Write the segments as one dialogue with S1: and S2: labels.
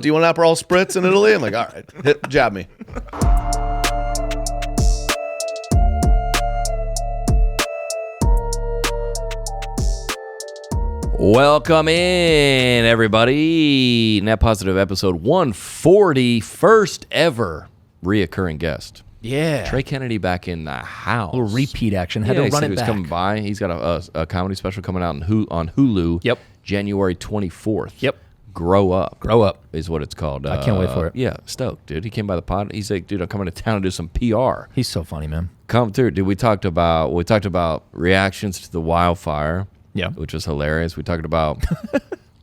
S1: Do you want an Aperol Spritz in Italy? I'm like, all right, jab me.
S2: Welcome in, everybody. Net Positive episode 140, first ever reoccurring guest.
S3: Yeah.
S2: Trey Kennedy back in the house.
S3: A little repeat action. Had to
S2: he
S3: run
S2: said
S3: it
S2: he was
S3: back.
S2: coming by. He's got a comedy special coming out on Hulu.
S3: Yep.
S2: January 24th.
S3: Yep.
S2: Grow Up.
S3: Grow Up
S2: is what it's called.
S3: I can't wait for it.
S2: Yeah, stoked, dude. He came by the pod. He's like, dude, I'm coming to town to do some PR.
S3: He's so funny, man.
S2: Come through, dude. We talked about reactions to the wildfire.
S3: Yeah.
S2: Which was hilarious. We talked about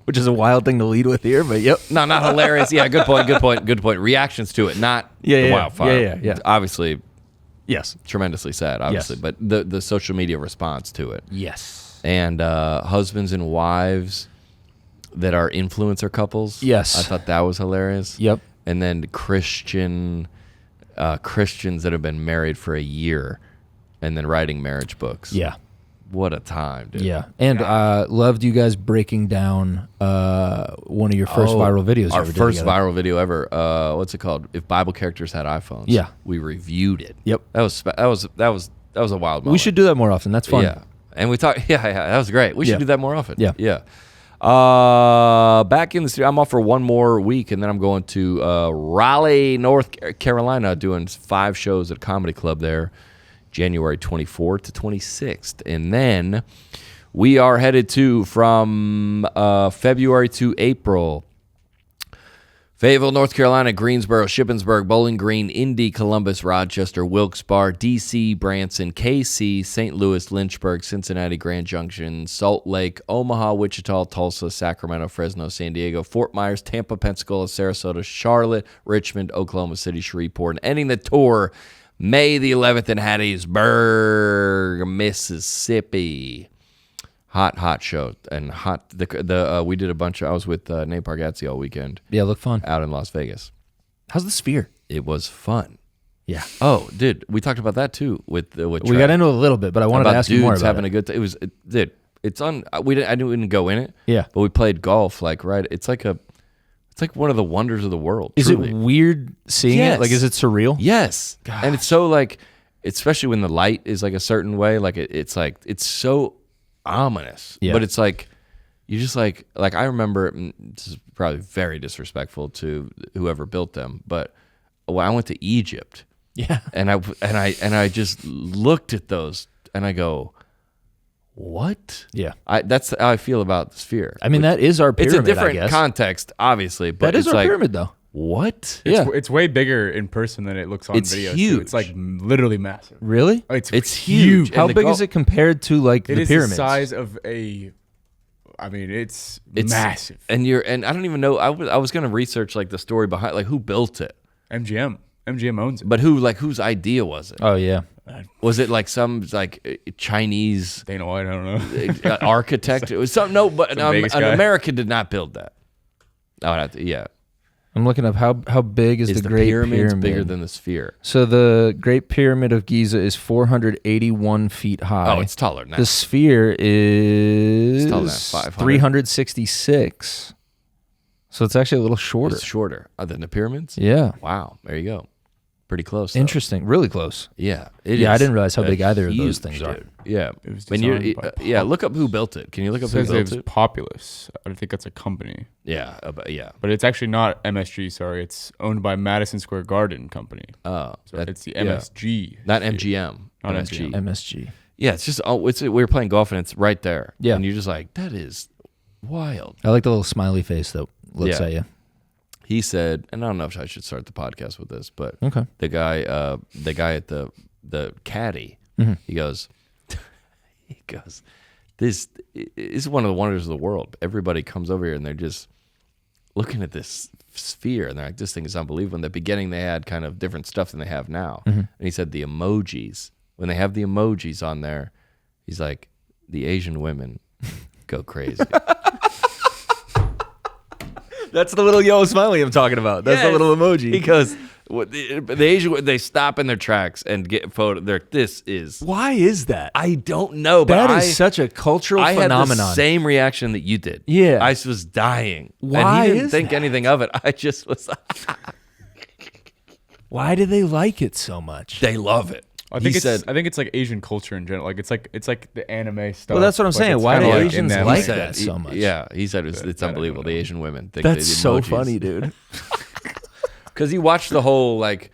S3: Which is a wild thing to lead with here, but yep.
S2: no, not hilarious. Yeah, good point. Reactions to it, not the wildfire.
S3: Yeah.
S2: Obviously,
S3: Yes.
S2: tremendously sad, obviously,
S3: Yes.
S2: but the social media response to it.
S3: Yes.
S2: And husbands and wives that are influencer couples.
S3: Yes.
S2: I thought that was hilarious.
S3: Yep.
S2: And then Christians that have been married for a year and then writing marriage books.
S3: Yeah.
S2: What a time, dude.
S3: Yeah. And loved you guys breaking down one of your first viral videos.
S2: Our
S3: you ever did
S2: first
S3: together.
S2: viral video ever. What's it called? If Bible characters had iPhones.
S3: Yeah.
S2: We reviewed it.
S3: Yep.
S2: That was a wild moment.
S3: We should do that more often. That's fun.
S2: Yeah. And we talked. Yeah. That was great. We should do that more often.
S3: Yeah.
S2: Yeah. Back in the studio. I'm off for one more week, and then I'm going to Raleigh, North Carolina, doing 5 shows at a comedy club there, January 24th to 26th. And then we are headed from February to April. Fayetteville, North Carolina, Greensboro, Shippensburg, Bowling Green, Indy, Columbus, Rochester, Wilkes-Barre, D.C., Branson, K.C., St. Louis, Lynchburg, Cincinnati, Grand Junction, Salt Lake, Omaha, Wichita, Tulsa, Sacramento, Fresno, San Diego, Fort Myers, Tampa, Pensacola, Sarasota, Charlotte, Richmond, Oklahoma City, Shreveport, and ending the tour May the 11th in Hattiesburg, Mississippi. Hot show and hot. We did a bunch of. I was with Nate Bargatze all weekend.
S3: Yeah, look fun.
S2: Out in Las Vegas.
S3: How's the Sphere?
S2: It was fun.
S3: Yeah.
S2: Oh, dude, we talked about that too with Trey.
S3: We got into it a little bit, but I wanted to ask you more about
S2: having
S3: it.
S2: a good. It was, dude. It's on. I didn't go in it.
S3: Yeah.
S2: But we played golf. It's like one of the wonders of the world.
S3: Is
S2: truly.
S3: it weird seeing it? Like, is it surreal?
S2: Yes.
S3: God.
S2: And it's so like, especially when the light is like a certain way. Like it's so ominous.
S3: Yeah.
S2: But it's like, you just like I remember, this is probably very disrespectful to whoever built them, but when I went to Egypt,
S3: Yeah.
S2: and I just looked at those and I go, what?
S3: Yeah.
S2: That's how I feel about the Sphere.
S3: I mean, that is our pyramid,
S2: It's a different
S3: I guess.
S2: context, obviously, but
S3: That is
S2: it's
S3: our
S2: like,
S3: pyramid, though.
S2: what?
S3: Yeah.
S4: It's way bigger in person than it looks on
S2: It's
S4: video.
S2: huge.
S4: Too. It's like literally massive.
S3: Really?
S4: It's
S2: huge.
S3: How
S2: And
S3: big is it compared to, like,
S4: It
S3: the
S4: is
S3: pyramids?
S4: the size of a. I mean, it's massive.
S2: And I don't even know. I was gonna research like the story behind, like who built it,
S4: MGM owns it.
S2: but whose idea was it?
S3: Oh, yeah.
S2: Was it like some like Chinese
S4: Dana White, I don't know.
S2: architect? It was something. No, but
S4: Some Vegas
S2: an
S4: guy.
S2: American did not build that. I would have to. Yeah.
S3: I'm looking up how big is the Great
S2: pyramids
S3: Pyramid.
S2: bigger than the Sphere?
S3: So the Great Pyramid of Giza is 481 feet high.
S2: Oh, it's taller than that.
S3: The Sphere is
S2: taller than 500.
S3: 366. So it's actually a little shorter.
S2: It's shorter than the pyramids.
S3: Yeah.
S2: Wow. There you go. Pretty close. Though.
S3: Interesting. Really close.
S2: Yeah.
S3: I
S2: is
S3: didn't realize how big either of those
S2: huge,
S3: things are.
S2: dude. Yeah.
S4: It was
S2: When you
S4: designed by
S2: yeah, look up who built it. Can you look up
S4: It
S2: who
S4: says it
S2: built
S4: was
S2: it?
S4: Populous. I think that's a company.
S2: Yeah. Yeah.
S4: But it's actually not MSG, sorry. It's owned by Madison Square Garden Company.
S2: Oh,
S4: So it's the MSG.
S2: not MGM.
S4: Not
S2: MSG.
S3: MSG.
S2: Yeah, it's just we were playing golf and it's right there.
S3: Yeah.
S2: and you're just like, that is wild.
S3: I like the little smiley face that looks
S2: Yeah.
S3: at you.
S2: He said, and I don't know if I should start the podcast with this, but
S3: Okay.
S2: the guy at the caddy, he goes, this is one of the wonders of the world. Everybody comes over here and they're just looking at this sphere and they're like, this thing is unbelievable. In the beginning, they had kind of different stuff than they have now. And he said the emojis, when they have the emojis on there, he's like, the Asian women go crazy.
S3: That's the little yellow smiley I'm talking about. That's the
S2: Yes.
S3: little emoji.
S2: Because the Asian, they stop in their tracks and get photo. This is.
S3: Why is that?
S2: I don't know, but
S3: That is such a cultural
S2: I had
S3: phenomenon.
S2: the same reaction that you did.
S3: Yeah.
S2: I was dying.
S3: Why
S2: and he didn't
S3: is
S2: think
S3: that?
S2: anything of it. I just was.
S3: Why do they like it so much?
S2: They love it.
S4: I think
S2: He
S4: it's
S2: said-
S4: I think it's like Asian culture in general. Like it's like the anime stuff.
S3: Well, that's what I'm
S4: Like,
S3: saying.
S4: it's
S3: Why
S4: kinda
S3: do
S4: like
S3: Asians
S4: in them,
S3: like
S2: He said-
S3: that so much?
S2: Yeah, he said it's
S4: I don't
S2: unbelievable. The
S4: know.
S2: Asian women think
S3: That's
S2: they
S3: so
S2: emojis.
S3: funny, dude.
S2: Because he watched the whole like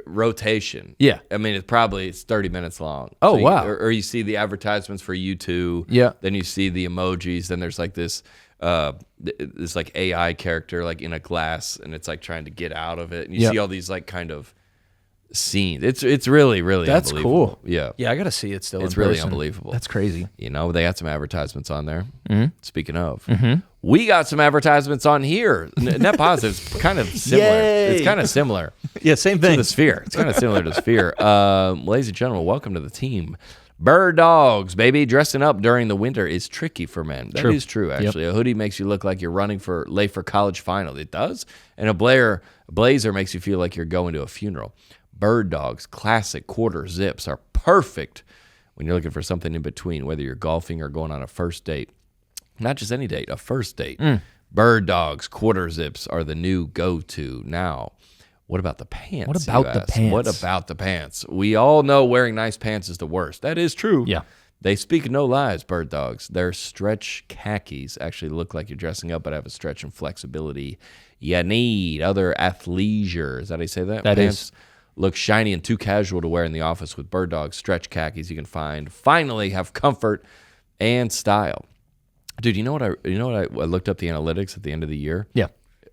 S2: rotation.
S3: Yeah.
S2: I mean, it's 30 minutes long.
S3: Oh,
S2: you-
S3: wow.
S2: Or you see the advertisements for U2.
S3: Yeah.
S2: Then you see the emojis. Then there's like this like AI character like in a glass, and it's like trying to get out of it. And you
S3: Yeah.
S2: see all these like kind of scenes. It's really really
S3: That's
S2: unbelievable.
S3: cool.
S2: Yeah.
S3: Yeah, I got to see it still.
S2: It's
S3: in
S2: really
S3: person.
S2: unbelievable.
S3: That's crazy.
S2: You know, they had some advertisements on there.
S3: Mm-hmm.
S2: Speaking of, we got some advertisements on here. Net Positive's kind of similar.
S3: Yay.
S2: It's kind of similar
S3: Yeah, same
S2: to
S3: thing.
S2: the Sphere. It's kind of similar to the Sphere. Ladies and gentlemen, welcome to the team. Bird dogs, baby. Dressing up during the winter is tricky for men. That is
S3: True.
S2: true, actually. A hoodie makes you look like you're running late for college final. It does. And a blazer makes you feel like you're going to a funeral. Bird dogs, classic quarter zips are perfect when you're looking for something in between, whether you're golfing or going on a first date. Not just any date, a first date. Bird dogs, quarter zips are the new go-to. Now, what about the pants?
S3: What about
S2: you
S3: the
S2: ask?
S3: pants?
S2: What about the pants? We all know wearing nice pants is the worst. That is true.
S3: Yeah.
S2: They speak no lies, bird dogs. Their stretch khakis actually look like you're dressing up, but have a stretch and flexibility you need. Other athleisure, is that how you say that?
S3: That
S2: Pants
S3: is.
S2: look shiny and too casual to wear in the office. With bird dogs stretch khakis, you can finally have comfort and style. Dude, you know what I looked up the analytics at the end of the year?
S3: Yeah.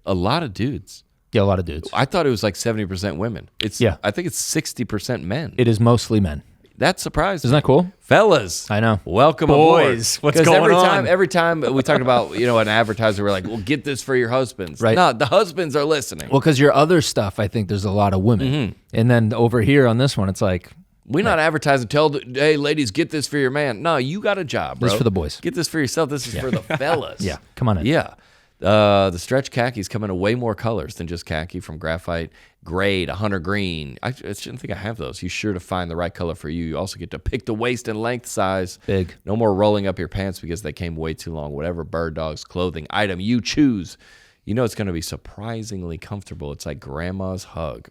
S2: A lot of dudes.
S3: Yeah, a lot of dudes.
S2: I thought it was like 70% women. I think it's 60% men.
S3: It is mostly men.
S2: That surprised
S3: Isn't
S2: me.
S3: that cool?
S2: Fellas,
S3: I know.
S2: welcome
S3: Boys,
S2: aboard.
S3: what's
S2: 'Cause
S3: going on?
S2: Every time we talk about an advertiser, we're like, "Well, get this for your husbands."
S3: Right.
S2: No, the husbands are listening.
S3: Well, because your other stuff, I think there's a lot of women. And then over here on this one, it's like,
S2: We're not advertising. Hey, ladies, get this for your man. No, you got a job, bro.
S3: This is for the boys.
S2: Get this for yourself. This is for the fellas.
S3: yeah, come on in.
S2: Yeah. The stretch khakis come in a way more colors than just khaki, from graphite, gray to hunter green. I shouldn't think I have those. You're sure to find the right color for you. You also get to pick the waist and length size.
S3: Big.
S2: No more rolling up your pants because they came way too long. Whatever bird dog's clothing item you choose, you know it's going to be surprisingly comfortable. It's like grandma's hug,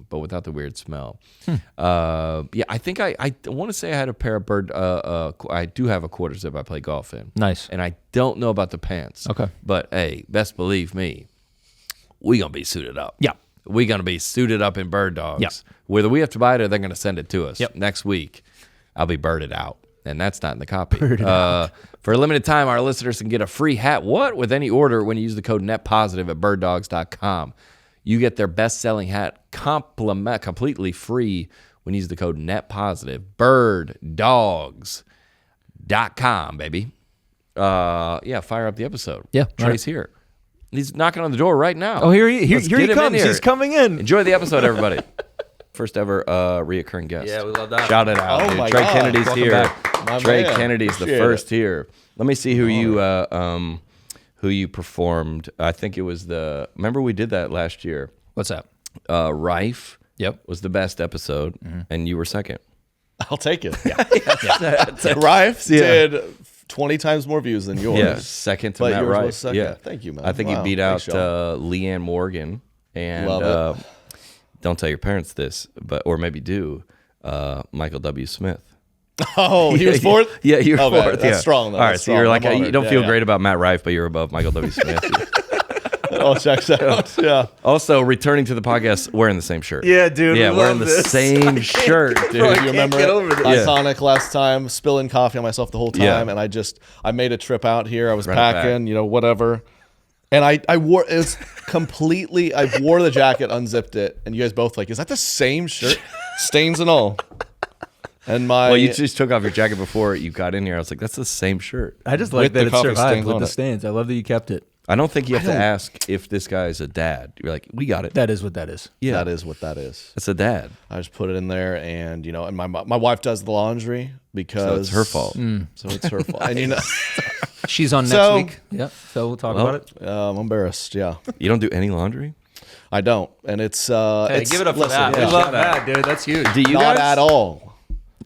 S2: but without the weird smell. I think I want to say I had a pair of bird. I do have a quarter zip I play golf in.
S3: Nice.
S2: And I don't know about the pants.
S3: Okay.
S2: But hey, best believe me, we gonna be suited up.
S3: Yeah.
S2: We gonna be suited up in bird dogs.
S3: Yeah.
S2: Whether we have to buy it or they're gonna send it to us.
S3: Yep.
S2: Next week, I'll be birded out. And that's not in the copy. For a limited time, our listeners can get a free hat. With any order when you use the code NETPOSITIVE at birddogs.com. You get their best-selling hat completely free when you use the code NETPOSITIVE. Birddogs.com, baby. Fire up the episode.
S3: Yeah,
S2: Trey's here. He's knocking on the door right now.
S3: Oh, here he
S2: Let's get him in
S3: comes.
S2: here.
S3: He's coming in.
S2: Enjoy the episode, everybody. First ever reoccurring guest.
S3: Yeah, we love that.
S2: Shout it out.
S1: Oh
S2: dude.
S1: my
S2: Trey
S1: God.
S2: Kennedy's
S3: Welcome
S2: here.
S3: back.
S1: My
S2: Trey
S1: man.
S2: Kennedy's the
S1: Appreciate
S2: first here. Let me see who you performed. I think it was remember we did that last year.
S3: What's that?
S2: Rife
S3: Yep.
S2: was the best episode, and you were second.
S1: I'll take it. Rife did 20 times more views than yours.
S2: Yeah, second to
S1: But
S2: Matt
S1: yours
S2: Rife.
S1: was second.
S2: Yeah,
S1: Thank you, man.
S2: I think you
S1: Wow.
S2: beat out
S1: Thanks, y'all.
S2: Leanne Morgan and
S1: Love it.
S2: don't tell your parents this, or maybe do. Michael W. Smith.
S1: Oh, he was fourth?
S2: Yeah, you were
S1: Okay,
S2: fourth.
S1: that's
S2: yeah.
S1: strong, though.
S2: All right,
S1: That's
S2: so you're
S1: strong.
S2: like,
S1: I'm on
S2: you
S1: it.
S2: don't
S1: Yeah,
S2: feel
S1: yeah.
S2: great about Matt Rife, but you're above Michael W. Smith.
S1: Oh, checks out. Yeah.
S2: Also, returning to the podcast, wearing the same shirt.
S3: Yeah, dude.
S2: Yeah,
S3: we
S2: wearing
S3: love
S2: the
S3: this.
S2: same shirt, dude.
S1: You remember
S3: get
S1: it?
S3: over this.
S2: Yeah.
S1: Iconic last time, spilling coffee on myself the whole time.
S2: Yeah.
S1: And I made a trip out here. I was
S2: Run it back.
S1: packing, whatever. And I wore, it was completely, I wore the jacket, unzipped it. And you guys both like, is that the same shirt? Stains and all. And
S2: Well, you just took off your jacket before you got in here. I was like, that's the same shirt.
S3: I just
S1: With
S3: like
S1: the
S3: that it
S1: coffee
S3: survived
S1: stains
S3: with
S1: on
S3: the
S1: it.
S3: stains. I love that you kept it.
S2: I don't think you have to ask if this guy is a dad. You're like, we got it.
S3: That is what that is.
S2: Yeah,
S1: that is what that is.
S2: It's a dad.
S1: I just put it in there, and and my wife does the laundry because
S2: So it's her fault.
S1: So it's her fault. And
S3: She's on next
S1: So-
S3: week. Yep. So we'll talk about it.
S1: I'm embarrassed. Yeah,
S2: You don't do any laundry?
S1: I don't, and it's
S3: Hey,
S1: it's,
S3: give it up for
S1: listen,
S3: that.
S1: yeah,
S3: We love that, dude. That's huge.
S2: Do you
S1: not
S2: guys?
S1: at all.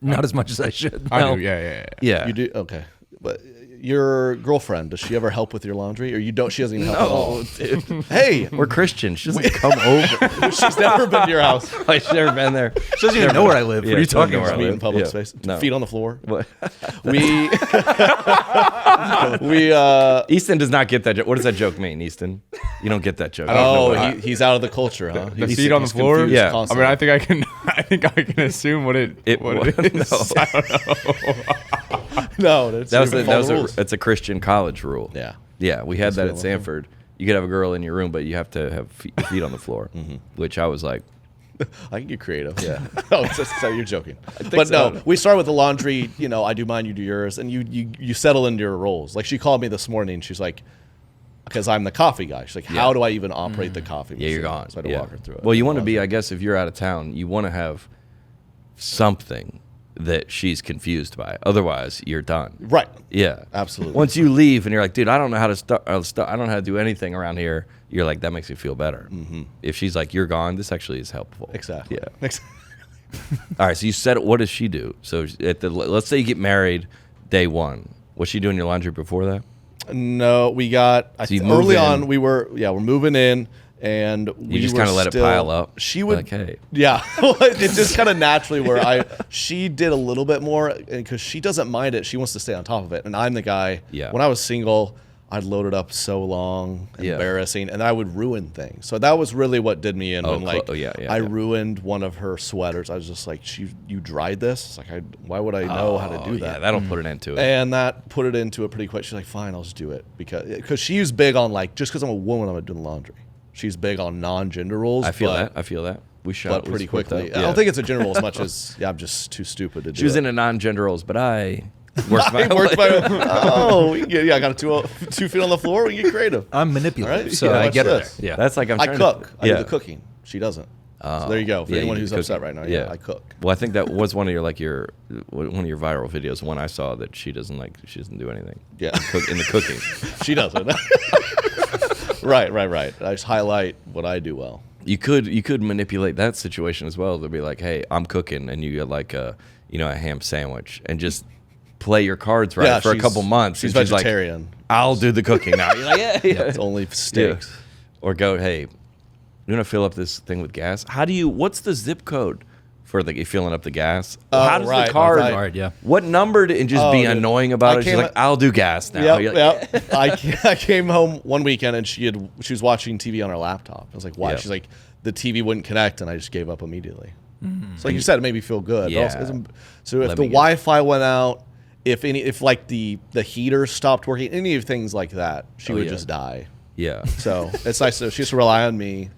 S3: Not as much as I should.
S4: I do. Yeah.
S2: Yeah.
S1: You do okay, but your girlfriend, does she ever help with your laundry, or you don't? She doesn't even help at all.
S2: Dude.
S1: Hey,
S2: We're Christian. She doesn't come over.
S1: she's never been to your house.
S2: She's never been there.
S3: She doesn't even know where I live.
S2: Yeah,
S3: What are you
S2: she doesn't
S3: talking
S2: know where I
S3: about?
S1: Meet in
S2: live.
S1: public
S2: Yeah.
S1: space.
S2: No.
S1: Feet on the floor.
S2: What?
S1: We
S2: Easton does not get that joke. What does that joke mean, Easton? You don't get that joke.
S1: he's out of the culture, huh?
S4: The
S1: He's-
S4: feet on the
S1: he's
S4: floor.
S1: confused
S2: Yeah.
S4: I
S1: constantly.
S4: mean, I think I can assume what it is.
S2: No.
S4: I don't know.
S1: no, that's
S2: That's a Christian college rule.
S1: Yeah.
S2: Yeah, we had that at
S1: what I'm
S2: Sanford. You could have a girl in your room, but you have to have feet on the floor, which I was like,
S1: I can get creative. Yeah. Oh, so you're joking.
S2: think
S1: But
S2: so.
S1: no, we start with the laundry. You know, I do mine, you do yours, and you settle into your roles. Like she called me this morning. She's like, because I'm the coffee guy. She's like, how do I even operate the coffee machine?
S2: yeah, you're gone.
S1: So I had to
S2: Yeah.
S1: walk her through it.
S2: Well, you want to be, I guess, if you're out of town, you want to have something that she's confused by. Otherwise, you're done.
S1: Right.
S2: Yeah,
S1: Absolutely.
S2: Once you leave and you're like, dude, I don't know how to start. I don't know how to do anything around here. You're like, that makes me feel better. If she's like, you're gone, this actually is helpful.
S1: Exactly.
S2: Yeah. All right. So you said, what does she do? So let's say you get married day one. Was she doing your laundry before that?
S1: No, we got
S2: you move
S1: early
S2: in.
S1: on. We're moving in, and we
S2: just
S1: were
S2: kinda let it
S1: still-
S2: pile up?
S1: She would,
S2: Like, hey.
S1: yeah. It just kind of naturally where she did a little bit more because she doesn't mind it. She wants to stay on top of it, and I'm the guy.
S2: Yeah.
S1: When I was single, I'd load it up so long,
S2: Yeah.
S1: embarrassing, and I would ruin things. So that was really what did me in.
S2: Oh,
S1: when like
S2: yeah,
S1: I
S2: yeah.
S1: ruined one of her sweaters. I was just like, you dried this? It's like why would I know how to do that?
S2: Yeah, that'll put an end to it.
S1: And that put it into it pretty quick. She's like, fine, I'll just do it. Because she's big on, like, just because I'm a woman, I'm doing laundry. She's big on non-gender roles.
S2: I feel
S1: but,
S2: that. We shot
S1: But
S2: we
S1: pretty
S2: split
S1: quickly.
S2: that.
S1: I don't think it's a gender role as much as, I'm just too stupid to do
S2: She was
S1: it.
S2: into non-gender roles, but I worked my
S1: I worked I got 2 feet on the floor. We can get creative.
S3: I'm manipulative,
S1: All right?
S3: so
S1: Yeah,
S3: I
S1: watch
S3: get
S1: this.
S3: it. Yeah.
S2: That's like I'm
S1: I
S2: trying
S1: cook.
S2: To,
S1: I do the cooking. She doesn't. So there you go. For
S2: Yeah,
S1: anyone
S2: you
S1: who's
S2: do
S1: upset
S2: cooking.
S1: right now, yeah, I cook.
S2: Well, I think that was one of your one of your viral videos. One I saw that she doesn't do anything.
S1: Yeah.
S2: In the cooking.
S1: She doesn't. Right. I just highlight what I do well.
S2: You could manipulate that situation as well. To be like, hey, I'm cooking, and you get like a ham sandwich, and just play your cards right
S1: Yeah,
S2: for a
S1: she's-
S2: couple months.
S1: She's
S2: and
S1: vegetarian.
S2: Like, I'll do the cooking now. You're like, yeah.
S1: It's only steaks.
S2: Yeah. Or go, hey, you want to fill up this thing with gas? What's the zip code for you filling up the gas? How does
S1: right,
S2: the card,
S1: right.
S3: Card, yeah.
S2: What number and just
S1: Oh,
S2: be
S1: dude.
S2: annoying about
S1: I
S2: it? She's
S1: came-
S2: like, I'll do gas now. You're like,
S1: Yep. I came home one weekend and she was watching TV on her laptop. I was like, why?
S2: Yep.
S1: She's like, the TV wouldn't connect, and I just gave up immediately. So like you said, it made me feel good. But
S2: Yeah.
S1: also, so if
S2: Let
S1: the
S2: me get-
S1: Wi-Fi went out, if like the heater stopped working, any of things like that, she would
S2: yeah.
S1: just die.
S2: yeah.
S1: So it's nice. So she has to rely on me,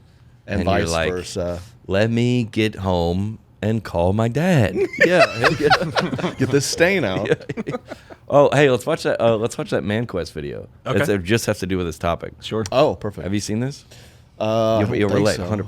S1: and
S2: And you're
S1: vice
S2: like,
S1: versa.
S2: Let me get home and call my dad. Yeah. he'll
S1: Get this stain out.
S2: Oh, hey, let's watch that. Let's watch that Man Quest video.
S3: Okay.
S2: It just has to do with this topic.
S3: Sure.
S1: Oh, perfect.
S2: Have you seen this?
S1: I don't
S2: You'll
S1: think
S2: relate
S1: so.
S2: 100%.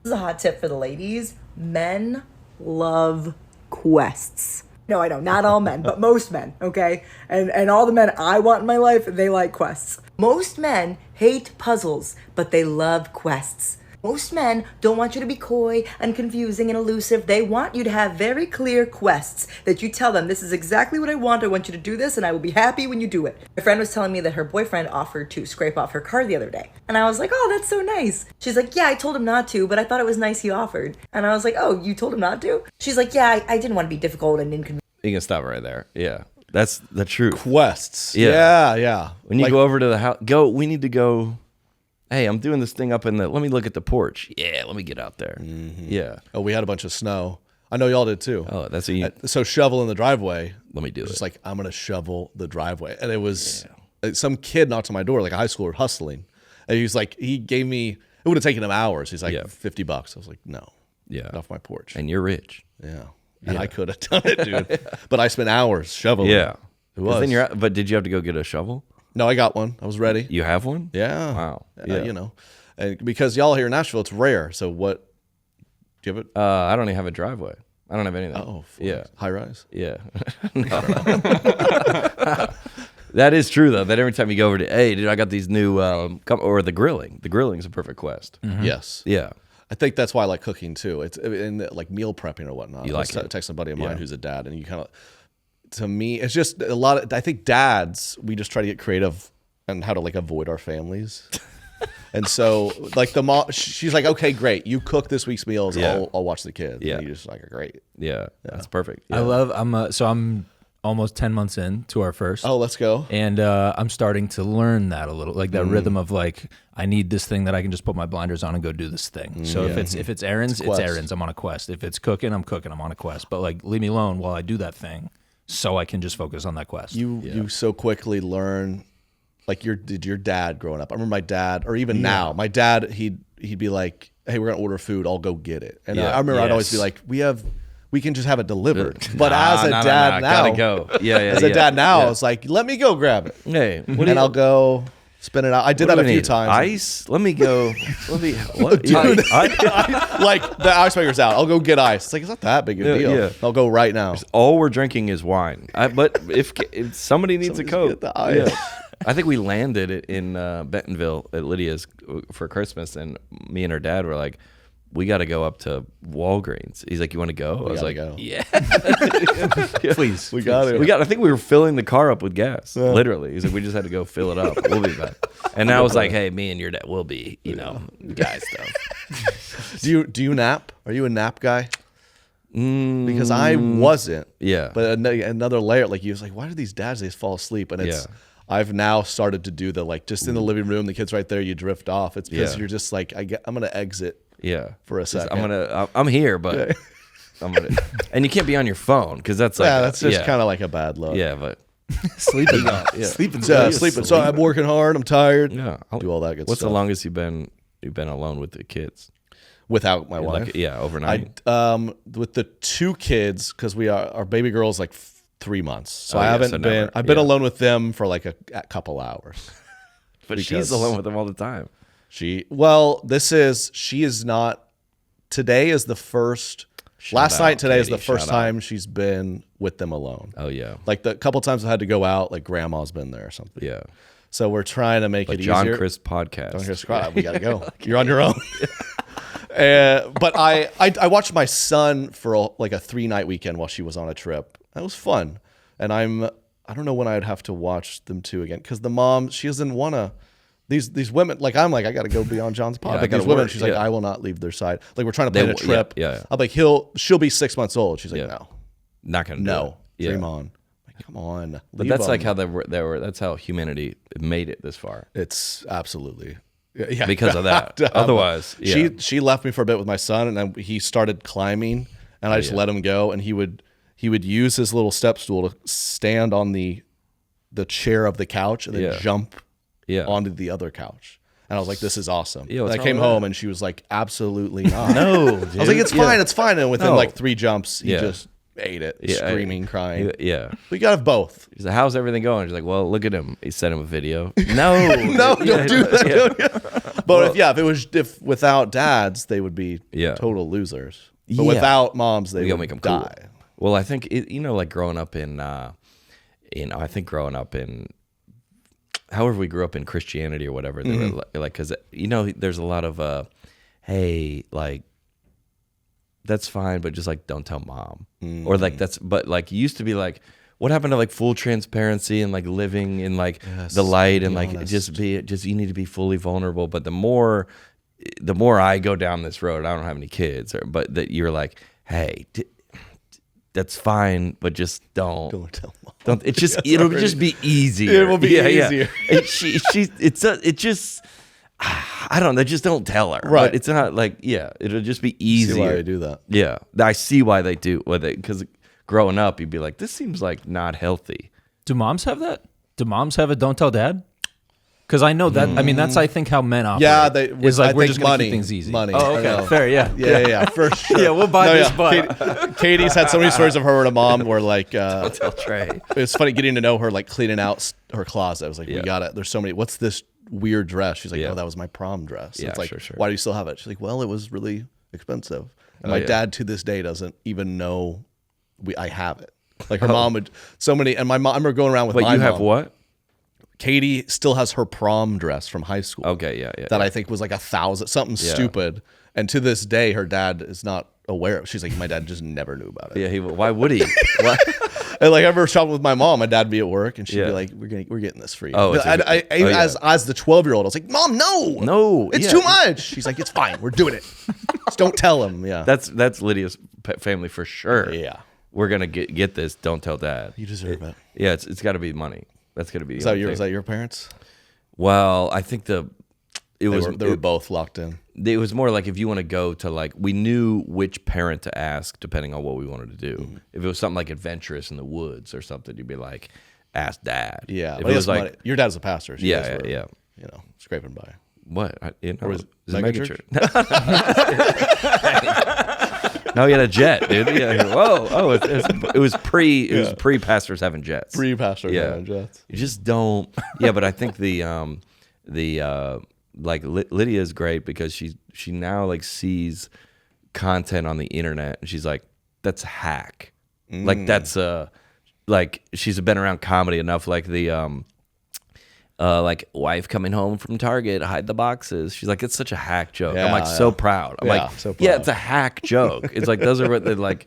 S5: This is a hot tip for the ladies. Men love quests. No, I know, not all men, but most men, okay? And all the men I want in my life, they like quests. Most men hate puzzles, but they love quests. Most men don't want you to be coy and confusing and elusive. They want you to have very clear quests that you tell them, this is exactly what I want. I want you to do this, and I will be happy when you do it. My friend was telling me that her boyfriend offered to scrape off her car the other day. And I was like, oh, that's so nice. She's like, yeah, I told him not to, but I thought it was nice he offered. And I was like, oh, you told him not to? She's like, yeah, I didn't want to be difficult and inconvenient.
S2: You can stop right there. Yeah. That's the truth.
S1: Quests.
S2: Yeah.
S1: Yeah.
S2: When you
S1: Like,
S2: go over to the house, we need to go. Hey, I'm doing this thing up let me look at the porch. Yeah, let me get out there. Yeah.
S1: oh, we had a bunch of snow. I know y'all did too.
S2: Oh, that's a,
S1: So shovel in the driveway.
S2: let me do
S1: Just
S2: it.
S1: like, I'm gonna shovel the driveway, and it was some kid knocked on my door, like a high schooler hustling, and he was like, he gave me. It would have taken him hours. He's like,
S2: Yeah.
S1: $50. I was like, no,
S2: Yeah.
S1: get off my porch.
S2: And you're rich.
S1: Yeah, and I could have done it, dude. But I spent hours shoveling.
S2: Yeah.
S1: it was.
S2: Then but did you have to go get a shovel?
S1: No, I got one. I was ready.
S2: You have one?
S1: Yeah.
S2: Wow.
S1: Yeah. You know, and because y'all here in Nashville, it's rare. So what? Do you have it?
S2: I don't even have a driveway. I don't have anything.
S1: Oh,
S2: yeah.
S1: high rise.
S2: Yeah. That is true though. That every time you go over to, hey, dude, I got these new, or the grilling. The grilling is a perfect quest.
S1: Yes.
S2: Yeah.
S1: I think that's why I like cooking too. It's in like meal prepping or whatnot.
S2: You
S1: I
S2: like
S1: was
S2: it.
S1: texting a buddy of mine who's a dad, and you kind of, to me, it's just a lot of. I think dads, we just try to get creative on how to like avoid our families. And so, like the mom, she's like, "Okay, great, you cook this week's meals.
S2: Yeah.
S1: I'll watch the kids."
S2: Yeah.
S1: And you just like, "Great."
S2: Yeah. That's perfect. Yeah.
S3: I'm almost 10 months in to our first.
S1: Oh, let's go.
S3: And I'm starting to learn that a little, like that rhythm of like, I need this thing that I can just put my blinders on and go do this thing. So if it's errands, it's errands. I'm on a quest. If it's cooking, I'm cooking. I'm on a quest. But like, leave me alone while I do that thing, so I can just focus on that quest.
S1: You so quickly learn. Like your dad growing up. I remember my dad, or even now, my dad, he'd be like, "Hey, we're gonna order food. I'll go get it." And I remember I'd always be like, we can just have it delivered. But as a dad now,
S2: gotta go. Yeah,
S1: as a dad now, it's like, let me go grab it.
S2: Hey,
S1: And I'll go spin it out. I did that a few times.
S2: Ice? Let me go. What?
S1: Dude, like the ice maker's out. I'll go get ice. It's like, it's not that big a deal.
S2: Yeah.
S1: I'll go right now.
S2: All we're drinking is wine. But if somebody needs a Coke,
S1: get the ice.
S2: I think we landed it in Bentonville at Lydia's for Christmas, and me and her dad were like, we got to go up to Walgreens. He's like, you want to go? I was like,
S1: go.
S2: yeah. Please.
S1: We got it.
S2: I think we were filling the car up with gas, literally. He's like, we just had to go fill it up. We'll be back. And I was like, hey, me and your dad will be, guy stuff.
S1: Do you nap? Are you a nap guy? Because I wasn't.
S2: Yeah.
S1: But another layer, like you was like, why do these dads, they just fall asleep? And it's, I've now started to do the, like, just in the living room, the kid's right there, you drift off. It's because you're just like, I'm going to exit.
S2: Yeah,
S1: for a second.
S2: I'm here, but I'm gonna, and you can't be on your phone because that's like
S1: that's just kind of like a bad look.
S2: Yeah, but
S3: Sleeping.
S1: Sleeping. So I'm working hard. I'm tired.
S2: Yeah,
S1: I'll do all that good
S2: What's
S1: stuff.
S2: the longest you've been alone with the kids?
S1: Without my wife?
S2: Overnight.
S1: With the two kids, because our baby girl's like 3 months, so I've been alone with them for like a couple hours.
S2: But she's alone with them all the time. She
S1: is not. Today is the first. Last night, today is the first time she's been with them alone.
S2: Oh yeah,
S1: like the couple times I had to go out, like grandma's been there or something.
S2: Yeah.
S1: So we're trying to make it
S2: John
S1: easier.
S2: Crist podcast.
S1: John Crist, we gotta go. You're on your own. But I watched my son for a 3-night weekend while she was on a trip. That was fun, and I don't know when I'd have to watch them two again because the mom, she doesn't want to. These women, like I'm like, I got to go be on John's pod. But these women, she's like, I will not leave their side. Like we're trying to plan a trip.
S2: Yeah.
S1: I'm like, she'll be 6 months old. She's like, no,
S2: not gonna.
S1: No,
S2: do it.
S1: dream on. Like, come on.
S2: But that's like how they were. That's how humanity made it this far.
S1: It's absolutely.
S2: Because of that. Otherwise,
S1: she left me for a bit with my son, and then he started climbing, and I just let him go, and he would use his little step stool to stand on the chair of the couch and then jump onto the other couch. And I was like, this is awesome. And I came home and she was like, absolutely not.
S2: No,
S1: dude. I was like, it's fine, it's fine. And within like 3 jumps, he just ate it,
S2: Yeah,
S1: screaming, crying.
S2: Yeah.
S1: We got to have both.
S2: He's like, how's everything going? She's like, well, look at him. He sent him a video. No.
S1: No, don't do that. But if without dads, they would be total losers. But without moms, they would
S2: make them
S1: die.
S2: Cool. Well, I think, like growing up in however we grew up in Christianity or whatever, they were like, because, there's a lot of, hey, like, that's fine, but just like, don't tell mom. Or like, but like, it used to be like, what happened to like full transparency and like living in like the light and like honest. You need to be fully vulnerable. But the more I go down this road, I don't have any kids, but that you're like, hey, that's fine, but just don't tell mom. Don't. It's just it'll just be easier.
S1: It will be easier.
S2: It just. I don't know. Just don't tell her.
S1: Right.
S2: But it's not like it'll just be easier.
S1: See why they do that.
S2: Yeah, I see why they do. Because growing up, you'd be like, this seems like not healthy.
S3: Do moms have that? Do moms have a don't tell dad? Because I know that. I mean, that's I think how men operate.
S1: Yeah,
S3: we're just gonna keep things easy.
S1: Money.
S3: Oh, okay, fair. Yeah,
S1: for sure.
S3: Yeah, we'll buy this. But
S1: Katie's had so many stories of her and a mom where like
S2: don't tell Trey.
S1: It's funny getting to know her, like cleaning out her closet. I was like, we got it. There's so many. What's this weird dress? She's like, oh, that was my prom dress.
S2: Yeah,
S1: it's like,
S2: sure.
S1: why do you still have it? She's like, well, it was really expensive. And my dad to this day doesn't even know I have it. Like her mom would so many, and my mom. I remember going around with my mom.
S2: But you have what?
S1: Katie still has her prom dress from high school.
S2: Okay, yeah.
S1: That I think was like $1,000, something stupid. And to this day, her dad is not aware of it. She's like, my dad just never knew about it.
S2: Yeah, why would he? Why?
S1: And like I remember shopping with my mom, my dad'd be at work, and she'd be like, "We're getting this for you."
S2: Oh,
S1: as the 12-year-old, I was like, "Mom, no, it's too much." She's like, "It's fine, we're doing it. Just don't tell him." Yeah,
S2: that's Lydia's family for sure.
S1: Yeah,
S2: we're gonna get this. Don't tell Dad.
S1: You deserve it.
S2: Yeah, it's got to be money. That's got to be.
S1: Is that your parents?
S2: Well, I think they
S1: were both locked in.
S2: It was more like if you want to go to like, we knew which parent to ask depending on what we wanted to do.
S1: Mm-hmm.
S2: If it was something like adventurous in the woods or something, you'd be like, ask Dad.
S1: Yeah,
S2: If it was like,
S1: your dad's a pastor. So
S2: yeah.
S1: You know, scraping by.
S2: What?
S1: Or is
S2: it
S1: mega
S2: mega
S1: church?
S2: No, he had a jet, dude. Yeah. Whoa. Oh, it was pre pastors having jets.
S1: Pre-pastor having jets.
S2: You just don't. Yeah, but I think like Lydia is great because she now like sees content on the internet and she's like, that's a hack. Like that's like she's been around comedy enough. Like the like wife coming home from Target, hide the boxes. She's like, it's such a hack joke. I'm like so proud. I'm like,
S1: so proud.
S2: yeah, it's a hack joke. It's like those are what the like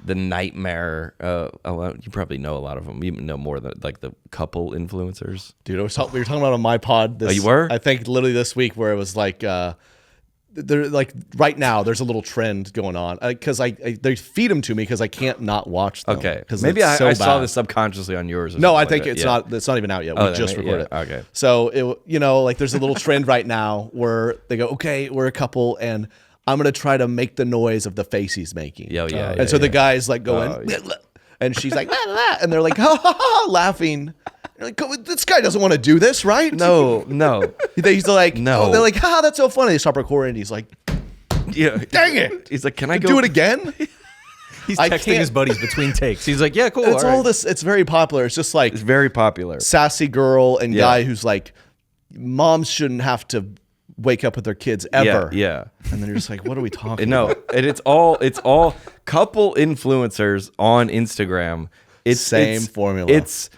S2: the nightmare. You probably know a lot of them. You know more than like the couple influencers.
S1: Dude, we were talking about on my pod.
S2: You were?
S1: I think literally this week where it was like, they're like right now there's a little trend going on because they feed them to me because I can't not watch them.
S2: Okay,
S1: because
S2: maybe I saw this subconsciously on yours.
S1: No, I think it's not even out yet. We just recorded it.
S2: Okay,
S1: so it like there's a little trend right now where they go, okay, we're a couple and I'm gonna try to make the noise of the face he's making. And so the guy's like going, and she's like, la, la, la, and they're like, ha, ha, ha, laughing. They're like, this guy doesn't want to do this, right?
S2: No.
S1: He's like,
S2: no.
S1: Oh, they're like, ha, that's so funny. They stop recording. He's like,
S2: yeah,
S1: dang it.
S2: He's like, can I go
S1: do it again?
S3: He's texting his buddies between takes. He's like, yeah, cool.
S1: It's all this. It's very popular. It's just like
S2: it's very popular.
S1: Sassy girl and guy who's like, moms shouldn't have to wake up with their kids ever.
S2: Yeah.
S1: And then you're just like, what are we talking about?
S2: No, and it's all couple influencers on Instagram. It's
S1: same formula.
S2: It's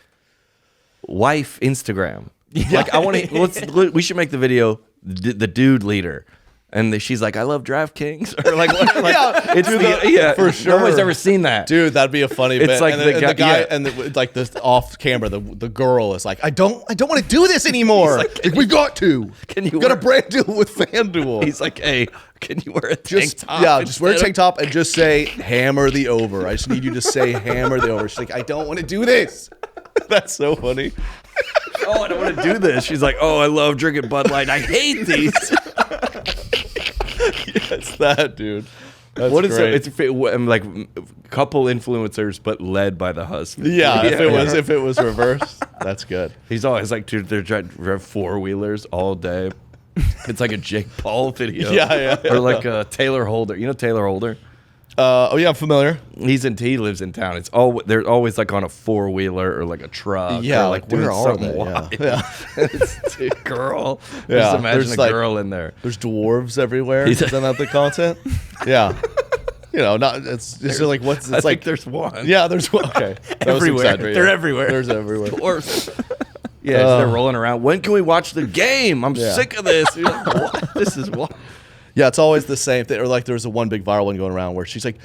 S2: wife Instagram. Like I want to. We should make the video the dude leader. And she's like, I love DraftKings. Or like,
S1: for sure.
S2: Nobody's ever seen that.
S1: Dude, that'd be a funny bit.
S2: It's like
S1: the guy and like this off camera, the girl is like, I don't want to do this anymore. Like, we got to. Got a brand deal with FanDuel.
S2: He's like, hey, can you wear a tank top?
S1: Yeah, just wear a tank top and just say hammer the over. I just need you to say hammer the over. She's like, I don't want to do this. That's so funny.
S2: Oh, I don't want to do this. She's like, oh, I love drinking Bud Light. I hate these.
S1: It's that, dude. That's
S2: what is
S1: great.
S2: it? It's like couple influencers, but led by the husband.
S1: Yeah, if it was reversed, that's good.
S2: He's always like, dude, they're trying to drive 4-wheelers all day. It's like a Jake Paul video.
S1: Yeah.
S2: Or like a Taylor Holder. You know Taylor Holder?
S1: Oh yeah, I'm familiar.
S2: He lives in town. They're always like on a 4-wheeler or like a truck.
S1: Yeah,
S2: or like
S1: where are
S2: something
S1: they?
S2: wild.
S1: Yeah.
S2: It's a girl.
S1: Yeah,
S2: Just imagine
S1: there's
S2: a girl in there.
S1: There's dwarves everywhere. Isn't that the content? Yeah. You know, it's just like what's it's like.
S2: There's one.
S1: Yeah, there's one. Okay,
S3: everywhere. They're everywhere.
S1: There's everywhere.
S2: Dwarfs. Yeah, so they're rolling around. When can we watch the game? I'm sick of this. You're like, what? This is what?
S1: Yeah, it's always the same thing. Or like there was a one big viral one going around where she's like,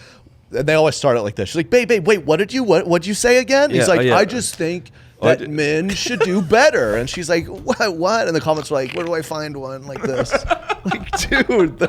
S1: they always start it like this. She's like, babe, wait, what'd you say again? He's like, I just think that men should do better. And she's like, what? And the comments are like, where do I find one like this? Like, dude,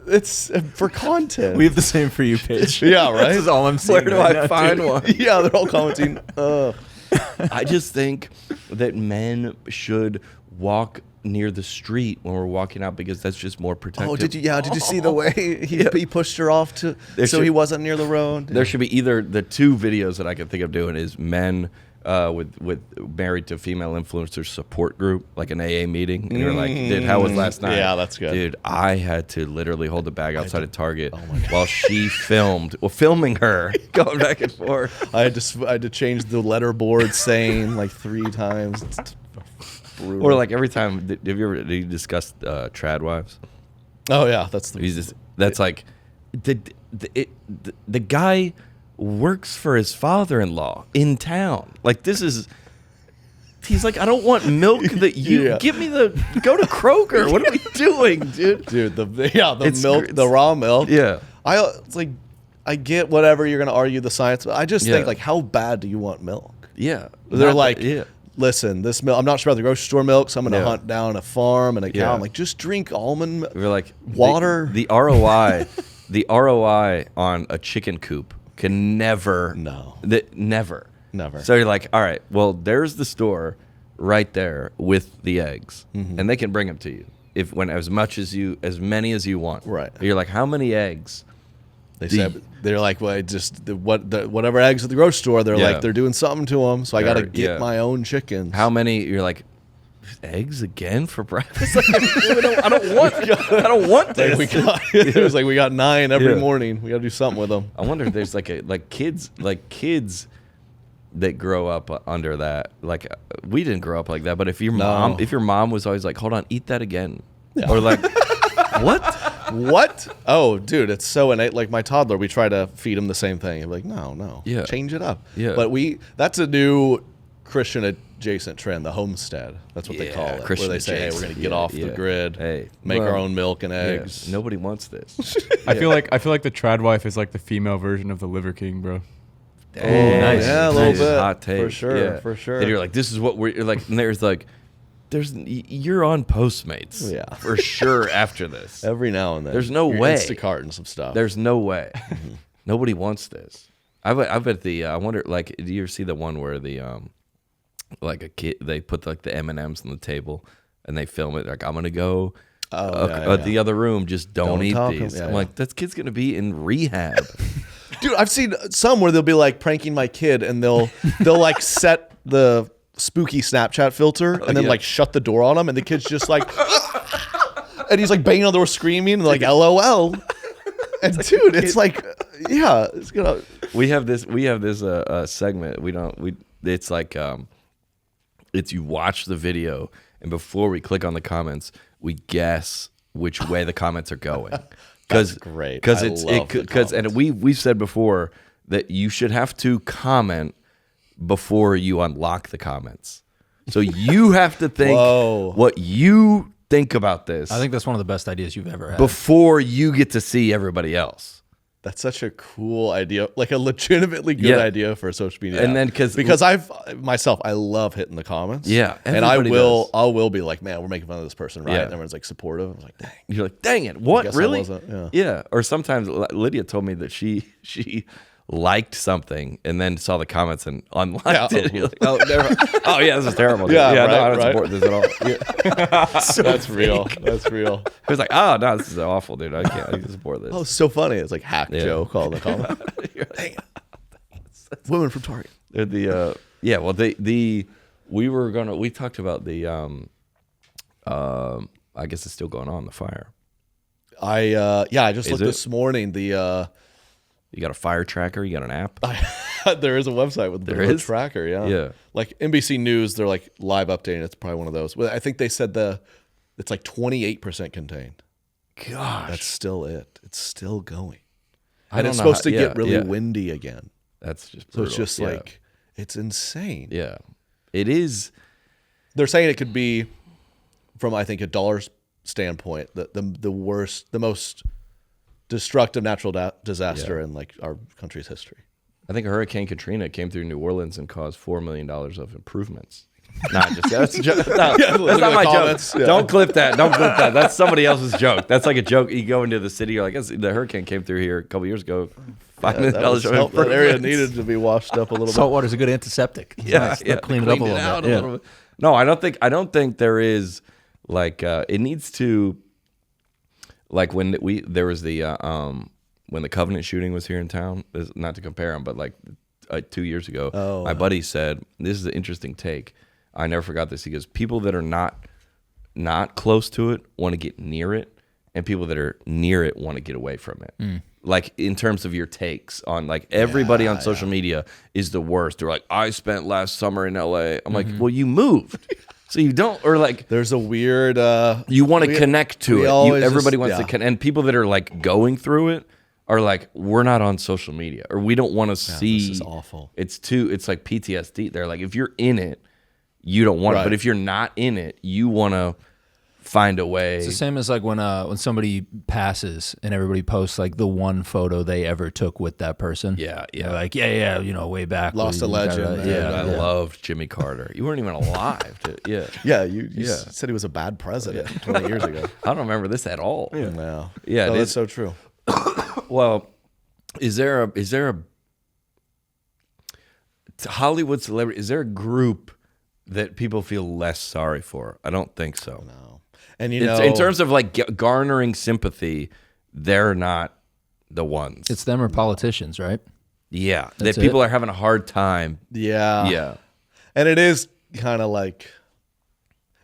S1: it's for content.
S3: We have the same For You page.
S1: Yeah, right?
S3: This is all I'm seeing.
S2: Where do I find one?
S1: Yeah, they're all commenting.
S2: I just think that men should walk near the street when we're walking out because that's just more protective.
S1: Oh, did you see the way he pushed her off he wasn't near the road?
S2: There should be either the two videos that I can think of doing is men with married to female influencers support group, like an AA meeting, and you're like, dude, how was last night?
S1: Yeah, that's good.
S2: Dude, I had to literally hold the bag outside of Target while she filming her going back and forth.
S1: I had to change the letterboard saying like 3 times. It's brutal.
S2: Or like every time, did you discuss trad wives?
S1: Oh yeah,
S2: that's like the guy works for his father-in-law in town. Like this is He's like, I don't want milk that you give me go to Kroger. What are we doing, dude?
S1: Dude, the
S2: It's
S1: milk,
S2: gr-
S1: the raw milk.
S2: Yeah.
S1: It's like, I get whatever you're gonna argue the science, but I just
S2: Yeah.
S1: think like, how bad do you want milk?
S2: Yeah.
S1: They're
S2: Not
S1: like,
S2: that-
S1: listen, this milk. I'm not sure about the grocery store milk, so I'm gonna
S2: Yeah.
S1: hunt down a farm and a cow.
S2: Yeah.
S1: I'm like, just drink almond milk.
S2: We're like
S1: Water.
S2: The ROI, the ROI on a chicken coop can never.
S1: No.
S2: Never.
S1: Never.
S2: So you're like, all right, well, there's the store right there with the eggs, and they can bring them to you as many as you want.
S1: Right.
S2: You're like, how many eggs?
S1: They said they're like, well, whatever eggs at the grocery store. They're
S2: Yeah.
S1: like, they're doing something to them, so I got to
S2: Or-
S1: get
S2: yeah.
S1: my own chickens.
S2: How many? You're like, eggs again for breakfast? Like, I don't want this.
S1: It was like we got 9 every
S2: Yeah.
S1: morning. We got to do something with them.
S2: I wonder if there's kids that grow up under that. Like we didn't grow up like that, but if your mom was always like, hold on, eat that again, or like, what?
S1: What? Oh, dude, it's so innate. Like my toddler, we try to feed him the same thing. I'm like, no,
S2: Yeah.
S1: change it up.
S2: Yeah.
S1: But that's a new Christian adjacent trend, the homestead. That's what they call it.
S2: Christian
S1: where they say, hey, we're going to get off the grid, make our own milk and eggs.
S2: Nobody wants this.
S4: I feel like the trad wife is like the female version of the Liver King, bro.
S2: Oh,
S3: nice.
S1: Yeah, a little bit.
S2: Hot take.
S1: For sure, for sure.
S2: And you're like, this is what you're like, and you're on Postmates.
S1: Yeah.
S2: For sure after this.
S1: Every now and then.
S2: There's no
S1: You're
S2: way.
S1: Instacart and some stuff.
S2: There's no way. Nobody wants this. I bet I wonder, like, do you ever see the one where like a kid, they put like the M&Ms on the table and they film it. Like, I'm going to go the other room. Just don't eat
S1: talk
S2: these.
S1: yeah,
S2: I'm
S1: yeah.
S2: like, that kid's going to be in rehab.
S1: Dude, I've seen some where they'll be like pranking my kid and they'll like set the spooky Snapchat filter and then
S2: yeah.
S1: like shut the door on him and the kid's just like and he's like banging on the door screaming and like LOL. And dude, it's like it's gonna
S2: we have this segment. It's like it's you watch the video and before we click on the comments, we guess which way the comments are going.
S1: That's great.
S2: Because
S1: I love the comments.
S2: and we've said before that you should have to comment before you unlock the comments. So you have to think
S1: Whoa.
S2: what you think about this
S3: I think that's one of the best ideas you've ever had.
S2: before you get to see everybody else.
S1: That's such a cool idea, like a legitimately good idea for a social media.
S2: And
S1: app.
S2: then
S1: because I love hitting the comments.
S2: Yeah,
S1: and
S2: everybody
S1: I will be like, man, we're making fun of this person, right?
S2: Yeah.
S1: And everyone's like supportive. I was like, dang.
S2: You're like, dang it, what,
S1: guess I
S2: really?
S1: wasn't,
S2: Yeah. Or sometimes Lydia told me that she liked something and then saw the comments and unliked it. You're like, oh yeah, this is terrible. Dude.
S1: Yeah,
S2: no,
S1: right,
S2: I don't
S1: right.
S2: support this at all. Yeah.
S1: That's real. That's real.
S2: It was like, oh no, this is awful, dude. I can't support this.
S1: Oh, it's so funny. It's like hack
S2: Yeah.
S1: Joe calling the comment. Dang it. Women from Target.
S2: We talked about the I guess it's still going on, the fire.
S1: I just looked
S2: it?
S1: this morning. The
S2: You got a fire tracker, you got an app.
S1: there is a website with
S2: There
S1: the
S2: is?
S1: tracker. Yeah,
S2: Yeah.
S1: Like NBC News, they're like live updating. It's probably one of those. Well, I think they said it's like 28% contained.
S2: Gosh.
S1: That's still it. It's still going,
S2: I
S1: and
S2: don't
S1: it's
S2: know
S1: supposed
S2: how-
S1: to get really
S2: yeah.
S1: windy again.
S2: That's just
S1: So it's
S2: brutal.
S1: just
S2: Yeah.
S1: like it's insane.
S2: Yeah. It is.
S1: They're saying it could be, from I think a dollar standpoint, the worst, the most destructive natural disaster in like our country's history.
S2: I think Hurricane Katrina came through New Orleans and caused $4 million of improvements. Not just that's a joke. No,
S1: look
S2: that's
S1: at
S2: not
S1: the
S2: my
S1: comments.
S2: joke.
S1: Yeah.
S2: Don't clip that. Don't clip that. That's somebody else's joke. That's like a joke. You go into the city, you're like, the hurricane came through here a couple years ago. $5 million
S1: That was
S2: of
S1: help. That area
S2: improvements.
S1: needed to be washed up a little bit.
S3: Saltwater's a good antiseptic. It's nice. They'll clean it up a
S2: Cleaned
S3: little
S2: out
S3: bit.
S2: little bit. No, I don't think there is like it needs to like when there was the when the Covenant shooting was here in town. Not to compare them, but like 2 years ago, my buddy said this is an interesting take. I never forgot this. He goes, people that are not close to it want to get near it, and people that are near it want to get away from it. Like in terms of your takes on like everybody on social media is the worst. They're like, I spent last summer in LA. I'm like, well, you moved. So you don't, or like
S1: There's a weird.
S2: you want to connect to
S1: we
S2: it.
S1: always
S2: Everybody
S1: just-
S2: wants to
S1: yeah.
S2: connect. And people that are like going through it are like, we're not on social media, or we don't want to see.
S1: This is awful.
S2: It's like PTSD. They're like, if you're in it, you don't want it.
S1: Right.
S2: But if you're not in it, you want to find a way.
S3: It's the same as like when somebody passes and everybody posts like the one photo they ever took with that person.
S2: Yeah.
S3: They're like, yeah, way back.
S1: Lost a legend.
S2: Yeah, I loved Jimmy Carter. You weren't even alive.
S1: Yeah, you said he was a bad president 20 years ago.
S2: I don't remember this at all.
S1: No.
S2: Yeah,
S1: no,
S2: it
S1: that's
S2: is.
S1: so true.
S2: Well, is there a Hollywood celebrity? Is there a group that people feel less sorry for? I don't think so.
S1: No. And
S2: In terms of like garnering sympathy, they're not the ones.
S3: It's them or politicians, right?
S2: Yeah,
S3: That's
S2: that people
S3: it.
S2: are having a hard time.
S1: yeah. And it is kind of like,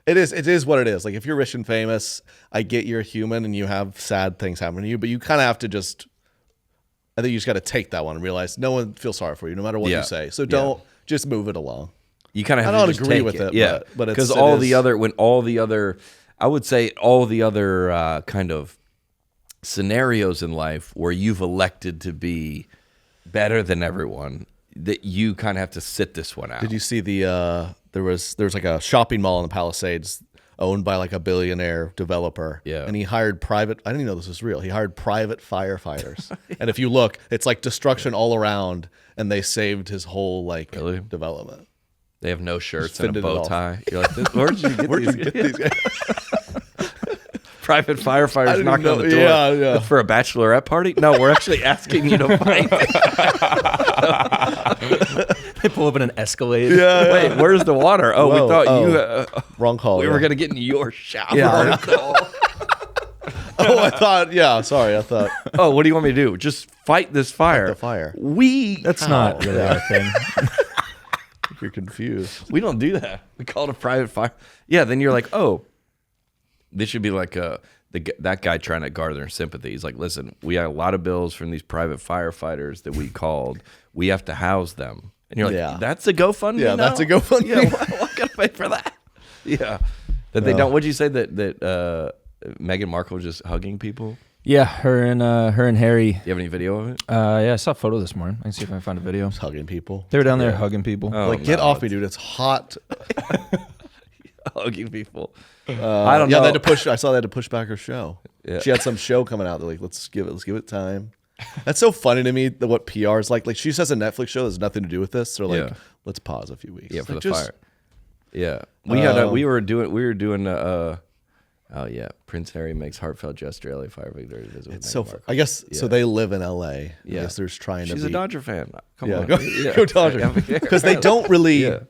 S1: it is what it is. Like if you're rich and famous, I get you're human and you have sad things happen to you, but you kind of have to I think you just got to take that one and realize no one feels sorry for you, no matter what you say. So don't just move it along.
S2: You kind of have
S1: I
S2: to
S1: don't
S2: just
S1: agree
S2: take
S1: with it,
S2: yeah.
S1: but
S2: Because
S1: it
S2: all
S1: is-
S2: the other, I would say all the other kind of scenarios in life where you've elected to be better than everyone, that you kind of have to sit this one out.
S1: Did you see there was like a shopping mall in the Palisades owned by like a billionaire developer.
S2: Yeah.
S1: And he hired I didn't even know this was real. He hired private firefighters. And if you look, it's like destruction all around, and they saved his whole like
S2: Really?
S1: development.
S2: They have no shirts
S1: Just
S2: and a
S1: fended it
S2: bow
S1: off.
S2: tie. You're like, where did you get these?
S1: These guys.
S2: Private
S1: I
S2: firefighters
S1: didn't
S2: knocking on
S1: know-
S2: the door
S1: yeah.
S2: for a bachelorette party? No, we're actually asking you to fight.
S3: They pull up in an Escalade.
S2: Wait, where's the water? Oh,
S1: Whoa,
S2: we thought
S1: oh. Wrong call.
S2: we
S1: yeah.
S2: were going to get in your shower.
S1: Yeah. Oh, I thought. Sorry, I thought.
S2: Oh, what do you want me to do? Just fight this fire.
S1: the fire.
S3: That's not really our thing.
S1: If you're confused.
S2: We don't do that. We call it a private fire. Yeah, then you're like, oh, this should be like that guy trying to garner sympathy. He's like, listen, we have a lot of bills from these private firefighters that we called. We have to house them. And you're like,
S1: Yeah.
S2: that's a GoFundMe
S1: Yeah,
S2: now?
S1: that's a GoFundMe.
S2: Yeah, what can I pay for that? Yeah. That they don't. What'd you say that Meghan Markle was just hugging people?
S3: Yeah, her and Harry.
S2: Do you have any video of it?
S3: Yeah, I saw a photo this morning. I can see if I can find a video.
S1: Just hugging people.
S3: They were down there hugging people.
S2: Oh,
S1: Like, get
S2: no,
S1: off me, dude. It's hot.
S2: hugging people. I don't know.
S1: They had to push. I saw they had to push back her show.
S2: Yeah.
S1: She had some show coming out. They're like, let's give it time. That's so funny to me that what PR is like. Like she says a Netflix show that has nothing to do with this. They're like,
S2: Yeah.
S1: let's pause a few weeks.
S2: Yeah, for
S1: Like,
S2: the
S1: just-
S2: fire. Yeah, we were doing. Oh yeah, Prince Harry makes heartfelt gesture. LA firefighter visit with
S1: It's
S2: Meghan
S1: so.
S2: Markle.
S1: I guess so. They live in LA. I
S2: Yeah.
S1: guess they're just trying to.
S2: She's a Dodger fan. Come
S1: Yeah,
S2: on,
S1: go Dodgers. Because they don't really.
S2: Yeah.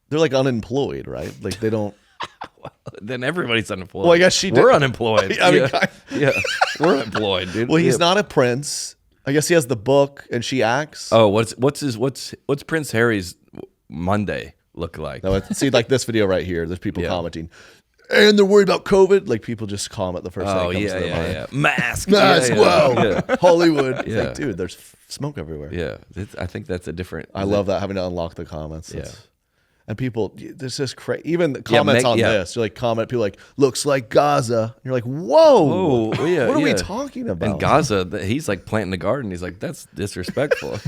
S1: They're like unemployed, right? Like they don't.
S2: Then everybody's unemployed.
S1: Well, I guess she did-
S2: We're unemployed.
S1: I mean,
S2: yeah.
S1: kind-
S2: Yeah, we're unemployed, dude.
S1: Well, he's
S2: Yeah.
S1: not a prince. I guess he has the book and she acts.
S2: Oh, what's Prince Harry's Monday look like?
S1: No, see, like this video right here. There's people
S2: Yeah.
S1: commenting, and they're worried about COVID. Like people just comment the first thing
S2: Oh
S1: that comes
S2: yeah,
S1: to their mind.
S2: yeah. Mask.
S1: Nice,
S2: Yeah,
S1: whoa,
S2: Yeah.
S1: Hollywood. It's
S2: Yeah.
S1: like, dude, there's smoke everywhere.
S2: Yeah. I think that's a different.
S1: I love that having to unlock the comments.
S2: Yeah.
S1: And people, this is crazy. Even the comments on
S2: yeah.
S1: this, you're like people like looks like Gaza. And you're like, whoa,
S2: Oh, yeah.
S1: what are we
S2: yeah.
S1: talking about?
S2: In Gaza, he's like planting a garden. He's like, that's disrespectful.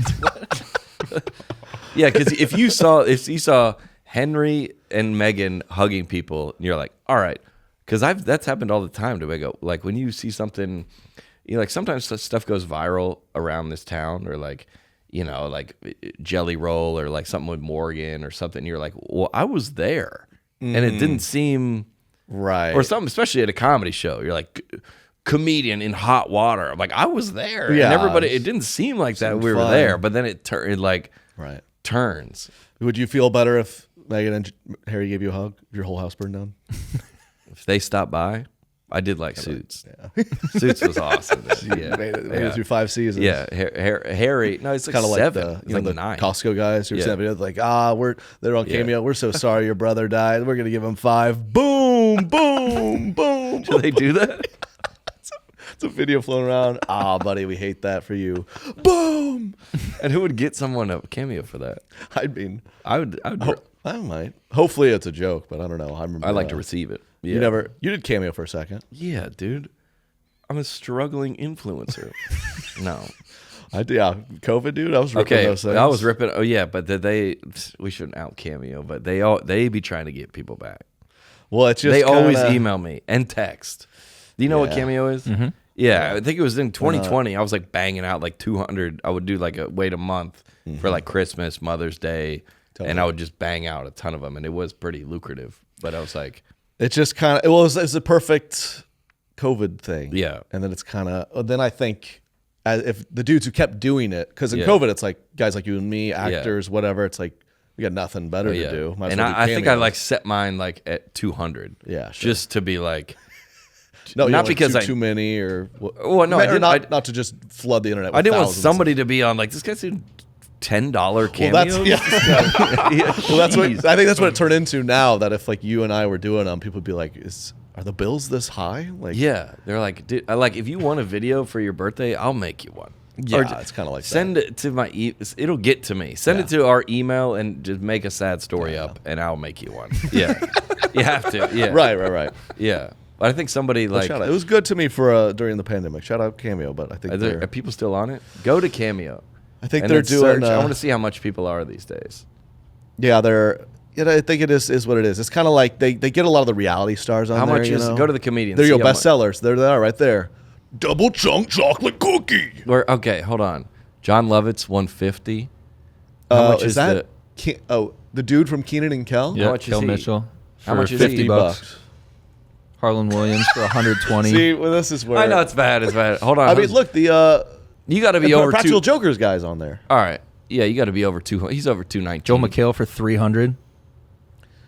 S2: Yeah, because if you saw Henry and Meghan hugging people, and you're like, all right, because that's happened all the time to me. I go, like when you see something, like sometimes stuff goes viral around this town, or like, like Jelly Roll, or like something with Morgan or something. You're like, well, I was there, and it didn't seem
S1: right.
S2: or something, especially at a comedy show. You're like, comedian in hot water. I'm like, I was there,
S1: Yeah.
S2: and everybody. It didn't seem like that
S1: Seemed
S2: we were
S1: fun.
S2: there, but then it
S1: right.
S2: turns.
S1: Would you feel better if Meghan and Harry gave you a hug? If your whole house burned down?
S2: If they stopped by, I did like Suits. Suits was awesome. Yeah,
S1: Made it through 5 seasons.
S2: yeah. Harry, no, it's like
S1: Kind of like
S2: 7.
S1: the,
S2: It's like
S1: the
S2: 9.
S1: Costco guys who
S2: Yeah.
S1: sent videos like, they're on Cameo. We're so sorry your brother died. We're gonna give him 5. Boom, boom, boom.
S2: Do they do that?
S1: It's a video floating around. Buddy, we hate that for you. Boom.
S2: And who would get someone a cameo for that?
S1: I mean,
S2: I would.
S1: I might. Hopefully it's a joke, but I don't know. I remember.
S2: I like to receive it. Yeah.
S1: You did Cameo for a second.
S2: Yeah, dude. I'm a struggling influencer. No.
S1: COVID, dude. I was ripping those things.
S2: I was ripping. Oh yeah, but we shouldn't out Cameo, but they be trying to get people back.
S1: Well, it's just
S2: they always email me and text. Do you know what Cameo is?
S3: Mm-hmm.
S2: Yeah, I think it was in 2020. I was like banging out like 200. I would do like wait a month for like Christmas, Mother's Day, and I would just bang out a ton of them, and it was pretty lucrative. But I was like,
S1: it's just kind of it's a perfect COVID thing.
S2: Yeah,
S1: and then it's kind of then I think if the dudes who kept doing it, because in COVID it's like guys like you and me, actors, whatever. It's like we got nothing better to do. Might as
S2: and
S1: well do
S2: I think I
S1: cameos.
S2: like set mine like at 200.
S1: Yeah, sure.
S2: Just to be like.
S1: No,
S2: not
S1: like
S2: because
S1: too many or
S2: well, no, I didn't.
S1: Not to just flood the internet. With
S2: I didn't want
S1: thousands
S2: somebody to be on like this guy's doing $10 cameos.
S1: Well, that's what I think. That's what it turned into now. That if like you and I were doing them, people would be like, "Are the bills this high?" Like,
S2: yeah, they're like, dude, like if you want a video for your birthday, I'll make you one.
S1: Yeah, it's kind of like
S2: send it to my. It'll get to me. Send it to our email and just make a sad story up, and I'll make you one. Yeah, you have to. Yeah,
S1: right.
S2: Yeah. But I think somebody like
S1: it was good to me for during the pandemic. Shout out Cameo, but I think
S2: are people still on it? Go to Cameo.
S1: I think
S2: and
S1: they're doing.
S2: I want to see how much people are these days.
S1: Yeah, they're. Yeah, I think it is what it is. It's kind of like they get a lot of the reality stars on
S2: how
S1: there.
S2: Much is? Go to the comedians.
S1: There you go, bestsellers. There they are, right there. Double chunk chocolate cookie.
S2: Okay, hold on. John Lovett's 150. How much is
S1: that? The dude from Keenan and Kel.
S3: Yeah,
S2: how much
S3: Kel
S2: is he?
S3: Mitchell.
S2: How much is
S3: $50
S2: he?
S3: bucks. Harlan Williams for 120.
S1: See, well, this is where
S2: I know it's bad. It's bad. Hold on.
S1: I mean, look,
S2: you got to be over
S1: Practical Jokers guys on there.
S2: All right. Yeah, you got to be over 200. He's over 219.
S3: Joe McHale for 300.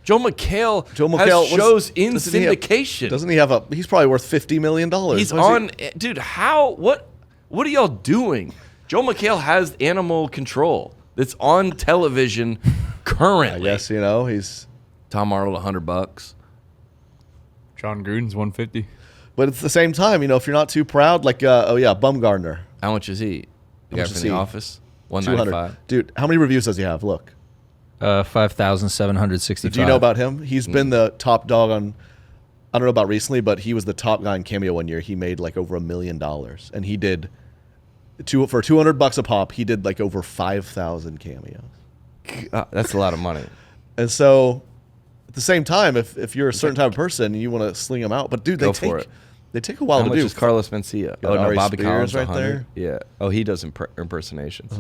S2: Joe McHale has shows in syndication.
S1: Doesn't he have a? He's probably worth $50 million.
S2: He's on, dude. What are y'all doing? Joe McHale has Animal Control. That's on television currently.
S1: I guess he's
S2: Tom Arnold $100.
S4: John Gruden's 150.
S1: But at the same time, if you're not too proud, like Bumgardner.
S2: How much is he? The guy from The Office.
S1: 195. Dude, how many reviews does he have? Look.
S3: 5,765.
S1: Do you know about him? He's been the top dog on. I don't know about recently, but he was the top guy in Cameo one year. He made like over $1 million, and he did for $200 a pop. He did like over 5,000 cameos.
S2: That's a lot of money.
S1: And so, at the same time, if you're a certain type of person, you want to sling them out. But dude, they take a while
S2: How
S1: to
S2: much
S1: do.
S2: is Carlos Mencia? Oh no,
S1: Ari
S2: Bobby
S1: Spears
S2: Collins
S1: right
S2: 100.
S1: there.
S2: Yeah. Oh, he does impersonations.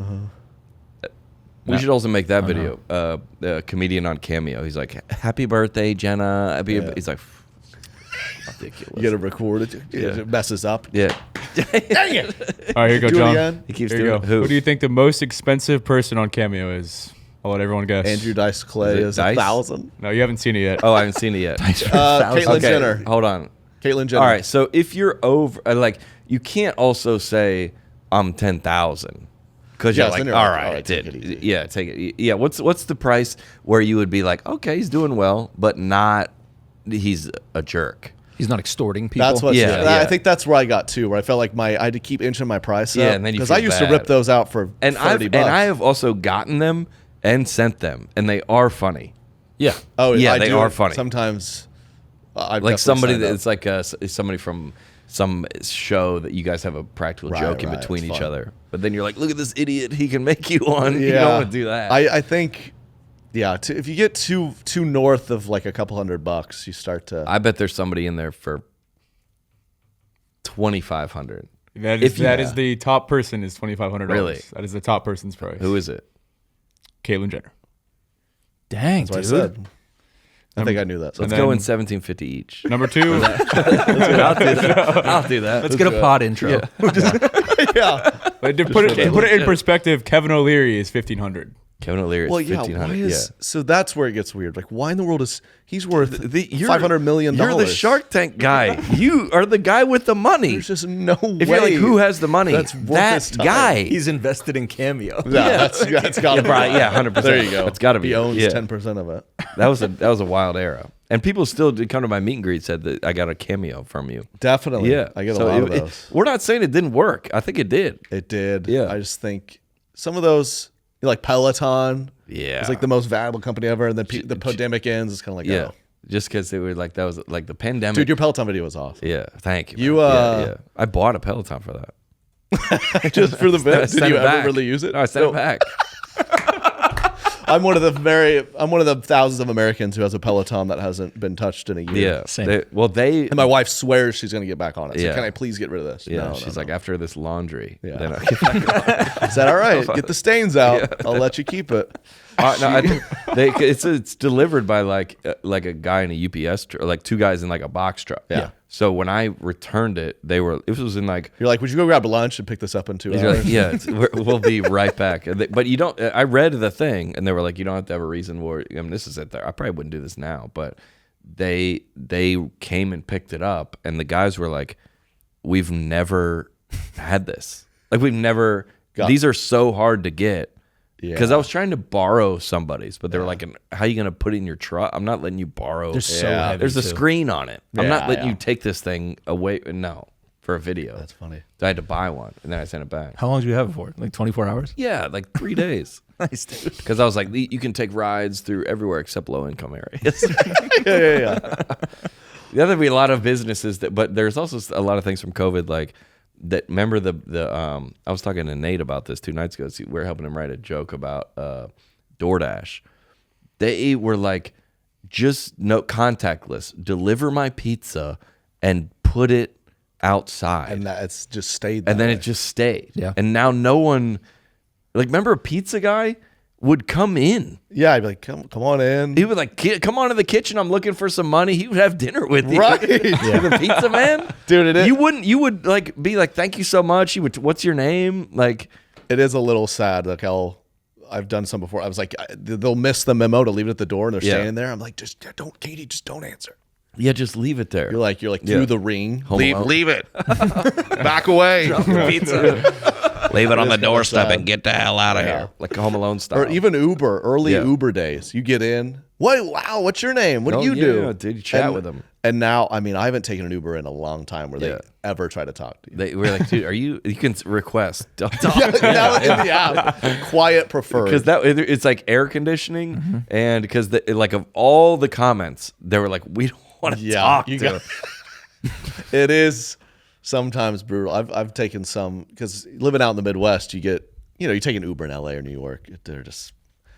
S2: We should also make that video. A comedian on Cameo. He's like, "Happy birthday, Jenna." He's like, ridiculous.
S1: You got to record it. It messes up.
S2: Yeah.
S1: Dang it!
S4: All right, here you go,
S1: Do it
S4: John.
S1: again.
S2: He keeps
S4: Here you
S2: doing
S4: go.
S2: it. Who?
S4: Who do you think the most expensive person on Cameo is? I'll let everyone guess.
S1: Andrew Dice Clay is
S2: Dice?
S1: 1,000.
S4: No, you haven't seen it yet.
S2: Oh, I haven't seen it yet.
S1: Caitlyn Jenner.
S2: Hold on.
S1: Caitlyn Jenner.
S2: All right. So if you're over, you can't also say I'm 10,000 because you're like, all right,
S1: take it easy.
S2: yeah, take it. Yeah. What's the price where you would be like, okay, he's doing well, but not he's a jerk.
S3: He's not extorting people.
S1: That's what.
S2: Yeah.
S1: I think that's where I got to, where I felt like I had to keep inching my price up.
S2: Yeah, and then you
S1: because
S2: feel
S1: I used
S2: bad.
S1: to rip those out for
S2: And
S1: $30.
S2: I have also gotten them and sent them, and they are funny.
S3: Yeah.
S1: Oh
S2: Yeah,
S1: I
S2: they
S1: do.
S2: are funny.
S1: Sometimes,
S2: Like somebody that's like somebody from some show that you guys have a practical joke in
S1: right,
S2: between
S1: it's
S2: each
S1: fun.
S2: other. But then you're like, look at this idiot. He can make you one.
S1: Yeah.
S2: You don't want to do that.
S1: I think, if you get too north of like a couple $100, you start to.
S2: I bet there's somebody in there for 2,500.
S4: That is the top person is $2,500.
S2: Really?
S4: That is the top person's price.
S2: Who is it?
S4: Caitlyn Jenner.
S3: Dang,
S1: That's what
S3: dude.
S1: I said. I think I knew that.
S2: Let's
S4: And
S2: go
S4: then-
S2: in 1750 each.
S4: Number two.
S2: I'll do that.
S3: Let's get a pod intro.
S1: yeah.
S4: But to put it in perspective, Kevin O'Leary is $1,500.
S2: Kevin O'Leary is
S1: Well, yeah.
S2: 1,500.
S1: So that's where it gets weird. Like, why in the world is he's worth
S2: You're-
S1: $500 million?
S2: You're the Shark Tank guy. You are the guy with the money.
S1: There's just no way.
S2: If you're like, who has the money?
S1: That's worth
S2: that
S1: his time.
S2: guy.
S3: He's invested in Cameo.
S1: Yeah, that's got to be.
S2: Right, yeah, 100%.
S1: There you go.
S2: It's got to be.
S1: He owns
S2: yeah.
S1: 10% of it.
S2: That was a wild era, and people still did come to my meet and greet. Said that I got a cameo from you.
S1: Definitely.
S2: Yeah,
S1: I get
S2: So
S1: a lot of those.
S2: we're not saying it didn't work. I think it did.
S1: It did.
S2: Yeah.
S1: I just think some of those, like Peloton.
S2: Yeah,
S1: It's like the most valuable company ever, and then the pandemic ends. It's kind of like,
S2: yeah.
S1: oh.
S2: Just because they were like that was like the pandemic.
S1: Dude, your Peloton video was awesome.
S2: Yeah, thank you.
S1: You,
S2: man. Yeah. I bought a Peloton for that.
S1: Just for the bit. Did
S2: Send
S1: you
S2: it
S1: ever
S2: back.
S1: really use it?
S2: No, I sent it back.
S1: I'm one of the thousands of Americans who has a Peloton that hasn't been touched in a year.
S2: Yeah.
S3: Same.
S1: And my wife swears she's going to get back on it. So
S2: Yeah.
S1: can I please get rid of this?
S2: Yeah.
S1: No,
S2: She's
S1: no,
S2: like, after this laundry.
S1: Yeah.
S2: Then I'll get back on.
S1: Is that all right? Get the stains out. I'll let you keep it.
S2: It's delivered by like a guy in a UPS truck, like two guys in like a box truck.
S1: Yeah.
S2: So when I returned it, it was in like.
S1: You're like, would you go grab lunch and pick this up in 2
S2: You're
S1: hours?
S2: like, yeah, we'll be right back. But you don't. I read the thing, and they were like, you don't have to have a reason where. I mean, this is it. There, I probably wouldn't do this now, but they came and picked it up, and the guys were like, we've never had this. Like we've never. These are so hard to get. Because I was trying to borrow somebody's, but they were like, how are you going to put it in your truck? I'm not letting you borrow.
S3: They're so heavy,
S2: There's a
S3: too.
S2: screen on it. I'm not letting
S1: Yeah.
S2: you take this thing away. No, for a video.
S1: That's funny.
S2: I had to buy one, and then I sent it back.
S3: How long do you have it for? Like 24 hours?
S2: Yeah, like 3 days.
S3: Nice, dude.
S2: Because I was like, you can take rides through everywhere except low-income areas.
S1: Yeah.
S2: The other be a lot of businesses but there's also a lot of things from COVID, like that. Remember I was talking to Nate about this 2 nights ago. We were helping him write a joke about DoorDash. They were like, just no contactless, deliver my pizza and put it outside.
S1: And it's just stayed that
S2: And then
S1: way.
S2: it just stayed.
S3: Yeah.
S2: And now no one, like, remember a pizza guy would come in.
S1: Yeah, I'd be like, come on in.
S2: He would like, come on to the kitchen. I'm looking for some money. He would have dinner with you.
S1: Right.
S2: The pizza man.
S1: Dude, it is.
S2: You would like be like, thank you so much. He would, what's your name? Like,
S1: It is a little sad. Like I've done some before. I was like, they'll miss the memo to leave it at the door, and they're
S2: Yeah.
S1: standing there. I'm like, Katie, just don't answer.
S2: yeah, just leave it there.
S1: You're like
S2: Yeah.
S1: through the ring.
S2: Home Alone.
S1: Leave it. Back away.
S2: Leave it on the doorstep
S1: sad.
S2: and get the hell out of here. Like a Home Alone style.
S1: Or even Uber, early
S2: Yeah.
S1: Uber days. You get in. Wow, what's your name? What do you do?
S2: Yeah, dude, you chat
S1: And-
S2: with them.
S1: And now, I mean, I haven't taken an Uber in a long time where they ever try to talk to you.
S2: They were like, dude, you can request. Don't talk.
S1: Now in the app, quiet preferred.
S2: Because it's like air conditioning, and because like of all the comments, they were like, we don't want to talk to.
S1: got- it is sometimes brutal. I've taken some, because living out in the Midwest, you take an Uber in LA or New York. They're just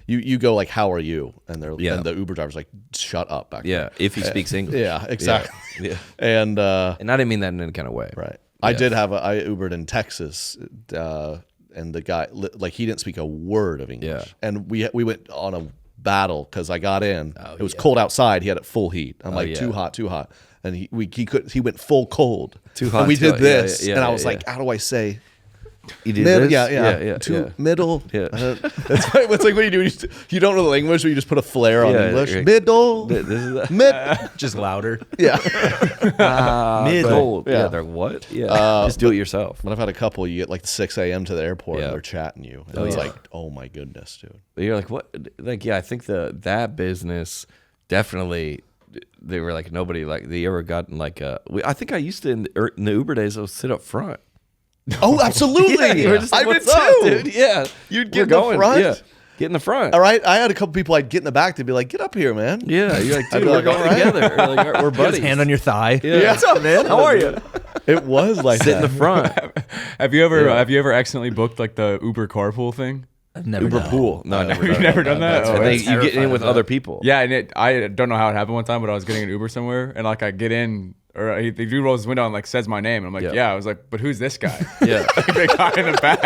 S1: you go like, how are you? And and the Uber driver's like, shut up back
S2: Yeah, if he speaks English.
S1: Yeah, exactly.
S2: Yeah.
S1: And
S2: And I didn't mean that in any kind of way.
S1: right. I did have I Ubered in Texas, and the guy, like, he didn't speak a word of English.
S2: Yeah.
S1: And we went on a battle because I got in. It was cold outside. He had it full heat. I'm like,
S2: yeah.
S1: too hot. And he went full cold.
S2: Too hot,
S1: And we
S2: too
S1: did
S2: hot.
S1: this,
S2: Yeah,
S1: and I
S2: yeah,
S1: was
S2: yeah.
S1: like, how do I say?
S2: You did
S1: Middle,
S2: this?
S1: yeah. Middle.
S2: Yeah.
S1: It's like what you do. You don't know the language, but you just put a flare on
S2: Yeah,
S1: English.
S2: you're-
S1: Middle.
S2: This is
S1: Mid.
S3: Just louder.
S1: Yeah.
S2: cold.
S1: Yeah.
S2: Yeah, they're what? Yeah, just do it yourself.
S1: But I've had a couple. You get like 6 a.m. to the airport,
S2: Yeah.
S1: and they're chatting you. And it's like, oh my goodness, dude.
S2: But you're like, what? Like, yeah, I think that business definitely. They were like, nobody like they ever gotten like I think I used to in the Uber days. I would sit up front.
S1: Oh, absolutely.
S2: You were just like,
S1: I did
S2: what's up,
S1: too.
S2: dude? Yeah,
S1: You'd
S2: We're
S1: get in the front?
S2: Yeah, get in the front.
S1: All right. I had a couple people I'd get in the back to be like, get up here, man.
S2: Yeah, you're like,
S1: I'd
S2: dude,
S1: be
S2: we're
S1: like,
S2: going
S1: all right.
S2: together. We're, like, we're buddies.
S3: Hand on your thigh.
S2: Yeah.
S1: What's up, man? How are you? It was like
S2: Sit in
S1: that.
S2: the front.
S4: Have you ever accidentally booked like the Uber carpool thing?
S3: I've never
S2: Uber
S3: done
S2: pool. No, I never.
S4: You've never done that?
S2: And
S4: Oh,
S2: they,
S4: that's
S2: you get in with
S3: terrifying.
S2: other people.
S4: Yeah, and I don't know how it happened one time, but I was getting an Uber somewhere, and like I get in, or the dude rolls his window and like says my name, and I'm like,
S2: Yeah.
S4: yeah. I was like, but who's this guy?
S2: Yeah.
S4: The guy in the back,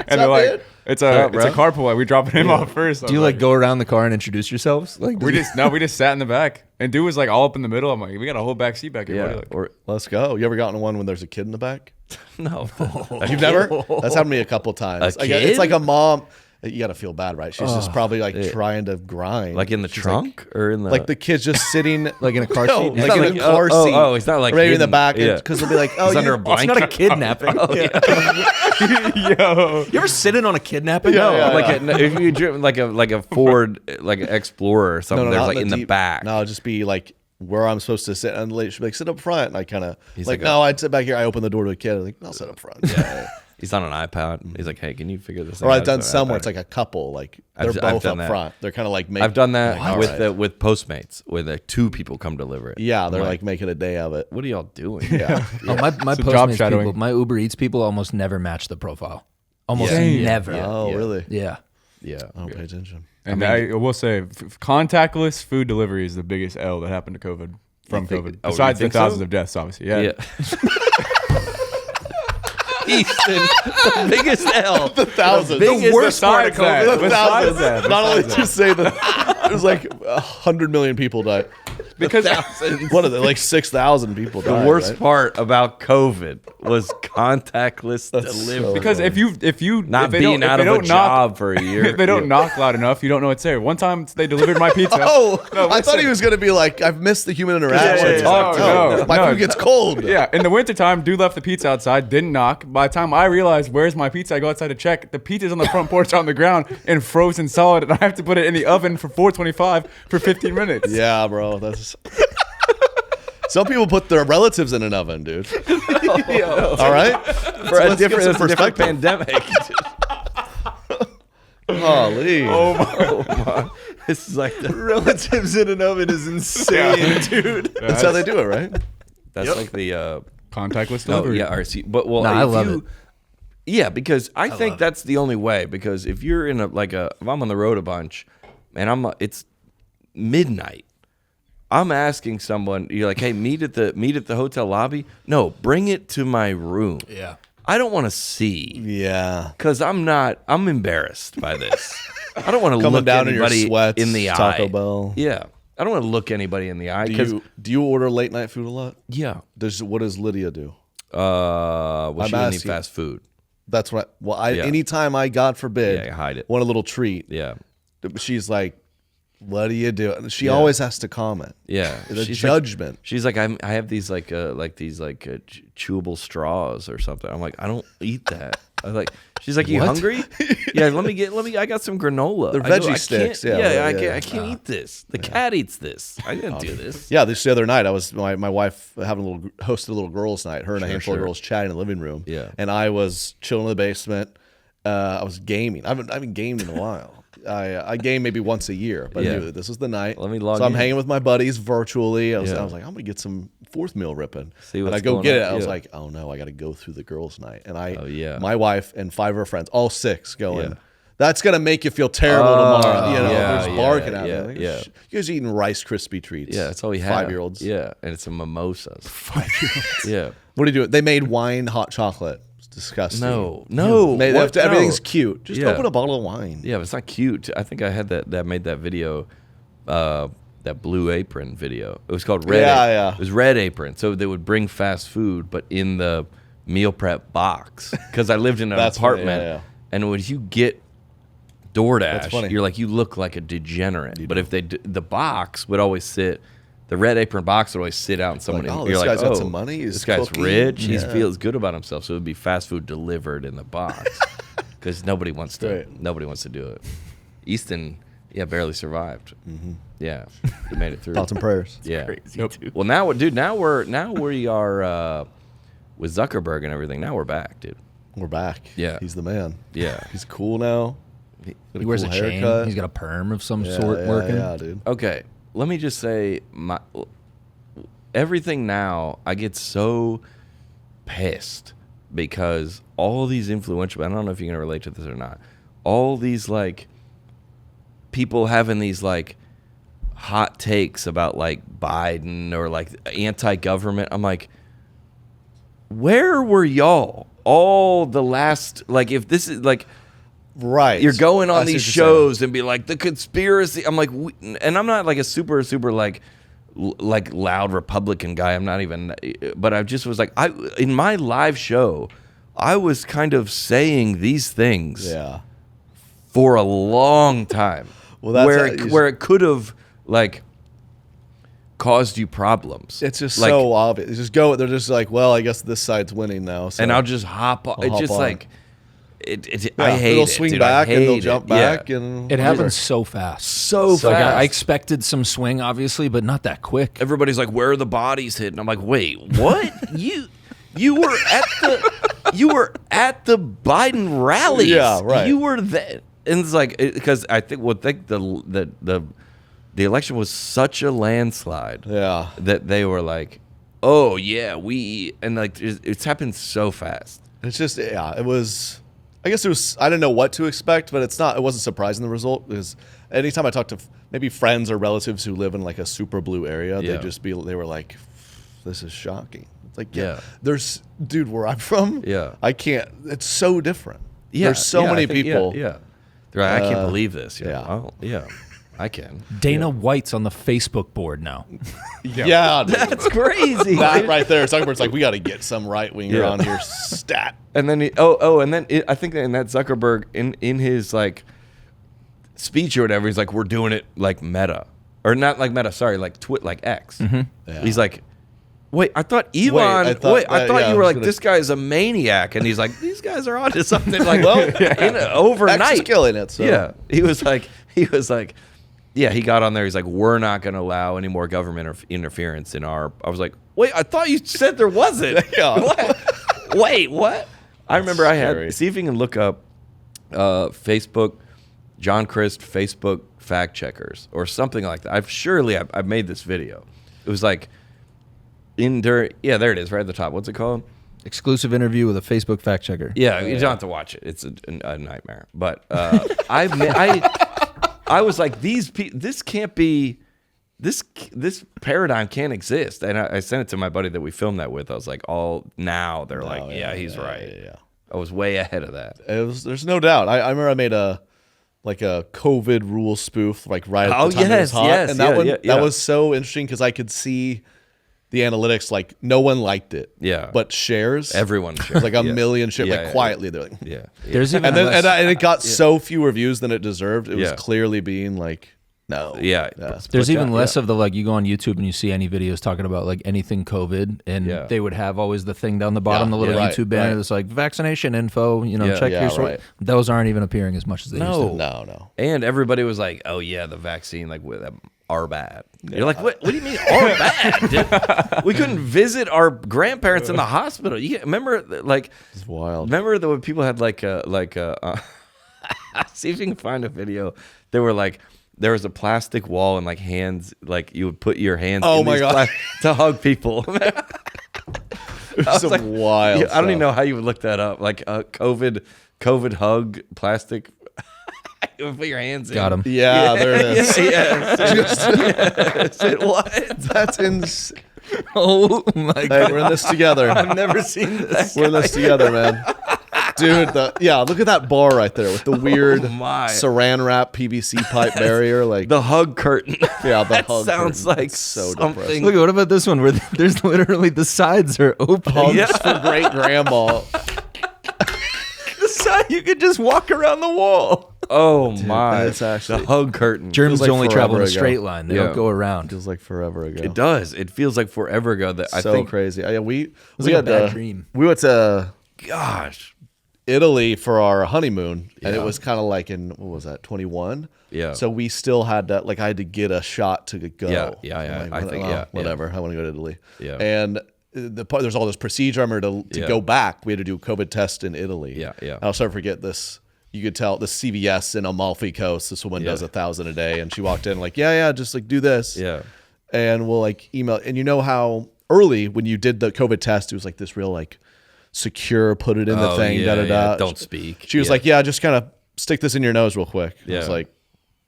S4: and they're
S1: up,
S4: like,
S1: man?
S4: it's
S2: up,
S4: a
S2: bro?
S4: carpool. Like, we dropping him off first. I
S3: Do you
S4: was
S3: like go around the car and introduce yourselves? Like
S4: We just sat in the back, and dude was like all up in the middle. I'm like, we got a whole back seat back here. buddy.
S2: Yeah.
S4: Like,
S2: Or
S1: Let's go. You ever gotten one when there's a kid in the back?
S2: no.
S1: You've never? That's happened to me a couple times.
S2: A
S1: Like,
S2: kid?
S1: it's like a mom. You got to feel bad, right? She's just probably like trying to grind.
S2: Like in the
S1: She's
S2: trunk or in the
S1: Like the kid's just sitting
S3: like in a car
S1: No,
S3: seat.
S1: like
S2: not
S1: in
S2: like-
S1: a car
S2: oh,
S1: seat.
S2: oh, it's not like
S1: or maybe in the
S2: hidden.
S1: back.
S2: Yeah.
S1: Because they'll be like, oh,
S2: It's under a
S3: It's
S2: blanket.
S3: not a kidnapping.
S4: yo,
S3: You ever sit in on a kidnapping?
S1: Yeah, yeah.
S2: Like if you driven like a Ford like an Explorer or something, there's
S1: not
S2: like in the
S1: deep-
S2: back.
S1: No, just be like where I'm supposed to sit. And the lady should be like, sit up front. And I kind of like,
S2: like,
S1: no, I'd sit back here. I open the door to a kid. I'm like, I'll sit up front. Yeah.
S2: He's on an iPad. He's like, hey, can you figure this
S1: Or
S2: out?
S1: I've done
S2: So
S1: some where
S2: iPad.
S1: it's like a couple, like they're
S2: I've
S1: both
S2: done
S1: up
S2: that.
S1: front. They're kind of like making.
S2: I've done that
S1: All
S2: with
S1: right.
S2: with Postmates, where the 2 people come deliver it.
S1: Yeah, they're
S2: I'm
S1: like making a day of it.
S2: what are y'all doing?
S1: Yeah.
S3: Oh, my
S4: It's a job
S3: Postmates
S4: shadowing.
S3: people, my Uber Eats people almost never match the profile. Almost
S2: Yeah.
S3: never.
S2: Yeah.
S1: Oh, really?
S3: Yeah.
S2: Yeah.
S1: I don't pay attention.
S4: And I will say, contactless food delivery is the biggest L that happened to COVID from
S2: think-
S4: COVID.
S2: oh, you
S4: Besides the
S2: think so?
S4: thousands of deaths, obviously. Yeah.
S2: Easton, the biggest L.
S1: The thousands.
S2: biggest-
S1: worst part of
S4: besides
S1: COVID.
S4: that,
S1: The
S4: besides
S1: thousands.
S4: that,
S1: Not only
S4: besides
S1: to say that there's like 100 million people died.
S4: Because
S1: What are they? Like 6,000 people
S2: The
S1: died.
S2: worst
S1: right?
S2: part about COVID was contactless
S1: That's
S2: delivery.
S4: because if you
S2: Not
S4: if they
S2: being
S4: don't,
S2: out
S4: if
S2: of
S4: they
S2: a
S4: don't
S2: job
S4: knock,
S2: for a year.
S4: if they don't knock loud enough, you don't know it's there. One time they delivered my pizza.
S1: Oh,
S4: No,
S1: I thought
S4: listen.
S1: he was going to be like, I've missed the human interaction.
S2: yeah, talk to
S4: no,
S1: My
S4: no.
S1: food gets cold.
S4: Yeah, in the wintertime, dude left the pizza outside, didn't knock. By the time I realized where's my pizza, I go outside to check. The pizza's on the front porch on the ground and frozen solid, and I have to put it in the oven for 425 for 15 minutes.
S1: Yeah, bro. That's. Some people put their relatives in an oven, dude. All right?
S2: for a
S1: Let's give
S2: different,
S1: some
S2: it's a different
S1: perspective.
S2: pandemic.
S1: Holy.
S2: This is like the,
S6: Relatives in an oven is insane, dude.
S1: That's how they do it, right?
S2: that's like the
S4: Contactless
S2: no,
S4: delivery.
S2: yeah, RC. But well,
S3: No,
S2: if
S3: I love
S2: you,
S3: it.
S2: Yeah, because I think that's the only way. Because if you're in if I'm on the road a bunch, and it's midnight, I'm asking someone. You're like, hey, meet at the hotel lobby. No, bring it to my room.
S3: Yeah.
S2: I don't want to see
S1: Yeah.
S2: because I'm embarrassed by this. I don't want to
S1: Coming
S2: look
S1: down in your
S2: anybody
S1: sweats,
S2: in the
S1: Taco
S2: eye.
S1: Bell.
S2: Yeah, I don't want to look anybody in the eye.
S1: Do you order late night food a lot?
S2: Yeah.
S1: What does Lydia do?
S2: Well,
S1: I'm
S2: she doesn't eat
S1: asking.
S2: fast food.
S1: That's what. Well,
S2: Yeah.
S1: anytime I, God forbid,
S2: Yeah, hide it.
S1: want a little treat.
S2: Yeah.
S1: She's like, "What do you do?" And she always has to comment.
S2: Yeah,
S1: The
S2: She's
S1: judgment.
S2: Like, she's like, I have these chewable straws or something. I'm like, I don't eat that. I was like, she's like, you hungry? Yeah, let me. I got some granola.
S1: They're
S2: I go,
S1: veggie
S2: I
S1: sticks,
S2: can't-
S1: yeah,
S2: I can't eat this. The cat eats this. I didn't do this.
S1: Yeah, the other night I was my wife hosted a little girls' night. Her and a handful of girls chatting in the living room.
S2: Yeah.
S1: and I was chilling in the basement. I was gaming. I haven't gamed in a while. I game maybe once a year, but
S2: Yeah.
S1: dude, this is the night.
S2: Let me log
S1: So I'm
S2: in.
S1: hanging with my buddies virtually. I was
S2: Yeah.
S1: like, I'm gonna get some fourth meal ripping.
S2: See
S1: and
S2: what's
S1: I go
S2: going
S1: get
S2: on.
S1: it. I was
S2: Yeah.
S1: like, oh no, I got to go through the girls' night. And
S2: yeah.
S1: my wife and 5 of her friends, all 6, going.
S2: Yeah.
S1: That's gonna make you feel terrible tomorrow. You know,
S2: yeah,
S1: they're just barking at
S2: yeah,
S1: me. Like,
S2: yeah.
S1: You guys eating Rice Krispie treats?
S2: Yeah, that's all we have.
S1: 5-year-olds.
S2: Yeah, and it's a mimosas. 5-year-olds. Yeah.
S1: What do you do? They made wine hot chocolate. It's disgusting.
S2: No.
S1: Everything's cute. Just
S2: Yeah.
S1: open a bottle of wine.
S2: Yeah, but it's not cute. I think I had that made that video, that Blue Apron video. It was called Red.
S1: Yeah.
S2: It was Red Apron. So they would bring fast food, but in the meal prep box. Because I lived in an
S1: That's funny,
S2: apartment,
S1: yeah.
S2: and when you get DoorDash,
S1: funny.
S2: you're like, you look like a degenerate. But if the box would always sit. The Red Apron box would always sit out, and someone
S1: Like, oh,
S2: you're
S1: this
S2: like,
S1: guy's got some money, he's
S2: this guy's
S1: cooking."
S2: rich. He
S1: Yeah.
S2: feels good about himself. So it would be fast food delivered in the box because nobody wants to.
S1: Right.
S2: Nobody wants to do it. Easton, barely survived.
S1: Mm-hmm.
S2: Yeah, he made it through.
S1: Thoughts and prayers.
S2: Yeah. Well, now we are with Zuckerberg and everything. Now we're back, dude.
S1: We're back.
S2: Yeah.
S1: He's the man.
S2: Yeah.
S1: He's cool now.
S3: He wears a chain.
S1: haircut.
S3: He's got a perm of some sort working.
S1: Yeah, dude.
S2: Okay, let me just say everything now. I get so pissed because all these influential. I don't know if you're gonna relate to this or not. All these people having these hot takes about Biden or anti-government. I'm like, where were y'all all the last if this is
S1: Right.
S2: you're going on
S1: I see
S2: these
S1: what you're saying.
S2: shows and be like the conspiracy. I'm like, and I'm not a super loud Republican guy. I'm not even, but I just was in my live show, I was kind of saying these things
S1: Yeah.
S2: for a long time.
S1: Well, that's
S2: where it could have caused you problems.
S1: It's just so obvious. Just go. They're just like, well, I guess this side's winning now. So
S2: and I'll just hop on.
S1: I'll
S2: It's
S1: hop
S2: just
S1: on.
S2: I hate
S1: they'll
S2: it.
S1: swing
S2: dude. I
S1: back and they'll
S2: hate
S1: jump
S2: it. Yeah.
S1: back and
S3: It happens so fast.
S2: So
S3: Like,
S2: fast.
S3: I expected some swing, obviously, but not that quick.
S2: Everybody's like, where are the bodies hidden? I'm like, wait, what? you were at the you were at the Biden rallies.
S1: Yeah, right.
S2: You were there, and it's like because I think the election was such a landslide.
S1: Yeah.
S2: That they were like, oh yeah, and like it's happened so fast.
S1: It's just it was. I guess it was. I didn't know what to expect, but it wasn't surprising the result because anytime I talk to maybe friends or relatives who live in like a super blue area, they were like, this is shocking. It's like there's dude where I'm from.
S2: Yeah,
S1: I can't. It's so different.
S2: Yeah,
S1: there's so many people.
S2: Yeah, they're like, I can't believe this.
S1: Yeah.
S2: Oh, yeah. I can.
S3: Dana White's on the Facebook board now.
S1: Yeah, dude.
S2: That's crazy.
S1: That right there, Zuckerberg's like, we got to get some right winger on here. Stat.
S2: And then I think in that Zuckerberg in his like speech or whatever, he's like, we're doing it like Meta, or not like Meta. Sorry, like like X.
S1: Yeah.
S2: He's like, wait, I thought Elon. I thought you were like, this guy's a maniac, and he's like, these guys are onto something. Like, overnight,
S1: X is killing it. So.
S2: Yeah, he was like. Yeah, he got on there. He's like, we're not going to allow any more government interference in our. I was like, wait, I thought you said there wasn't.
S1: Yeah.
S2: What? Wait, what? I remember I
S1: scary.
S2: had. See if you can look up Facebook, John Crist, Facebook fact checkers or something like that. I've made this video. It was like there it is, right at the top. What's it called?
S3: Exclusive interview with a Facebook fact checker.
S2: Yeah, you don't have to watch it. It's a nightmare. But I was like, this can't be, this paradigm can't exist. And I sent it to my buddy that we filmed that with. I was like, they're like, he's right.
S1: Yeah.
S2: I was way ahead of that.
S1: There's no doubt. I remember I made a COVID rule spoof like right at the time it was hot. And that was so interesting because I could see the analytics, like no one liked it.
S2: Yeah.
S1: But shares.
S2: Everyone shared.
S1: Like a million shares,
S2: Yeah,
S1: quietly. They're like,
S2: Yeah.
S3: There's even
S1: and it got so few reviews than it deserved. It was
S2: Yeah.
S1: clearly being like, no.
S2: Yeah.
S3: There's even less of the like you go on YouTube and you see any videos talking about like anything COVID and they would have always the thing down the bottom, the little YouTube banner that's like vaccination info, check your source.
S1: Right.
S3: Those aren't even appearing as much as they used to.
S1: No.
S2: And everybody was like, oh yeah, the vaccine are bad. You're like, what do you mean are bad? Dude? We couldn't visit our grandparents in the hospital. You remember like
S1: It's wild.
S2: Remember when people had like see if you can find a video. They were like, there was a plastic wall and like hands, like you would put your hands in
S1: my
S2: these
S1: God.
S2: to hug people.
S1: It's some wild
S2: I don't even
S1: stuff.
S2: know how you would look that up. Like a COVID hug plastic. You would put your hands in.
S3: Got him.
S1: Yeah, there it is.
S2: Yes. What?
S1: That's insane.
S3: Oh my
S1: Hey,
S3: god.
S1: we're in this together.
S2: I've never seen this.
S1: We're in this together, man. Dude, look at that bar right there with the weird
S2: my.
S1: saran wrap PVC pipe barrier. Like
S2: The hug curtain.
S1: yeah, the
S2: That
S1: hug
S2: sounds
S1: curtain.
S2: like
S1: It's so
S2: something.
S1: depressing.
S3: Look, what about this one where there's literally the sides are open?
S1: Hugs for great grandma.
S3: The side you could just walk around the wall.
S2: Oh my!
S1: that's actually-
S2: the hug curtain.
S3: Germs
S1: like
S3: only travel in a
S1: forever ago.
S3: straight line. They
S2: Yeah.
S3: don't go around.
S1: Feels like forever ago.
S2: It does. It feels like forever ago. That I
S1: So
S2: think.
S1: crazy. We
S3: like a
S1: had
S3: bad dream.
S1: We went to
S2: Gosh.
S1: Italy for our honeymoon, and
S2: Yeah.
S1: it was kind of like in what was that 21?
S2: Yeah.
S1: So we still had that. Like I had to get a shot to go.
S2: Yeah.
S1: I'm
S2: I
S1: like,
S2: think,
S1: well, whatever. I want to go to Italy.
S2: Yeah.
S1: And there's all this procedure. I remember to go back, we had to do a COVID test in Italy.
S2: Yeah.
S1: I'll never forget this. You could tell the CVS in Amalfi Coast. This woman does 1,000 a day, and she walked in like, just like do this.
S2: Yeah.
S1: And we'll like email. And you know how early when you did the COVID test, it was like this real like secure, put it in the thing,
S2: Don't speak.
S1: She was like, just kind of stick this in your nose real quick. I was
S2: Yeah.
S1: like,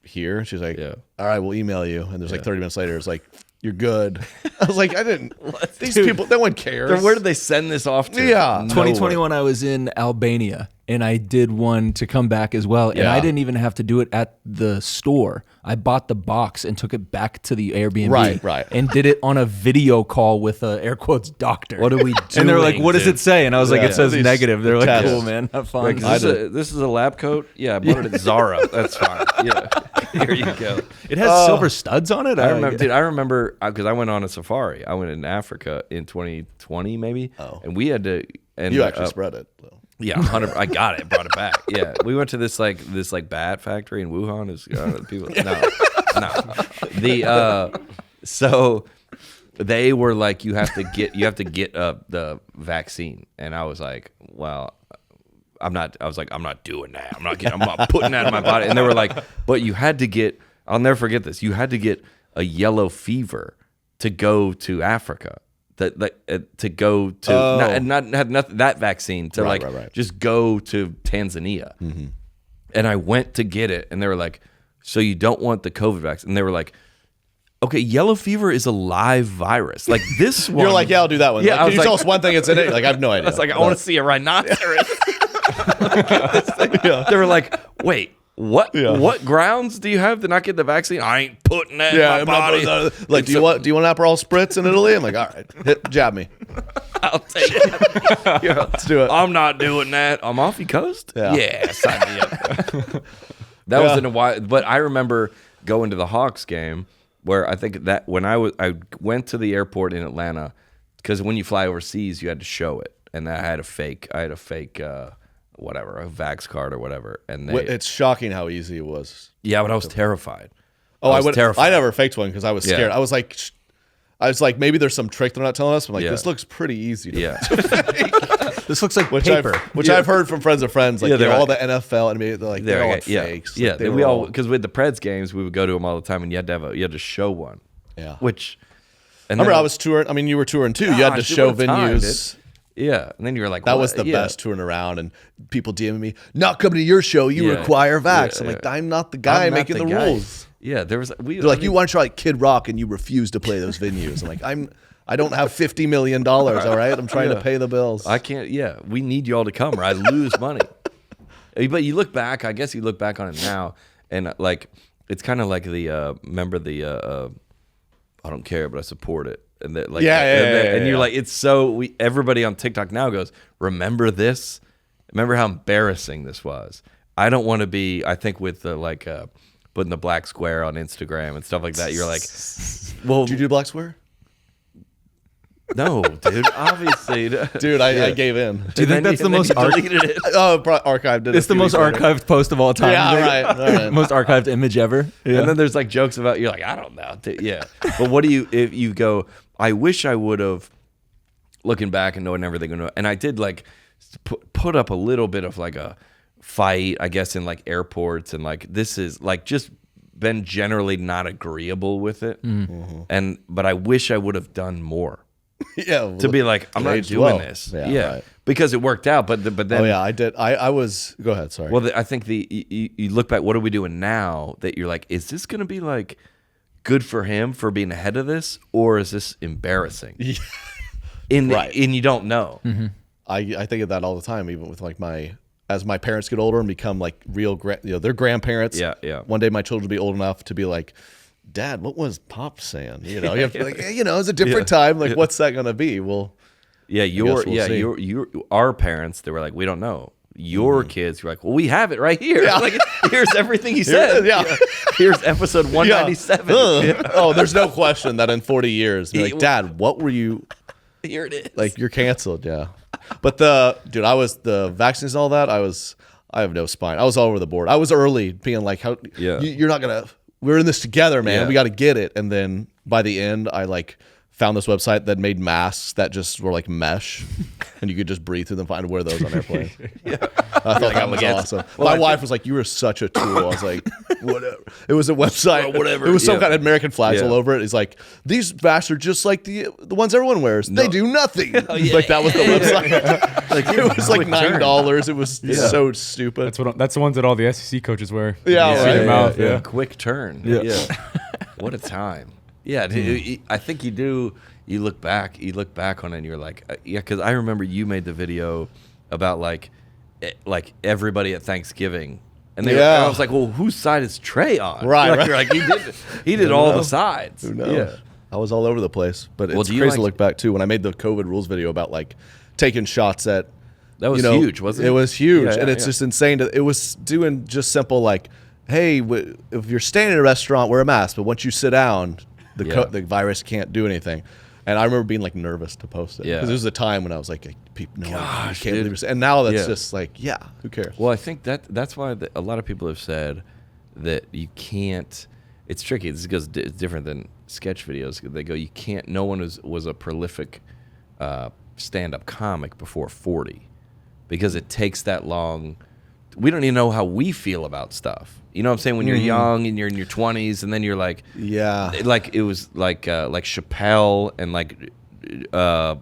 S1: here. She's like,
S2: Yeah.
S1: all right, we'll email you. And there's like 30 minutes later, it's like, you're good. I was like, I didn't. These people, no one cares.
S2: Where did they send this off to?
S1: Yeah.
S3: 2021, I was in Albania and I did one to come back as well. And
S1: Yeah.
S3: I didn't even have to do it at the store. I bought the box and took it back to the Airbnb.
S1: Right.
S3: And did it on a video call with a air quotes doctor.
S2: What are we doing?
S3: And they're like, what does
S2: dude?
S3: it say? And I was like,
S1: Yeah.
S3: it says
S1: These
S3: negative. They're like,
S1: tests.
S3: cool, man. Have fun.
S2: Like, this is a lab coat? Yeah, I bought it at Zara. That's fine. Yeah. Here you go.
S3: It has silver studs on it.
S2: I remember because I went on a safari. I went in Africa in 2020 maybe.
S1: Oh.
S2: And we had to and
S1: You actually spread it. Though.
S2: Yeah, 100. I got it. Brought it back. Yeah, we went to this bat factory in Wuhan. Is people? No. The so they were like, you have to get the vaccine, and I was like, well, I'm not. I was like, I'm not doing that. I'm not putting that in my body. And they were like, but you had to get. I'll never forget this. You had to get a yellow fever to go to Africa. To go to not had nothing that vaccine to
S1: Right.
S2: just go to Tanzania.
S1: Mm-hmm.
S2: And I went to get it, and they were like, so you don't want the COVID vaccine? And they were like, okay, yellow fever is a live virus. Like this one.
S1: You're like, yeah, I'll do that one.
S2: Yeah,
S1: Like,
S2: I
S1: can
S2: was
S1: you
S2: like-
S1: tell us one thing it's in it? You're like, I have no idea.
S2: I was like, I want to see a rhinoceros. They were like, wait, what?
S1: Yeah.
S2: What grounds do you have to not get the vaccine? I ain't putting that in my body.
S1: Like, do you want an Aperol spritz in Italy? I'm like, all right, jab me.
S2: I'll take it. Yeah.
S1: Let's do it.
S2: I'm not doing that. I'm off the coast.
S1: Yeah.
S2: Sign me up. That was in a while, but I remember going to the Hawks game where I think that when I went to the airport in Atlanta, because when you fly overseas, you had to show it, and I had a fake whatever, a Vax card or whatever, and
S1: It's shocking how easy it was.
S2: yeah, but I was terrified.
S1: Oh,
S2: I was terrified.
S1: I never faked one because I was
S2: Yeah.
S1: scared. I was like, maybe there's some trick they're not telling us. I'm like,
S2: Yeah.
S1: this looks pretty easy.
S2: Yeah,
S3: This looks like
S1: Which
S3: paper.
S1: I've heard from friends of friends. Like,
S2: Yeah, they're
S1: all
S2: like-
S1: the NFL and they're like, they're all fakes.
S2: Yeah,
S1: Like, they
S2: we
S1: were
S2: all because with the Preds games, we would go to them all the time, and you had to show one.
S1: Yeah.
S2: Which,
S1: I remember I was touring. I mean, you were touring too. You had to
S2: Gosh,
S1: show
S2: what a time,
S1: venues.
S2: yeah, and then you were like,
S1: That
S2: what?
S1: was the
S2: Yeah.
S1: best touring around, and people DMing me, not coming to your show. You
S2: Yeah.
S1: require vax.
S2: Yeah,
S1: I'm like,
S2: yeah.
S1: I'm not the guy
S2: I'm not
S1: making the
S2: guy.
S1: rules.
S2: Yeah, there was.
S1: They're like, you want to try like Kid Rock, and you refuse to play those venues. I'm like, I don't have $50 million. All right, I'm trying to pay the bills.
S2: I can't. Yeah, we need you all to come, or I lose money. But you look back. I guess you look back on it now, and like it's kind of like the remember the I don't care, but I support it, and that like and you're like it's so everybody on TikTok now goes, remember this, remember how embarrassing this was. I don't want to be. I think with the like putting the black square on Instagram and stuff like that. You're like, well,
S1: Did you do Black Square?
S2: no, dude. Obviously,
S1: Dude, I gave in.
S3: Do you think that's the most
S2: deleted it?
S1: Oh, archived it.
S3: It's the most archived post of all time.
S1: Yeah, right. All right.
S3: Most archived image ever. Yeah.
S2: And then there's like jokes about you're like, I don't know. Yeah. But what do you if you go, I wish I would have looking back and knowing everything and I did like put up a little bit of like a fight, I guess, in like airports and like this is like just been generally not agreeable with it. Mm-hmm. But I wish I would have done more.
S1: Yeah.
S2: To be like, I'm not
S1: aged
S2: doing
S1: well.
S2: this.
S1: Yeah,
S2: Yeah.
S1: right.
S2: Because it worked out. But then
S1: Oh yeah, I did. I was. Go ahead. Sorry.
S2: well, I think you look back. What are we doing now? That you're like, is this going to be like good for him for being ahead of this, or is this embarrassing?
S1: Right.
S2: And you don't know.
S3: Mm-hmm.
S1: I think of that all the time, even with like as my parents get older and become like real, they're grandparents.
S2: Yeah, yeah.
S1: One day my children will be old enough to be like, Dad, what was Pop saying? You know, you have to like, it's a different time. Like, what's that gonna be? Well,
S2: Yeah,
S1: we'll see.
S2: our parents. They were like, we don't know. Your kids, you're like, well, we have it right here.
S1: Yeah.
S2: Like, here's everything he said.
S1: Yeah.
S2: Here's episode 197.
S1: Oh, there's no question that in 40 years, be like, Dad, what were you?
S2: Here it is.
S1: Like, you're canceled. Yeah. But I was the vaccines and all that. I have no spine. I was all over the board. I was early being like, how you're not gonna. We're in this together, man.
S2: Yeah.
S1: We got to get it. And then by the end, I like found this website that made masks that just were like mesh, and you could just breathe through them. Find wear those on airplanes. I thought that was awesome. My wife was like, "You were such a tool." I was like, "Whatever." It was a website.
S2: Whatever.
S1: It was some
S2: Yeah.
S1: kind of American flags
S2: Yeah.
S1: all over it. It's like these masks are just like the ones everyone wears. They do nothing.
S2: yeah.
S1: Like that was the website. Like it was like $9. It was so stupid.
S4: That's the ones that all the SEC coaches wear.
S1: Yeah,
S4: You see
S1: right.
S4: their mouth, yeah.
S2: Quick turn. Yeah. What a time. Yeah, I think you do. You look back on it and you're like, because I remember you made the video about like everybody at Thanksgiving. And and I was like, well, whose side is Trey on?
S1: Right,
S2: Like,
S1: right.
S2: You're like, he did all the sides.
S1: Who knows?
S2: Yeah.
S1: I was all over the place, but
S2: Well,
S1: it's
S2: do you
S1: crazy to
S2: like-
S1: look back too. When I made the COVID rules video about like taking shots at,
S2: That was huge, wasn't it?
S1: It was huge,
S2: Yeah,
S1: and
S2: yeah,
S1: it's
S2: yeah.
S1: just insane. It was doing just simple like, hey, if you're standing in a restaurant, wear a mask, but once you sit down, the virus can't do anything. And I remember being like nervous to post it
S2: Yeah.
S1: because there was a time when I was like, people, no, I can't
S2: dude.
S1: believe it. And now that's
S2: Yeah.
S1: just like, who cares?
S2: Well, I think that's why a lot of people have said that you can't. it's tricky. This goes different than sketch videos. They go, you can't. No one was a prolific stand-up comic before 40, because it takes that long. We don't even know how we feel about stuff. You know what I'm saying? When you're young and you're in your 20s, and then you're like, like it was like Chappelle and like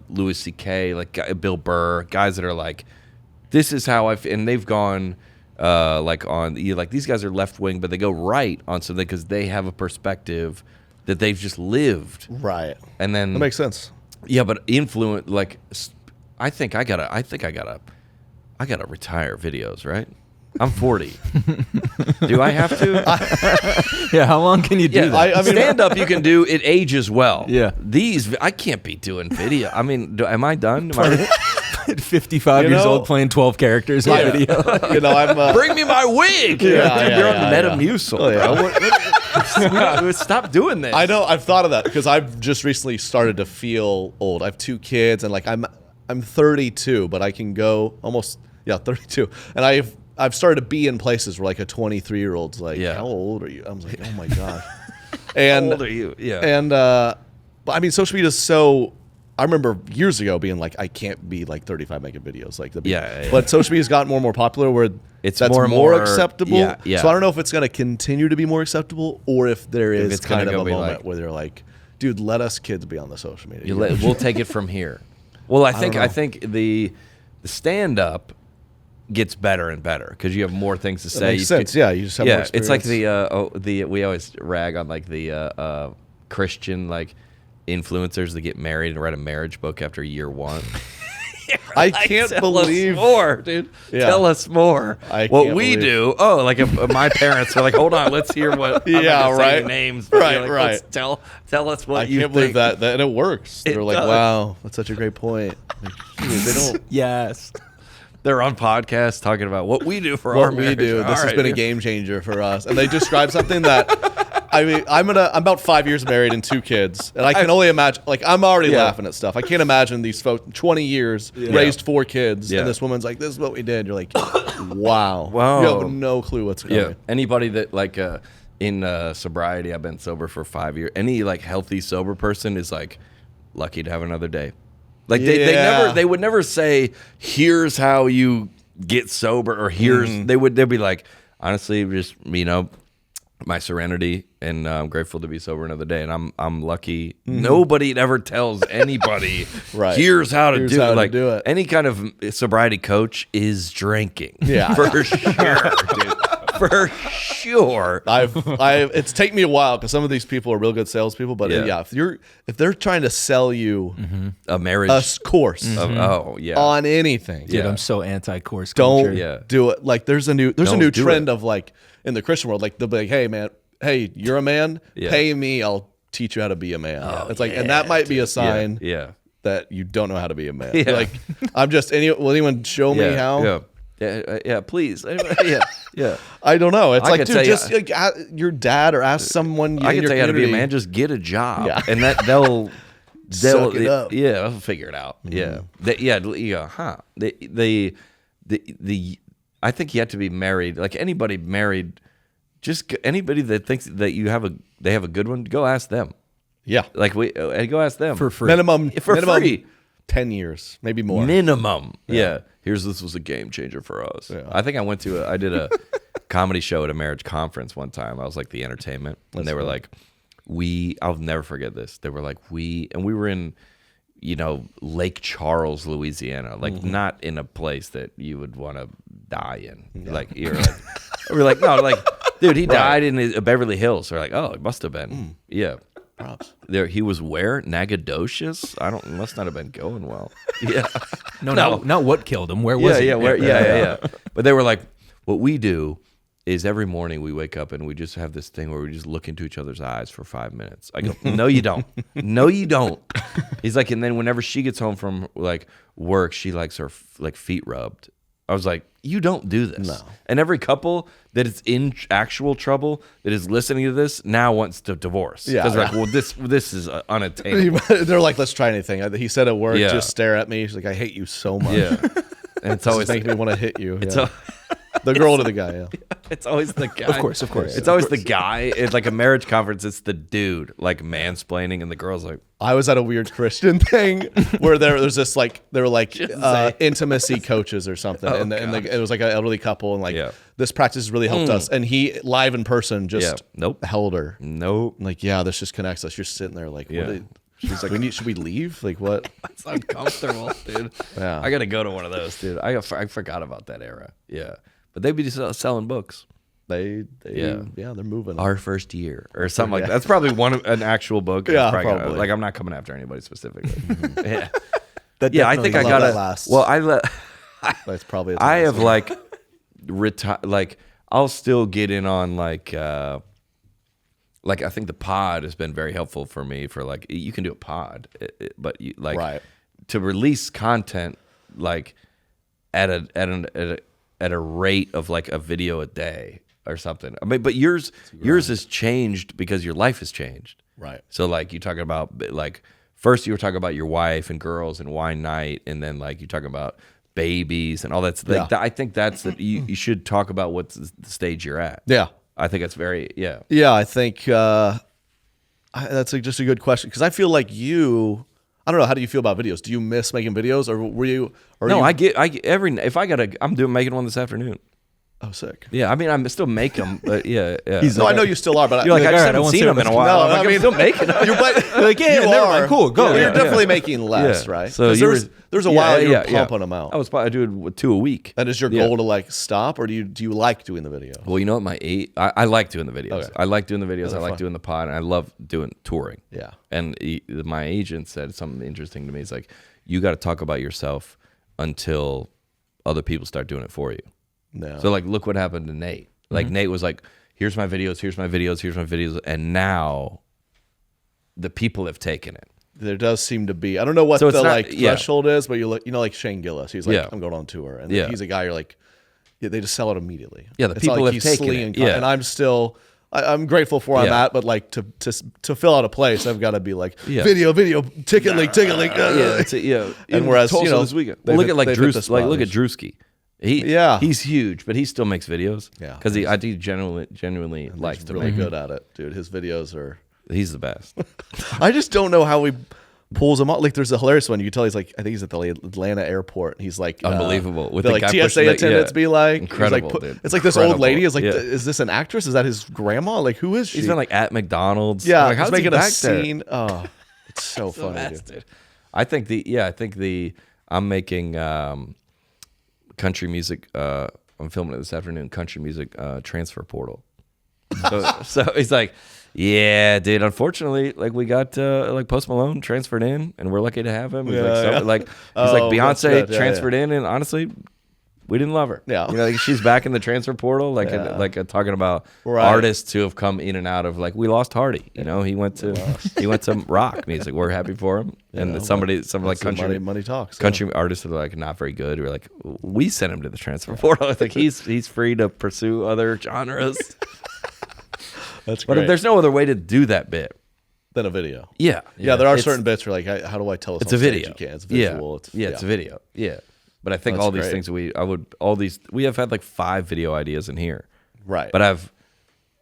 S2: Louis C.K., like Bill Burr, guys that are like, this is how and they've gone like these guys are left wing, but they go right on something because they have a perspective that they've just lived.
S1: Right.
S2: And then
S1: that makes sense.
S2: Yeah, but influence, like, I think I gotta retire videos, right? I'm 40. Do I have to?
S3: Yeah, how long can you do that?
S1: I mean,
S2: stand up you can do. It ages well.
S3: Yeah.
S2: These I can't be doing video. I mean, am I done? Am I
S3: 55 years old playing 12 characters in a video.
S1: I'm
S2: bring me my wig. You're on Metamucil, bro. Stop doing this.
S1: I know. I've thought of that because I've just recently started to feel old. I have 2 kids, and like I'm 32, but I can go almost 32, and I've started to be in places where like a 23-year-old's like, how old are you? I was like, oh my god. And
S2: how old are you? Yeah.
S1: And but I mean, social media is so. I remember years ago being like, I can't be like 35 making videos like the. But social media's gotten more and more popular where that's more acceptable.
S2: Yeah.
S1: So I don't know if it's going to continue to be more acceptable or if there is kind of a moment where they're like, dude, let us kids be on the social media.
S2: We'll take it from here. Well, I think the stand-up gets better and better because you have more things to say.
S1: That makes sense. You just have more experience.
S2: It's like the we always rag on like the Christian like influencers that get married and write a marriage book after year 1.
S1: I can't believe
S2: more, dude. Tell us more. What we do. Oh, like if my parents are like, hold on, let's hear what. I'm not gonna say names. Like, tell us what you think. I can't believe
S1: that and it works. They're like, wow, that's such a great point. Like, they don't.
S3: Yes.
S2: They're on podcasts talking about what we do for our marriage.
S1: This has been a game changer for us. And they describe something that. I mean, I'm about 5 years married and 2 kids, and I can only imagine. Like, I'm already laughing at stuff. I can't imagine these folks 20 years raised 4 kids, and this woman's like, "This is what we did." You're like, "Wow, you have no clue what's coming."
S2: Yeah. Anybody that like in sobriety, I've been sober for 5 years. Any like healthy sober person is like lucky to have another day. Like they would never say, "Here's how you get sober," or "Here's." They'd be like, honestly, just my serenity, and I'm grateful to be sober another day, and I'm lucky. Nobody ever tells anybody, here's how to do it. Any kind of sobriety coach is drinking, for sure, dude. For sure.
S1: It's taken me a while because some of these people are real good salespeople, but if they're trying to sell you
S2: a marriage
S1: course on anything,
S3: dude, I'm so anti-course
S1: culture.
S3: Don't
S1: do it. Like there's a new trend of like in the Christian world, like they'll be like, hey man, you're a man, pay me, I'll teach you how to be a man. It's like, and that might be a sign that you don't know how to be a man. Like I'm just will anyone show me how?
S2: Yeah, please. Yeah.
S1: I don't know. It's like, dude, just your dad or ask someone.
S2: I can tell you how to be a man. Just get a job, and that they'll
S1: suck it up.
S2: They'll figure it out. Yeah, I think you have to be married. Like anybody married, just anybody that thinks that they have a good one. Go ask them.
S1: Yeah,
S2: like go ask them
S3: for free.
S1: Minimum
S2: free.
S1: 10 years, maybe more.
S2: Minimum. Yeah. This was a game changer for us. Yeah. I think I did a comedy show at a marriage conference one time. I was like the entertainment. And they were like, I'll never forget this. They were like, we were in, Lake Charles, Louisiana, like not in a place that you would want to die in. Yeah. Like, we're like, no, like, dude, he died in Beverly Hills. We're like, oh, it must have been. Yeah.
S1: Props.
S2: He was where? Nagadocious? Must not have been going well. Yeah.
S3: No. Not what killed him. Where was he?
S2: Yeah. But they were like, what we do is every morning we wake up and we just have this thing where we just look into each other's eyes for 5 minutes. I go, no, you don't. No, you don't. He's like, and then whenever she gets home from like work, she likes her like feet rubbed. I was like, you don't do this. No. And every couple that is in actual trouble that is listening to this now wants to divorce. Yeah. Because like, well, this is unattainable.
S1: They're like, let's try anything. He said at work, just stare at me. He's like, I hate you so much.
S2: Yeah. And it's always
S1: making me want to hit you. The girl to the guy, yeah.
S2: It's always the guy.
S3: Of course.
S2: It's always the guy. It's like a marriage conference. It's the dude like mansplaining, and the girl's like,
S1: I was at a weird Christian thing where there's this like they were like intimacy coaches or something, and it was like an elderly couple, and like this practice really helped us. And he live in person just held her.
S2: nope.
S1: I'm like, yeah, this just connects us. You're sitting there like, what? She's like, should we leave? Like, what?
S2: It's uncomfortable, dude.
S1: Yeah.
S2: I gotta go to one of those, dude. I forgot about that era. Yeah, but they'd be just selling books.
S1: They're moving.
S2: Our first year or something like that. That's probably an actual book.
S1: Yeah,
S2: probably. Like, I'm not coming after anybody specifically. Yeah.
S3: I
S2: think I
S1: love
S2: got
S1: that
S2: it.
S1: lasts.
S2: Well,
S1: That's probably.
S2: I have like like I'll still get in on like I think the pod has been very helpful for me for like you can do a pod, but you like to release content like at a rate of like a video a day or something. I mean, but yours has changed because your life has changed.
S1: Right.
S2: So like you talking about like first you were talking about your wife and girls and wine night, and then like you talking about babies and all that. Like, I think that's that you should talk about what's the stage you're at.
S1: Yeah.
S2: I think it's very
S1: Yeah, I think that's just a good question because I feel like I don't know. How do you feel about videos? Do you miss making videos, or were you?
S2: I get if I'm making one this afternoon.
S1: Oh, sick.
S2: Yeah, I mean, I'm still making them, but yeah.
S1: No, I know you still are, but
S2: you're like, I just
S3: all right,
S2: haven't seen them in a while.
S1: No,
S2: I'm still making them.
S1: You're like,
S3: yeah, never mind, cool, go.
S1: You're definitely making less, right?
S2: So
S1: there's a while you were pumping them out.
S2: I do 2 a week.
S1: And is your goal to like stop, or do you like doing the video?
S2: Well, you know what, I like doing the videos.
S1: Okay.
S2: I like doing the videos. I like
S1: fun.
S2: doing the pod, and I love doing touring.
S1: Yeah.
S2: And my agent said something interesting to me. He's like, you got to talk about yourself until other people start doing it for you.
S1: No.
S2: So like, look what happened to Nate. Like Nate was like, here's my videos, and now the people have taken it.
S1: There does seem to be. I don't know what the threshold is, but you look, like Shane Gillis. He's like, I'm going on tour, and he's a guy you're like, they just sell it immediately.
S2: Yeah, the people have taken it.
S1: And I'm still. I'm grateful for where I'm at, but like to fill out a place, I've got to be like video, ticket link.
S2: And
S1: whereas
S2: Tulsa this weekend, look at like Drewski. He's huge, but he still makes videos.
S1: Yeah,
S2: because I do genuinely likes to
S1: really
S2: make
S1: good at it, dude. His videos are.
S2: He's the best.
S1: I just don't know how he pulls them out. Like there's a hilarious one. You can tell he's like, I think he's at the Atlanta airport. He's like
S2: unbelievable with
S1: the
S2: like
S1: TSA attendants be like
S2: incredible.
S1: Like,
S2: dude.
S1: It's like this old lady is like, is this an actress? Is that his grandma? Like who is she?
S2: He's been like at McDonald's.
S1: Yeah,
S2: like,
S1: he's making a
S2: scene.
S1: scene. Oh, it's so funny, dude.
S2: I think I'm making country music. I'm filming it this afternoon. Country music transfer portal. So he's like, yeah, dude. Unfortunately, like we got like Post Malone transferred in, and we're lucky to have him. He's like Beyonce transferred in, and honestly, we didn't love her.
S1: Yeah,
S2: like she's back in the transfer portal, like talking about artists who have come in and out of like we lost Hardy. You know, he went to rock music. We're happy for him, and some like country
S1: money talks.
S2: Country artists are like not very good. We're like we sent him to the transfer portal. I think he's free to pursue other genres.
S1: That's great.
S2: But if there's no other way to do that bit
S1: than a video.
S2: Yeah.
S1: There are certain bits where like, how do I tell this?
S2: It's a video.
S1: You can't. It's visual.
S2: It's a video. Yeah. But I think all these things we have had like 5 video ideas in here.
S1: Right.
S2: But I've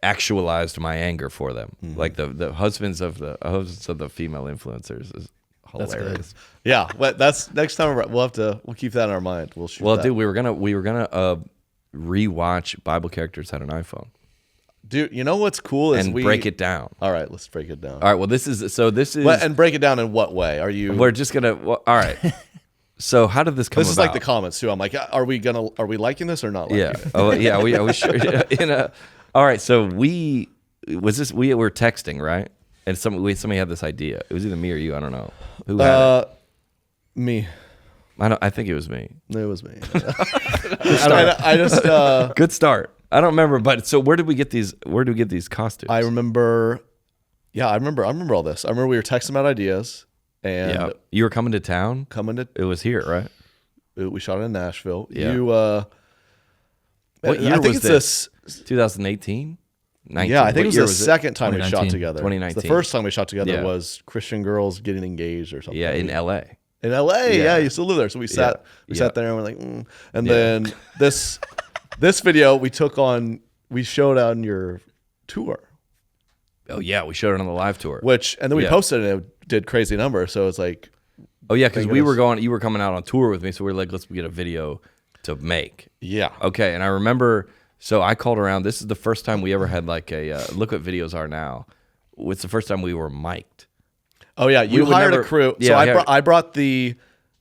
S2: actualized my anger for them. Mm-hmm. Like the husbands of the female influencers is hilarious.
S1: Yeah. Well, that's next time we'll keep that in our mind. We'll shoot that.
S2: Dude, we were gonna rewatch Bible characters on an iPhone.
S1: Dude, you know what's cool is
S2: break it down.
S1: All right, let's break it down.
S2: All right, well, this is
S1: and break it down in what way?
S2: We're just gonna. All right. So how did this come?
S1: This is
S2: about?
S1: like the comments too. I'm like, are we liking this or not?
S2: Yeah. Oh yeah. We sure. All right. So we were texting, right? And somebody had this idea. It was either me or you. I don't know who had it.
S1: Me.
S2: I think it was me.
S1: It was me. I just
S2: good start. I don't remember, but so where did we get these costumes?
S1: I remember all this. I remember we were texting about ideas, and
S2: you were coming to town.
S1: It
S2: was here, right?
S1: We shot it in Nashville.
S2: Yeah.
S1: What year was this?
S2: 2018. 19.
S1: Yeah, I think it was the second time we shot together.
S2: 2019.
S1: The first time we shot together was Christian girls getting engaged or something.
S2: Yeah, in LA.
S1: In LA, you still live there. So we sat there and we're like, and then this. This video we showed on your tour,
S2: Oh yeah, we showed it on the live tour.
S1: and then we
S2: Yeah.
S1: posted it and it did crazy numbers. So it's like,
S2: Oh yeah, because
S1: Thank
S2: we were
S1: goodness.
S2: you were coming out on tour with me, so we were like, let's get a video to make.
S1: yeah.
S2: Okay, and I remember, so I called around. This is the first time we ever had like a look what videos are now. It's the first time we were mic'd.
S1: Oh yeah, you
S2: would
S1: hired
S2: never-
S1: a crew.
S2: Yeah,
S1: So
S2: I
S1: I brought the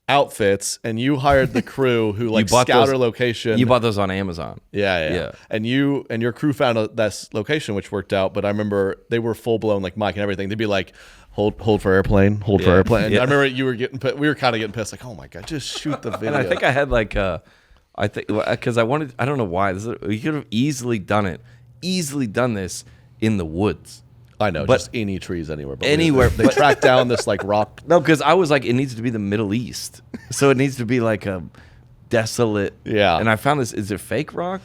S1: outfits, and you hired the crew who like
S2: bought
S1: scout
S2: those-
S1: our location.
S2: You bought those on Amazon.
S1: yeah.
S2: Yeah.
S1: And your crew found that location, which worked out. But I remember they were full blown like mic and everything. They'd be like, hold for airplane, hold for
S2: Yeah.
S1: airplane. And
S2: Yeah.
S1: I remember you were we were kind of getting pissed, like, oh my god, just shoot the video.
S2: And I think I had like I think because I don't know why we could have easily done this in the woods.
S1: I know,
S2: but-
S1: just any trees anywhere, but
S2: Anywhere,
S1: They
S2: but-
S1: tracked down this like rock.
S2: No, because I was like, it needs to be the Middle East, so it needs to be like a desolate.
S1: Yeah.
S2: And I found this. Is it fake rock?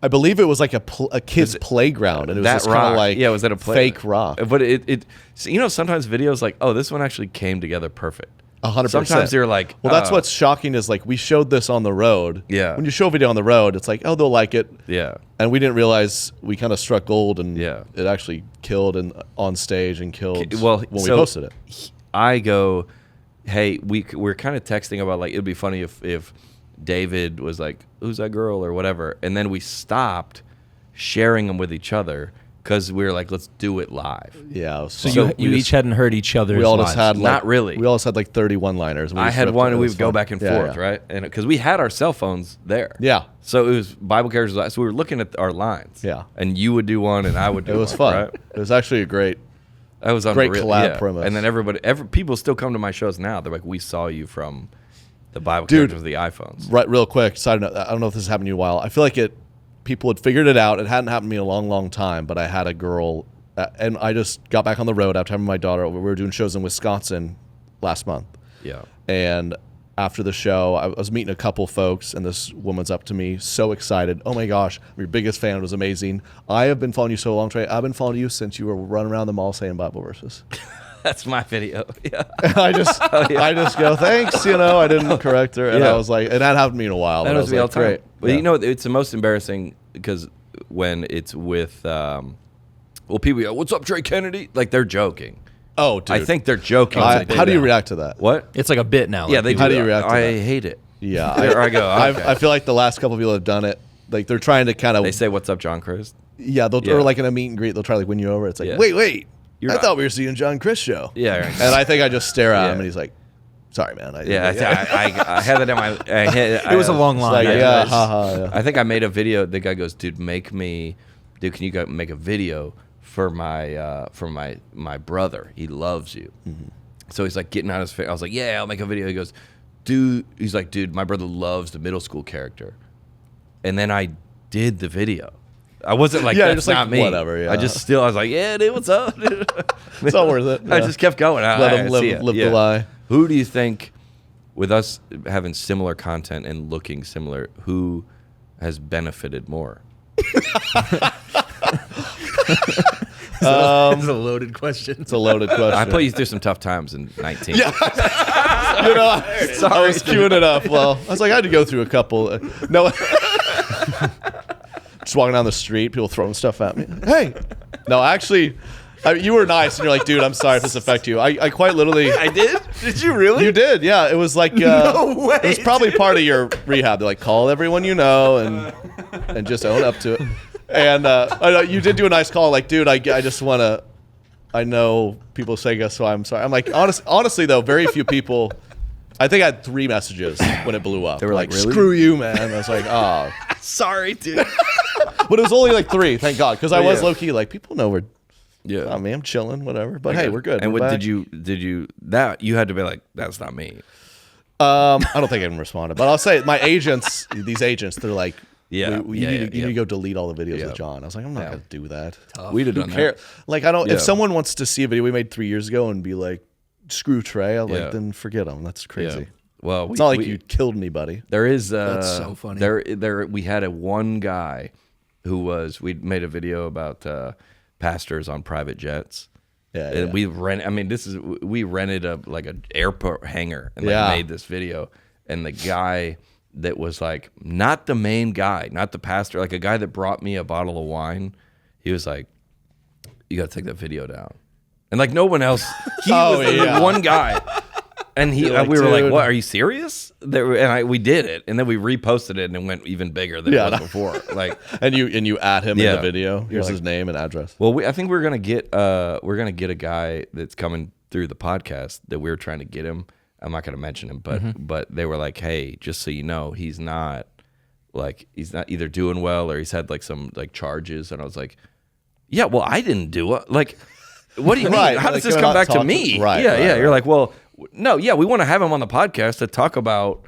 S1: I believe it was like a kid's playground, and it was
S2: That
S1: just kind
S2: rock,
S1: of like
S2: yeah, was that a
S1: fake rock?
S2: But it so, you know, sometimes videos like, oh, this one actually came together perfect.
S1: 100%.
S2: Sometimes you're like,
S1: well, that's what's shocking is like we showed this on the road.
S2: Yeah.
S1: When you show a video on the road, it's like, oh, they'll like it.
S2: Yeah.
S1: And we didn't realize we kind of struck gold, and
S2: Yeah.
S1: it actually killed and on stage and killed.
S2: Well,
S1: when we
S2: so
S1: posted it.
S2: I go, hey, we're kind of texting about like it'd be funny if David was like, who's that girl or whatever, and then we stopped sharing them with each other because we were like, let's do it live.
S1: Yeah. It was
S3: So
S1: fun.
S3: you each hadn't heard each other's
S1: we all
S3: lives.
S1: just had like,
S2: Not really.
S1: We all just had like 31 liners.
S2: I had one, and we would go back and forth, right? And because we had our cell phones there,
S1: Yeah.
S2: So it was Bible characters. So we were looking at our lines,
S1: Yeah.
S2: And you would do one, and I would do
S1: It was
S2: one,
S1: fun.
S2: right?
S1: It was actually a great.
S2: That was
S1: Great
S2: unreal.
S1: collab premise.
S2: And then people still come to my shows now. They're like, we saw you from the Bible
S1: Dude.
S2: characters of the iPhones.
S1: Right, real quick. Side note. I don't know if this has happened to you in a while. I feel like people had figured it out. It hadn't happened to me in a long, long time. But I had a girl, and I just got back on the road after having my daughter. We were doing shows in Wisconsin last month.
S2: Yeah.
S1: And after the show, I was meeting a couple folks, and this woman's up to me, so excited. Oh my gosh, I'm your biggest fan. It was amazing. I have been following you so long, Trey. I've been following you since you were running around the mall saying Bible verses.
S2: That's my video. Yeah.
S1: I just go, thanks. I didn't correct her, and
S2: Yeah.
S1: I was like, and that happened to me in a while.
S2: That
S1: and I
S2: was me all the time.
S1: great.
S2: But
S1: Yeah.
S2: you know, it's the most embarrassing because when it's with, people go, what's up, Trey Kennedy? Like, they're joking.
S1: Oh, dude.
S2: I think they're joking.
S1: How do you react to that?
S2: What?
S3: It's like a bit now.
S2: Yeah,
S3: like
S2: they
S3: people-
S1: How do you react to
S2: I
S1: that?
S2: hate it.
S1: Yeah,
S2: There I go. Okay.
S1: I feel like the last couple of people have done it. Like they're trying to kind of
S2: They say, what's up, John Crist?
S1: yeah,
S2: Yeah.
S1: or like in a meet and greet, they'll try to like win you over. It's like,
S2: Yeah.
S1: wait,
S2: You're
S1: I
S2: not-
S1: thought we were seeing John Crist show.
S2: Yeah. Right.
S1: And I think I just stare at
S2: Yeah.
S1: him, and he's like, "Sorry, man."
S2: Yeah, I had that in my.
S3: It was a long
S1: It's
S3: line.
S1: like,
S3: I-
S1: yeah, haha. Yeah.
S2: I think I made a video. The guy goes, "Dude, can you go make a video for my brother? He loves you."
S1: Mm-hmm.
S2: So he's like getting out his face. I was like, "Yeah, I'll make a video." He goes, "Dude," he's like, "Dude, my brother loves the middle school character," and then I did the video. I wasn't like,
S1: Yeah,
S2: "That's
S1: just like,
S2: not me."
S1: whatever, yeah.
S2: I was like, "Yeah, dude, what's up?" Dude?
S1: It's all worth it.
S2: I
S1: Yeah.
S2: just kept going.
S1: Let him live the lie.
S2: Who do you think, with us having similar content and looking similar, who has benefited more?
S3: It's a loaded question.
S1: It's a loaded question.
S2: I put you through some tough times in 19.
S1: I was queuing it up. Well, I was like, I had to go through a couple. No, just walking down the street, people throwing stuff at me. Hey, no, actually, you were nice, and you're like, dude, I'm sorry if this affected you. I quite literally.
S2: I did? Did you really?
S1: You did, yeah. It was like
S6: No way,
S1: it was probably part of your rehab. They're like, call everyone you know and just own up to it. And I know you did do a nice call, like, dude, I just want to. I know people say this, so I'm sorry. I'm like, honestly though, very few people. I think I had 3 messages when it blew up.
S2: They were like, really?
S1: "Screw you, man." I was like, oh,
S2: Sorry, dude.
S1: but it was only like 3, thank God, because I was
S2: Yeah.
S1: low key like, people know we're.
S2: Yeah.
S1: Oh man, I'm chilling, whatever. But hey, we're good.
S2: And
S1: We're
S2: what
S1: back.
S2: did you that you had to be like, that's not me.
S1: I don't think I even responded, but I'll say my agents, these agents, they're like,
S2: Yeah,
S1: you
S2: yeah,
S1: need to
S2: yeah.
S1: go delete all the videos
S2: Yeah.
S1: with John. I was like, I'm not gonna do that.
S2: We'd have
S1: Who
S2: done
S1: cares?
S2: that.
S1: Like, I don't.
S2: Yeah.
S1: If someone wants to see a video we made 3 years ago and be like, screw Trey, I'm
S2: Yeah.
S1: like, then forget them. That's crazy.
S2: Yeah. Well,
S1: It's not like you killed anybody.
S2: There is
S3: That's so funny.
S2: There we had one guy who we made a video about pastors on private jets.
S1: Yeah,
S2: And
S1: yeah.
S2: we rented an airport hangar and
S1: Yeah.
S2: made this video, and the guy that was like not the main guy, not the pastor, like a guy that brought me a bottle of wine. He was like, "You got to take that video down," and like no one else. He was the one guy, and we were like, "What? Are you serious?" We did it, and then we reposted it, and it went even bigger than it was before. Like,
S1: and you add him in the video. Here's his name and address.
S2: Well, I think we're gonna get a guy that's coming through the podcast that we're trying to get him. I'm not gonna mention him, but they were like, "Hey, just so you know, he's not either doing well or he's had like some like charges." And I was like, "Yeah, well, I didn't do it. Like, what do you mean? How does this come back to me?" Yeah. You're like, well, no, yeah, we want to have him on the podcast to talk about,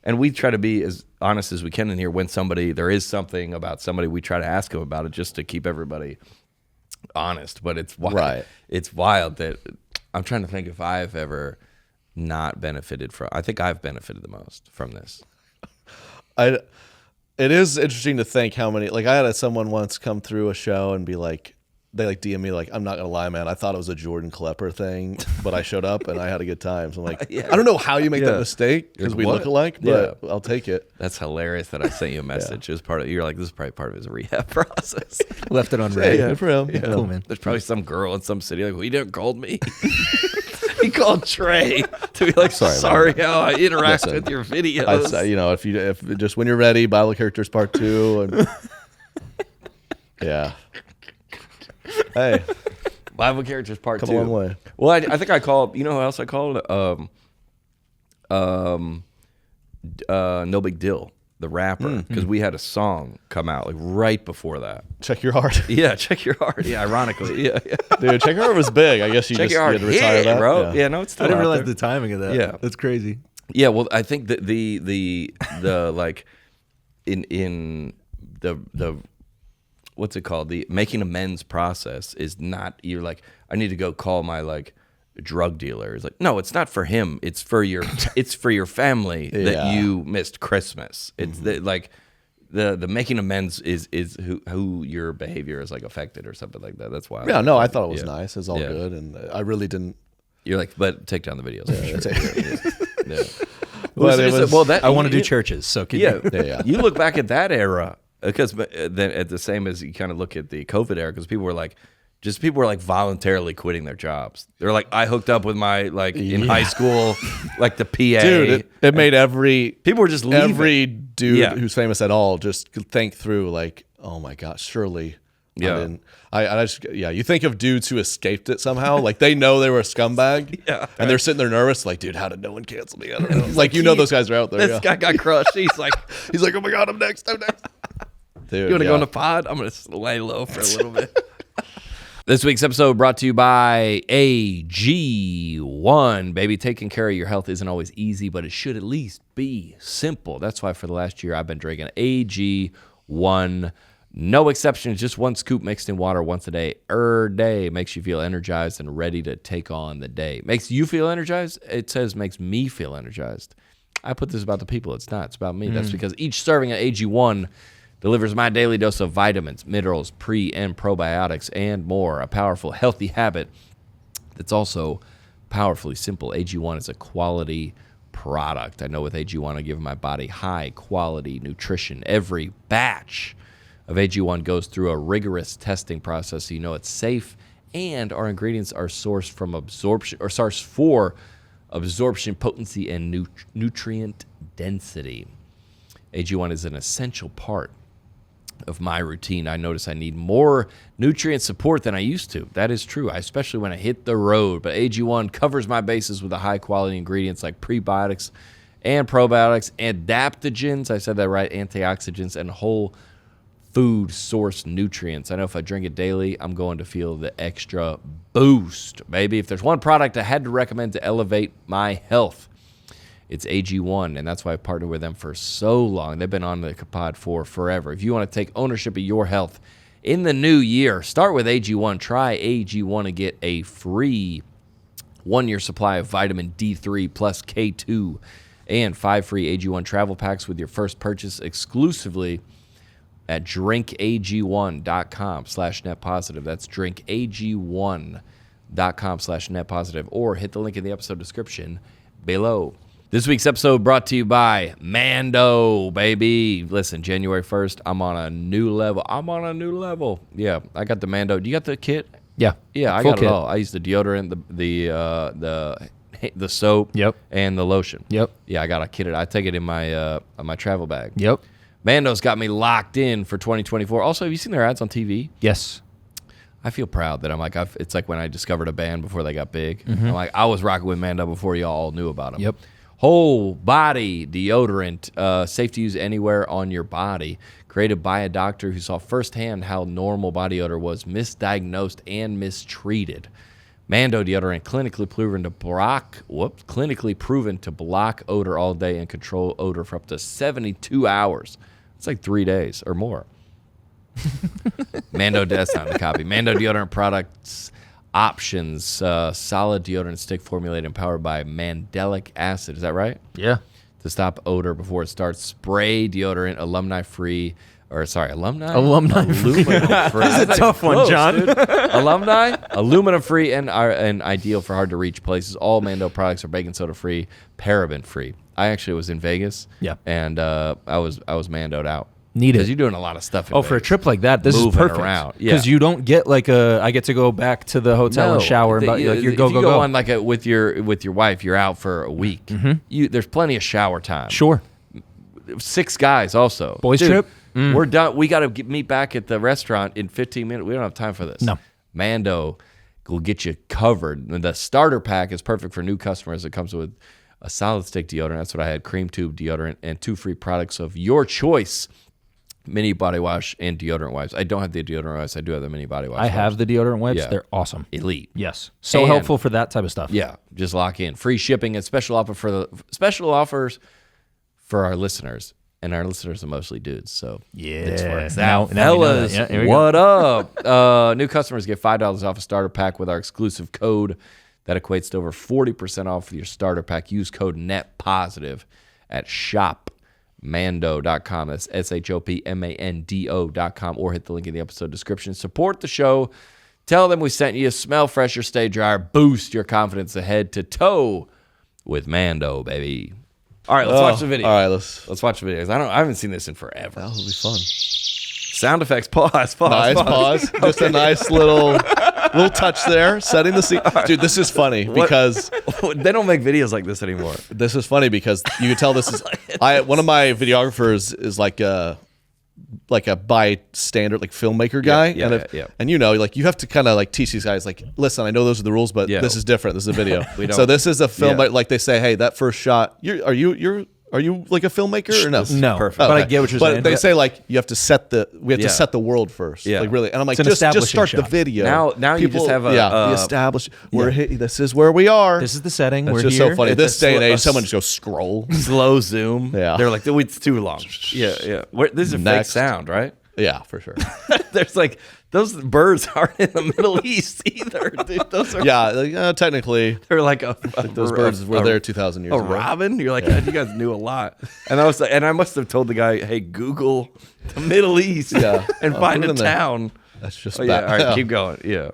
S2: and we try to be as honest as we can in here. When there is something about somebody, we try to ask him about it just to keep everybody honest. But it's wild.
S1: Right.
S2: It's wild that I'm trying to think if I've ever not benefited from. I think I've benefited the most from this.
S1: It is interesting to think how many. Like I had someone once come through a show and be like, they like DM me like, "I'm not gonna lie, man. I thought it was a Jordan Klepper thing, but I showed up and I had a good time." So I'm like, I don't know how you make that mistake because we look alike, but I'll take it.
S2: That's hilarious that I sent you a message. It was part of. You're like, this is probably part of his rehab process.
S3: Left it on red.
S1: Good for him.
S3: Yeah. Cool, man.
S2: There's probably some girl in some city like, "Well, you didn't call me." He called Trey to be like, sorry how I interact with your videos.
S1: If just when you're ready, Bible Characters Part 2. And yeah. Hey.
S2: Bible Characters Part 2.
S1: Come a long way.
S2: Well, I think I called, you know who else I called? No Big Deal, the rapper, because we had a song come out like right before that.
S1: Check Your Heart.
S2: Yeah, Check Your Heart. Yeah, ironically. Yeah.
S1: Dude, Check Your Heart was big. I guess you
S2: Check
S1: just
S2: Your Heart
S1: had to retire that.
S2: bro. Yeah, no, it's still
S3: I didn't
S2: out
S3: realize
S2: there.
S3: the timing of that.
S2: Yeah.
S3: That's crazy.
S2: Yeah, well, I think that the like in the what's it called? The making amends process is not, you're like, I need to go call my like drug dealer. It's like, no, it's not for him. It's for your family that you missed Christmas. It's the making amends is who your behavior is like affected or something like that. That's why.
S1: Yeah, no, I thought it was nice. It was all good, and I really didn't.
S2: You're like, but take down the videos.
S3: I want to do churches, so can you?
S2: You look back at that era, because then at the same as you kind of look at the COVID era, because people were like voluntarily quitting their jobs. They're like, I hooked up with my in high school, like the PA.
S1: Dude, it made people
S2: were just leaving.
S1: Every dude who's famous at all just think through like, oh my gosh, surely.
S2: Yeah.
S1: You think of dudes who escaped it somehow, like they know they were a scumbag, and they're sitting there nervous, like, dude, how did no one cancel me? I don't know. Like those guys are out there.
S2: This guy got crushed. He's like,
S1: oh my god, I'm next. Dude,
S2: you want to go on a pod? I'm gonna lay low for a little bit. This week's episode brought to you by AG1. Baby, taking care of your health isn't always easy, but it should at least be simple. That's why for the last year I've been drinking AG1. No exceptions, just one scoop mixed in water once a day. Day makes you feel energized and ready to take on the day. Makes you feel energized? It says makes me feel energized. I put this about the people. It's not. It's about me. That's because each serving of AG1 delivers my daily dose of vitamins, minerals, pre- and probiotics, and more. A powerful, healthy habit that's also powerfully simple. AG1 is a quality product. I know with AG1, I give my body high-quality nutrition. Every batch of AG1 goes through a rigorous testing process so you know it's safe, and our ingredients are sourced for absorption, potency, and nutrient density. AG1 is an essential part of my routine. I notice I need more nutrient support than I used to. That is true, especially when I hit the road. But AG1 covers my bases with the high-quality ingredients like prebiotics and probiotics, adaptogens, I said that right, antioxidants, and whole food source nutrients. I know if I drink it daily, I'm going to feel the extra boost. Maybe if there's one product I had to recommend to elevate my health, it's AG1, and that's why I've partnered with them for so long. They've been on the pod for forever. If you want to take ownership of your health in the new year, start with AG1. Try AG1 and get a free 1-year supply of vitamin D3 plus K2 and 5 free AG1 travel packs with your first purchase exclusively at drinkag1.com/netpositive. That's drinkag1.com/netpositive, or hit the link in the episode description below. This week's episode brought to you by Mando, baby. Listen, January 1st, I'm on a new level. Yeah, I got the Mando. Do you got the kit?
S3: Yeah.
S2: Yeah, I
S3: Full
S2: got
S3: kit.
S2: it all. I use the deodorant, the soap,
S3: Yep.
S2: and the lotion.
S3: Yep.
S2: Yeah, I got a kit. I take it in my travel bag.
S3: Yep.
S2: Mando's got me locked in for 2024. Also, have you seen their ads on TV?
S3: Yes.
S2: I feel proud that I'm like, it's like when I discovered a band before they got big. I'm like, I was rocking with Mando before y'all all knew about them.
S3: Yep.
S2: Whole body deodorant, safe to use anywhere on your body. Created by a doctor who saw firsthand how normal body odor was misdiagnosed and mistreated. Mando deodorant clinically proven to block odor all day and control odor for up to 72 hours. It's like 3 days or more. Mando, that's not the copy. Mando deodorant products options, solid deodorant stick formulated and powered by mandelic acid. Is that right?
S3: Yeah.
S2: To stop odor before it starts. Spray deodorant, alumni free. Aluminum free.
S3: That's a tough one, John.
S2: Dude. Alumni, aluminum free, and ideal for hard to reach places. All Mando products are baking soda free, paraben free. I actually was in Vegas.
S3: Yeah.
S2: And I was Mandoed out.
S3: Need it.
S2: Because you're doing a lot of stuff in
S3: Oh, for a
S2: Vegas.
S3: trip like that, this
S2: Moving
S3: is perfect.
S2: around. Yeah.
S3: Because you don't get like I get to go back to the hotel and shower.
S2: The-
S3: But
S2: if
S3: you're
S2: you
S3: go.
S2: on like with your wife, you're out for a week. There's plenty of shower time.
S3: Sure.
S2: 6 guys also.
S3: Boys
S2: Dude,
S3: trip?
S2: We're done. We got to meet back at the restaurant in 15 minutes. We don't have time for this.
S3: No.
S2: Mando will get you covered. And the starter pack is perfect for new customers. It comes with a solid stick deodorant. That's what I had. Cream tube deodorant and 2 free products of your choice. Mini body wash and deodorant wipes. I don't have the deodorant wipes. I do have the mini body wash.
S3: I have the deodorant wipes.
S2: Yeah.
S3: They're awesome.
S2: Elite.
S3: Yes. So
S2: And-
S3: helpful for that type of stuff.
S2: Yeah, just lock in. Free shipping and special offers for our listeners. And our listeners are mostly dudes, so this works out.
S3: Now we know
S2: Fellas,
S3: that. Yeah, here we go.
S2: what up? New customers get $5 off a starter pack with our exclusive code that equates to over 40% off your starter pack. Use code NETPOSITIVE at shopmando.com. That's shopmando.com, or hit the link in the episode description. Support the show. Tell them we sent you. Smell fresher, stay drier. Boost your confidence ahead to toe with Mando, baby. All right, let's watch the video.
S1: All right, let's
S2: Let's watch the videos. I haven't seen this in forever.
S1: that'll be fun.
S2: Sound effects. Pause.
S1: Nice pause. Just a nice little touch there, setting the scene. Dude, this is funny because
S2: They don't make videos like this anymore.
S1: you can tell this is one of my videographers is like a bystander, like filmmaker guy.
S2: Yeah.
S1: And you know, like you have to kind of like teach these guys, like, listen, I know those are the rules, but
S2: Yeah.
S1: this is different. This is a video.
S2: We don't-
S1: So this is a film,
S2: Yeah.
S1: like they say, hey, that first shot, are you like a filmmaker or no?
S3: No.
S2: Perfect.
S3: But I
S1: Okay.
S3: get what you're
S1: but
S3: saying.
S1: they say like we have to set the world first.
S2: Yeah.
S1: Like really. And I'm like,
S3: It's an
S1: just
S3: establishing
S1: start the
S3: shot.
S1: video.
S2: Now you just have a-
S1: the established. This is where we are.
S3: This is the setting.
S1: That's
S3: We're
S1: just
S3: here.
S1: so funny.
S2: It's
S1: This
S2: a
S1: day and
S2: sl-
S1: age,
S2: a
S1: someone
S2: s-
S1: just goes scroll.
S2: Slow zoom.
S1: Yeah.
S2: They're like, it's too long. Yeah. This is a fake
S1: Next.
S2: sound, right?
S1: Yeah, for sure.
S2: There's like, those birds aren't in the Middle East either, dude. Those are,
S1: Yeah, like, technically,
S2: they're like
S1: those birds were there 2,000 years
S2: A
S1: ago.
S2: robin? You're like, God, you guys knew a lot. And I was like, and I must have told the guy, hey, Google the Middle East
S1: Yeah.
S2: and
S1: I'll
S2: find
S1: put it
S2: a
S1: in there.
S2: town.
S1: That's just
S2: Oh, yeah.
S1: bad.
S2: All right,
S1: Yeah.
S2: keep going. Yeah.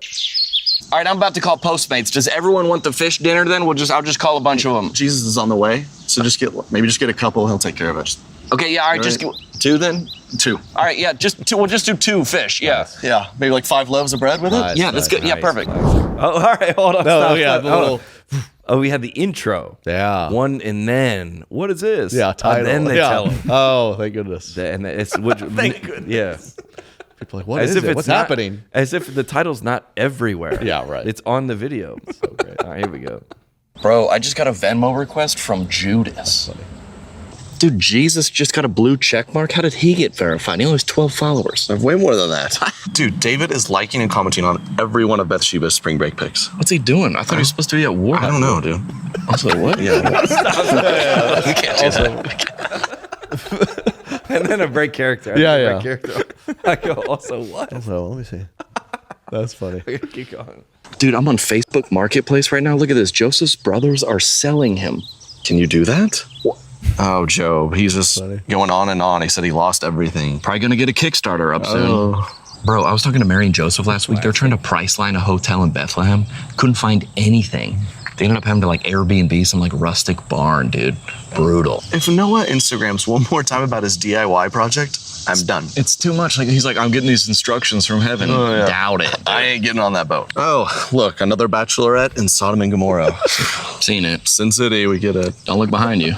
S7: All right, I'm about to call Postmates. Does everyone want the fish dinner then? I'll just call a bunch of them.
S8: Jesus is on the way, so just get a couple. He'll take care of it.
S7: Okay, yeah, all right, just get
S8: 2 then. 2.
S7: all right, yeah, just two. We'll just do 2 fish. Yeah.
S8: Yeah, maybe like 5 loaves of bread with
S1: Nice,
S8: it.
S7: Yeah, that's good. Yeah, perfect.
S2: Oh, all right, hold on.
S1: No,
S2: stop,
S1: yeah,
S2: stop,
S1: the
S2: hold
S1: little.
S2: on. Oh, we had the intro.
S1: Yeah.
S2: One and then what is this?
S1: Yeah, title.
S2: And then they
S1: yeah.
S2: tell them.
S1: Oh, thank goodness.
S2: And it's which, thank goodness. Yeah.
S1: People are like, what is it? What's
S2: not-
S1: happening?
S2: As if the title's not everywhere.
S1: Yeah, right.
S2: It's on the video. So great. All right, here we go.
S7: Bro, I just got a Venmo request from Judas. Dude, Jesus just got a blue check mark. How did he get verified? He only has 12 followers.
S8: I have way more than that. Dude, David is liking and commenting on every one of Bathsheba's spring break pics.
S7: What's he doing? I thought he was supposed to be at war.
S8: I don't know, dude.
S7: Also, what?
S8: Yeah.
S7: We can't do that.
S2: And then a break character.
S1: Yeah,
S2: Break character. I go, also what?
S1: So let me see. That's funny.
S2: Keep going.
S7: Dude, I'm on Facebook Marketplace right now. Look at this. Joseph's brothers are selling him.
S8: Can you do that? Oh, Job. He's just
S1: Funny.
S8: going on and on. He said he lost everything.
S7: Probably gonna get a Kickstarter up soon.
S8: Oh.
S7: Bro, I was talking to Mary and Joseph last week. They're trying to Priceline a hotel in Bethlehem. Couldn't find anything. They ended up having to like Airbnb some like rustic barn, dude. Brutal.
S8: If Noah Instagrams one more time about his DIY project, I'm done.
S7: It's too much. Like he's like, I'm getting these instructions from heaven.
S8: Oh, yeah.
S7: Doubt it.
S8: I ain't getting on that boat. Oh, look, another bachelorette in Sodom and Gomorrah.
S7: Seen it.
S8: Sin City, we get it.
S7: Don't look behind you.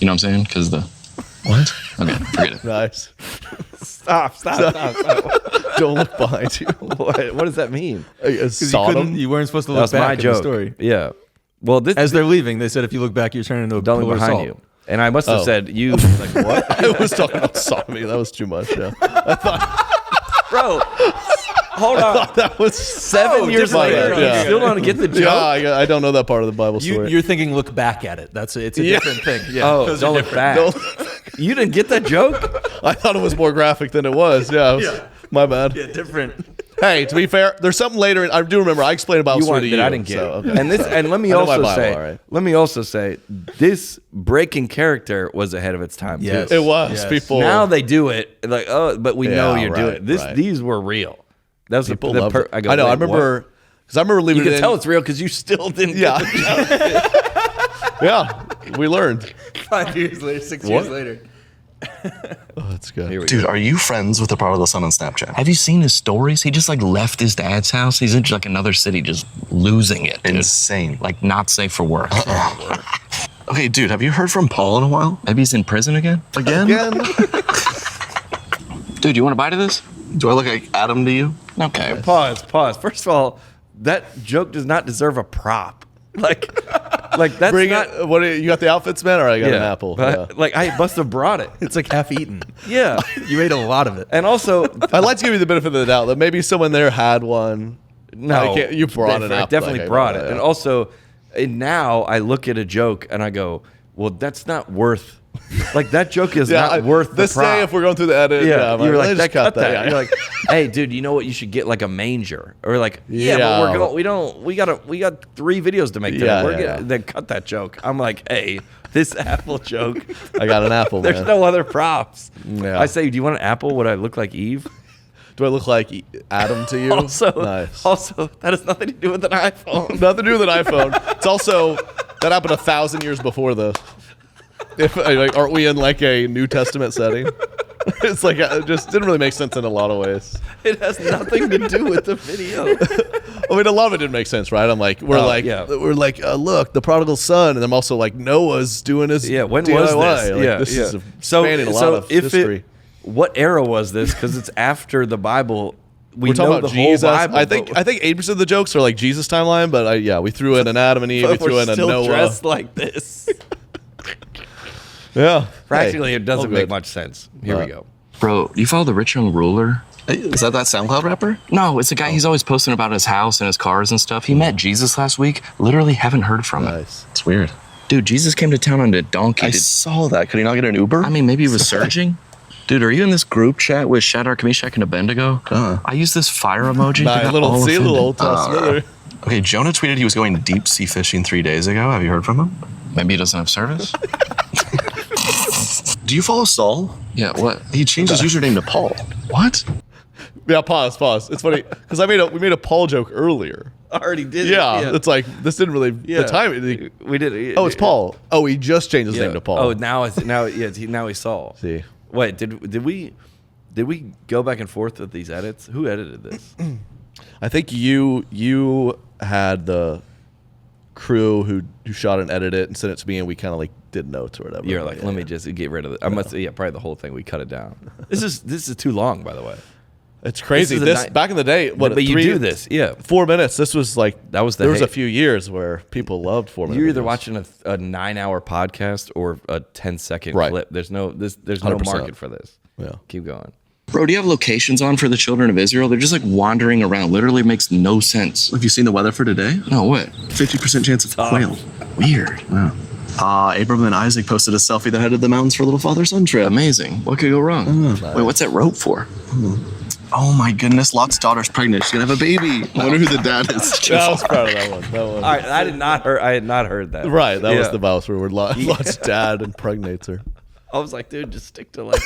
S7: You know what I'm saying? Because the...
S8: What?
S7: Okay, forget it.
S1: Nice.
S2: Stop.
S1: Don't look behind you.
S2: What does that mean?
S1: Sodom.
S3: You weren't supposed to
S2: That
S3: look
S2: was my
S3: back in the
S2: joke.
S3: story.
S2: Yeah. Well, this
S3: As they're leaving, they said if you look back, you're turning into a
S2: don't
S3: pillar
S2: look
S3: of
S2: behind
S3: salt.
S2: you. And I must have said you. Like what?
S1: I was talking about sodomy. That was too much. Yeah.
S2: Bro, hold on.
S1: That was
S2: 7 years
S1: my
S2: later,
S1: bad,
S2: you
S1: yeah.
S2: still don't get the joke.
S1: Yeah, I don't know that part of the Bible story.
S3: You're thinking look back at it. It's a different thing. Yeah.
S2: Oh,
S3: Those
S2: don't
S3: are
S2: look
S3: different.
S2: back. You didn't get that joke?
S1: I thought it was more graphic than it was. Yeah, my bad.
S3: Yeah, different.
S1: Hey, to be fair, there's something later. I do remember I explained Bible
S2: You
S1: story
S2: want
S1: to
S2: that
S1: you.
S2: I didn't get.
S1: So,
S2: it.
S1: okay.
S2: And let me
S1: I know my
S2: also
S1: Bible,
S2: say,
S1: all right.
S2: let me also say, this breaking character was ahead of its time
S3: Yes.
S2: too.
S1: It was.
S3: Yes.
S1: People
S2: Now they do it like, oh, but we know
S1: Yeah,
S2: you're doing
S1: right,
S2: it. This.
S1: right.
S2: These were real. That was
S1: people
S2: the
S1: loved it.
S2: I go.
S1: I know. I
S2: wait,
S1: remember
S2: what?
S1: because I remember leaving
S2: You
S1: it
S2: can
S1: in.
S2: tell it's real because you still didn't.
S1: Yeah.
S2: Get the joke.
S1: Yeah, we learned.
S3: 5 years later, 6
S1: What?
S3: years later.
S1: Oh, that's good.
S2: Here we
S8: Dude, are you friends with the prodigal son on Snapchat?
S7: Have you seen his stories? He just like left his dad's house. He's in like another city just losing it. Dude.
S8: Insane.
S7: Like not safe for work.
S8: Okay, dude, have you heard from Paul in a while?
S7: Maybe he's in prison again?
S8: Again?
S7: Dude, you want to bite of this?
S8: Do I look like Adam to you?
S7: Okay.
S2: Pause. First of all, that joke does not deserve a prop. Like that's
S1: Bring
S2: not.
S1: it. What you got the outfits, man, or I got an apple?
S2: But, like I must have brought it.
S3: It's like half eaten.
S2: Yeah.
S3: You ate a lot of it.
S2: And also,
S1: I'd like to give you the benefit of the doubt that maybe someone there had one.
S2: no,
S1: you brought an
S2: I
S1: apple.
S2: definitely
S1: Okay,
S2: brought
S1: right,
S2: it.
S1: yeah.
S2: And also, now I look at a joke and I go, well, that's not worth. Like that joke is not worth
S1: this
S2: the prop.
S1: day if we're going through the edit.
S2: Yeah,
S1: I'm
S2: you were like,
S1: let's
S2: just cut that.
S1: Yeah.
S2: You're like, hey, dude, you know what? You should get like a manger, or like, yeah,
S1: Yeah.
S2: but we got 3 videos to make today.
S1: Yeah.
S2: Then cut that joke. I'm like, hey, this apple joke.
S1: I got an apple,
S2: There's
S1: man.
S2: no other props.
S1: Yeah.
S2: I say, do you want an apple? Would I look like Eve?
S1: Do I look like Adam to you?
S2: Also,
S1: nice.
S2: that has nothing to do with an iPhone.
S1: Nothing to do with an iPhone. It's also that happened 1,000 years before this. Aren't we in like a New Testament setting? It's like it just didn't really make sense in a lot of ways.
S2: It has nothing to do with the video.
S1: I mean, a lot of it didn't make sense, right? I'm like, we're look, the prodigal son, and I'm also like, Noah's doing his
S2: When
S1: DIY.
S2: was this?
S1: Like, this is spanning a lot of history.
S2: What era was this? Because it's after the Bible. We
S1: We're talking
S2: know
S1: about
S2: the whole
S1: Jesus.
S2: Bible.
S1: I think 80% of the jokes are like Jesus timeline, but we threw in an Adam and Eve, we
S2: but
S1: threw
S2: we're
S1: in a
S2: still
S1: Noah.
S2: dressed like this.
S1: Yeah,
S2: Practically, it doesn't
S1: all
S2: make
S1: good.
S2: much sense. Here we go.
S7: Bro, do you follow the Rich Young Ruler?
S8: Hey, is that SoundCloud rapper?
S7: No, it's a guy. He's always posting about his house and his cars and stuff. He met Jesus last week. Literally haven't heard from him.
S1: Nice.
S8: It's weird.
S7: Dude, Jesus came to town on a donkey.
S8: I saw that. Could he not get an Uber?
S7: I mean, maybe he was surging. Dude, are you in this group chat with Shadrach, Meshach, and Abednego? I use this fire emoji.
S1: Nice.
S7: They got
S1: Little
S7: all offended.
S1: Old Testament.
S8: Okay, Jonah tweeted he was going deep sea fishing 3 days ago. Have you heard from him?
S7: Maybe he doesn't have service.
S8: Do you follow Saul?
S7: Yeah, what?
S8: He changed his username to Paul.
S7: What?
S1: Yeah, pause. It's funny because we made a Paul joke earlier.
S2: I already did.
S1: Yeah, it's like this didn't really the time.
S2: We did.
S1: Oh, it's Paul. Oh, he just changed his name to Paul.
S2: Oh, now he's Saul.
S1: See.
S2: Wait, did we go back and forth with these edits? Who edited this?
S1: I think you had the crew who shot and edited it and sent it to me, and we kind of like did notes or whatever.
S2: You're like, let me just get rid of it. I must. Yeah, probably the whole thing. We cut it down. This is too long, by the way.
S1: It's crazy.
S2: This is
S1: This back in the day, what?
S2: But you do this, yeah.
S1: 4 minutes. This was like
S2: That was the
S1: there was a
S2: hate.
S1: few years where people loved 4 minutes.
S2: You're either watching a 9-hour podcast or a 10-second
S1: Right.
S2: clip. There's no
S1: 100%.
S2: market for this.
S1: Yeah.
S2: Keep going.
S7: Bro, do you have locations on for the children of Israel? They're just like wandering around. Literally makes no sense.
S8: Have you seen the weather for today?
S7: No, what?
S8: 50% chance of quail.
S7: Weird.
S8: Wow. Abram and Isaac posted a selfie that headed the mountains for a little father-son trip.
S7: Amazing. What could go wrong? Wait, what's that rope for?
S8: Oh my goodness, Lot's daughter's pregnant. She's gonna have a baby. I wonder who the dad is.
S1: I was proud of that one.
S2: All right, I had not heard that.
S1: Right, that was
S2: Yeah.
S1: the mouse where Lot's dad impregnates her.
S2: I was like, dude, just stick to like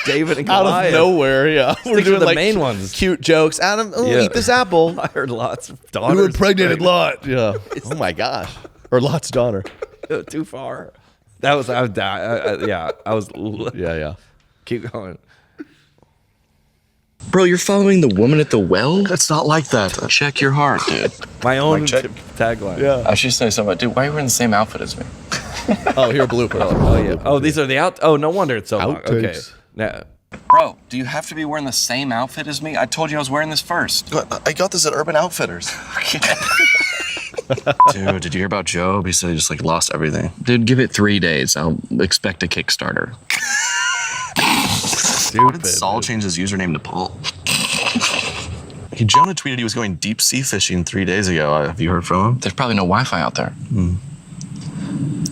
S2: David and
S1: Out
S2: Goliath.
S1: of nowhere, yeah.
S2: Stick to the main ones.
S1: Cute jokes. Adam,
S2: Yeah.
S1: eat this apple.
S2: I heard lots of
S1: Who
S2: daughters.
S1: impregnated Lot? Yeah. Oh my gosh. or Lot's daughter.
S2: Too far. That was I was
S1: Yeah.
S2: keep going.
S7: Bro, you're following the woman at the well?
S8: It's not like that.
S7: Check your heart, dude.
S2: My own
S8: Mic check.
S2: tagline.
S1: Yeah.
S7: I should say something. Dude, why are you wearing the same outfit as me?
S1: Oh, here blooper.
S2: Oh yeah. Oh, these are the out. Oh, no wonder it's so long. Okay.
S1: Outtakes.
S2: Now,
S7: Bro, do you have to be wearing the same outfit as me? I told you I was wearing this first.
S8: I got this at Urban Outfitters. Dude, did you hear about Job? He said he just like lost everything.
S7: Dude, give it 3 days. I'll expect a Kickstarter.
S8: Why did Saul change his username to Paul? Jonah tweeted he was going deep sea fishing 3 days ago. Have you heard from him?
S7: There's probably no Wi-Fi out there.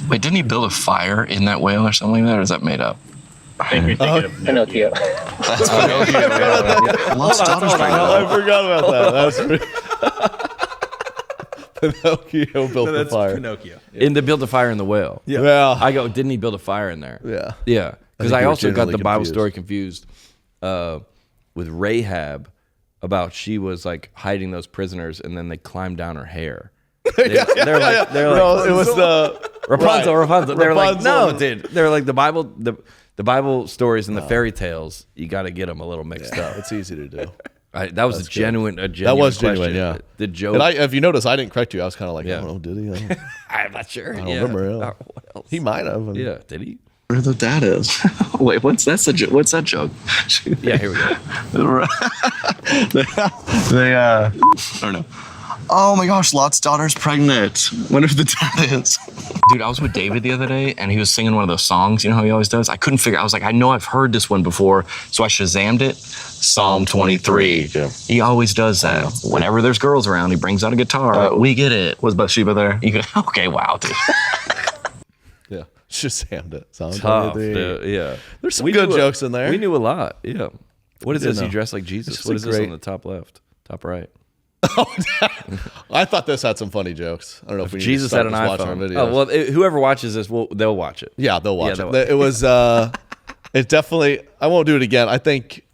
S7: Wait, didn't he build a fire in that whale or something like that, or is that made up?
S8: That's Pinocchio. Lost daughters right now.
S1: I forgot about that. That's Pinocchio built the fire.
S3: Pinocchio.
S2: in the build a fire in the whale.
S1: Yeah.
S2: I go, didn't he build a fire in there?
S1: Yeah.
S2: Yeah. Because
S1: think
S2: I
S1: you were
S2: also got
S1: generally
S2: the Bible
S1: confused.
S2: story confused with Rahab about she was like hiding those prisoners and then they climbed down her hair. They're like,
S1: No, it was the
S2: Rapunzel,
S1: right.
S2: Rapunzel. They're like,
S1: Rapunzel.
S2: no, dude. They're like the Bible stories and the fairy tales. You got to get them a little mixed up.
S1: It's easy to do.
S2: That was a genuine
S1: That was
S2: question.
S1: genuine, yeah.
S2: The joke.
S1: And if you notice, I didn't correct you. I was kind of like,
S2: Yeah.
S1: I don't know, did he? I don't,
S2: I'm not sure.
S1: I don't remember. Yeah.
S2: What else?
S1: He might have. I mean,
S2: Yeah, did he?
S8: Where the dad is? Wait, what's that joke?
S2: Yeah, here we go.
S8: I don't know. Oh my gosh, Lot's daughter's pregnant. Wonder if the dad is.
S7: Dude, I was with David the other day, and he was singing one of those songs. You know how he always does? I couldn't figure. I was like, I know I've heard this one before, so I Shazammed it. Psalm 23.
S8: Yeah.
S7: He always does that. Whenever there's girls around, he brings out a guitar. We get it.
S8: Was Bathsheba there?
S7: You go, okay, wow, dude.
S1: Yeah. Shazammed it. Sounds
S2: Tough.
S1: like
S2: Yeah.
S1: There's some
S2: We
S1: good
S2: knew
S1: jokes in there.
S2: We knew a lot. Yeah. What is
S1: did
S2: this?
S1: know.
S2: You dress like Jesus.
S1: just
S2: What
S1: a
S2: is this
S1: great-
S2: on the top left? Top right?
S1: I thought this had some funny jokes. I don't know if we need to
S2: Jesus
S1: stop
S2: had an
S1: just watching our
S2: iPhone.
S1: videos.
S2: Oh, well, whoever watches this, they'll watch it.
S1: Yeah, they'll watch
S2: Yeah,
S1: it.
S2: they'll-
S1: It was, it definitely, I won't do it again. I think